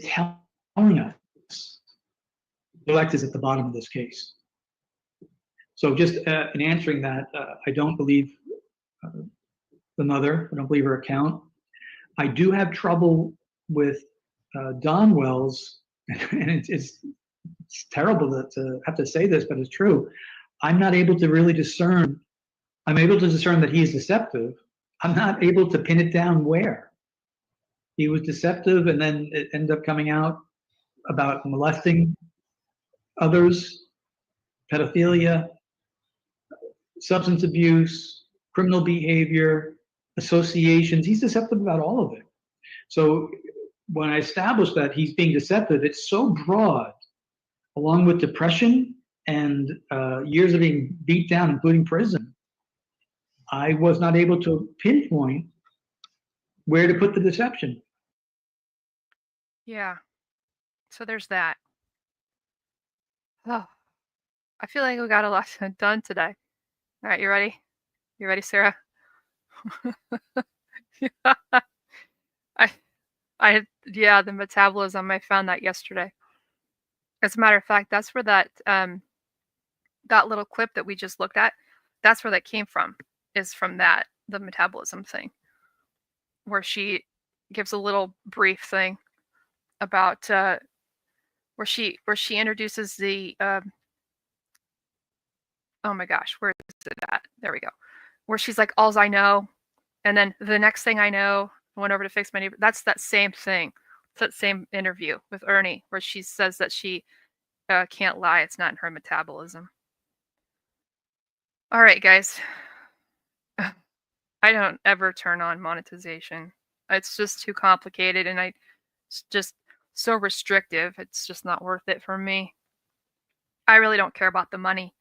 telling us neglect is at the bottom of this case. So just in answering that, I don't believe the mother. I don't believe her account. I do have trouble with Don Wells, and it's terrible to have to say this, but it's true. I'm not able to really discern. I'm able to discern that he is deceptive. I'm not able to pin it down where. He was deceptive, and then it ended up coming out about molesting others, pedophilia, substance abuse, criminal behavior, associations. He's deceptive about all of it. So when I established that he's being deceptive, it's so broad, along with depression and years of being beat down, including prison. I was not able to pinpoint where to put the deception. Yeah. So there's that. Oh, I feel like we got a lot done today. All right, you ready? You ready, Sarah? Yeah, the metabolism. I found that yesterday. As a matter of fact, that's where that little clip that we just looked at, that's where that came from. Is from that, the metabolism thing, where she gives a little brief thing about where she introduces the oh my gosh, where is it at? There we go. Where she's like, "All's I know," and then the next thing I know, I went over to fix my neighbor. That's that same thing. It's that same interview with Ernie where she says that she can't lie. It's not in her metabolism. All right, guys. I don't ever turn on monetization. It's just too complicated, and it's just so restrictive. It's just not worth it for me. I really don't care about the money.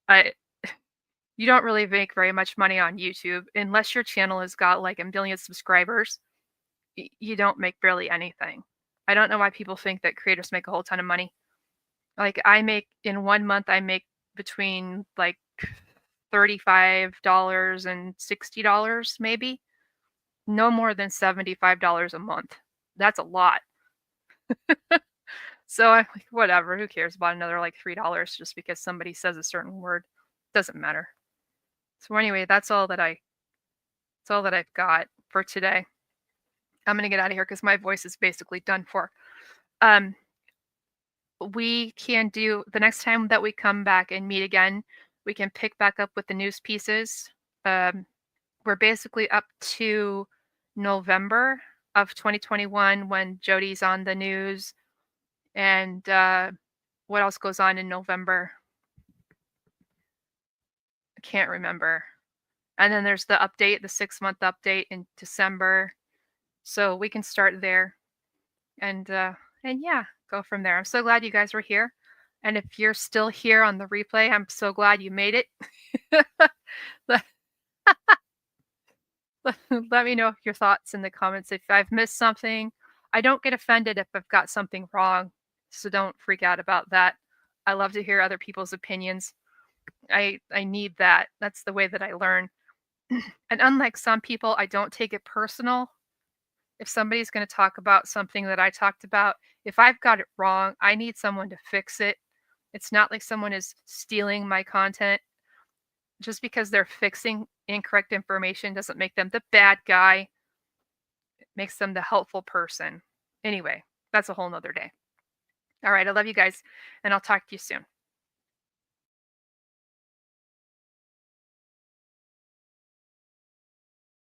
You don't really make very much money on YouTube unless your channel has got like a million subscribers. You don't make barely anything. I don't know why people think that creators make a whole ton of money. Like in 1 month, I make between like $35 and $60 maybe. No more than $75 a month. That's a lot. So I'm like, whatever, who cares about another like $3 just because somebody says a certain word? Doesn't matter. So anyway, that's all that I've got for today. I'm gonna get out of here because my voice is basically done for. We can do the next time that we come back and meet again, we can pick back up with the news pieces. We're basically up to November of 2021 when Jody's on the news. And what else goes on in November? I can't remember. And then there's the update, the 6-month update in December. So we can start there. And yeah, go from there. I'm so glad you guys were here. And if you're still here on the replay, I'm so glad you made it. Let me know your thoughts in the comments if I've missed something. I don't get offended if I've got something wrong, so don't freak out about that. I love to hear other people's opinions. I need that. That's the way that I learn. And unlike some people, I don't take it personal. If somebody's going to talk about something that I talked about, if I've got it wrong, I need someone to fix it. It's not like someone is stealing my content. Just because they're fixing incorrect information doesn't make them the bad guy. It makes them the helpful person. Anyway, that's a whole nother day. All right, I love you guys, and I'll talk to you soon.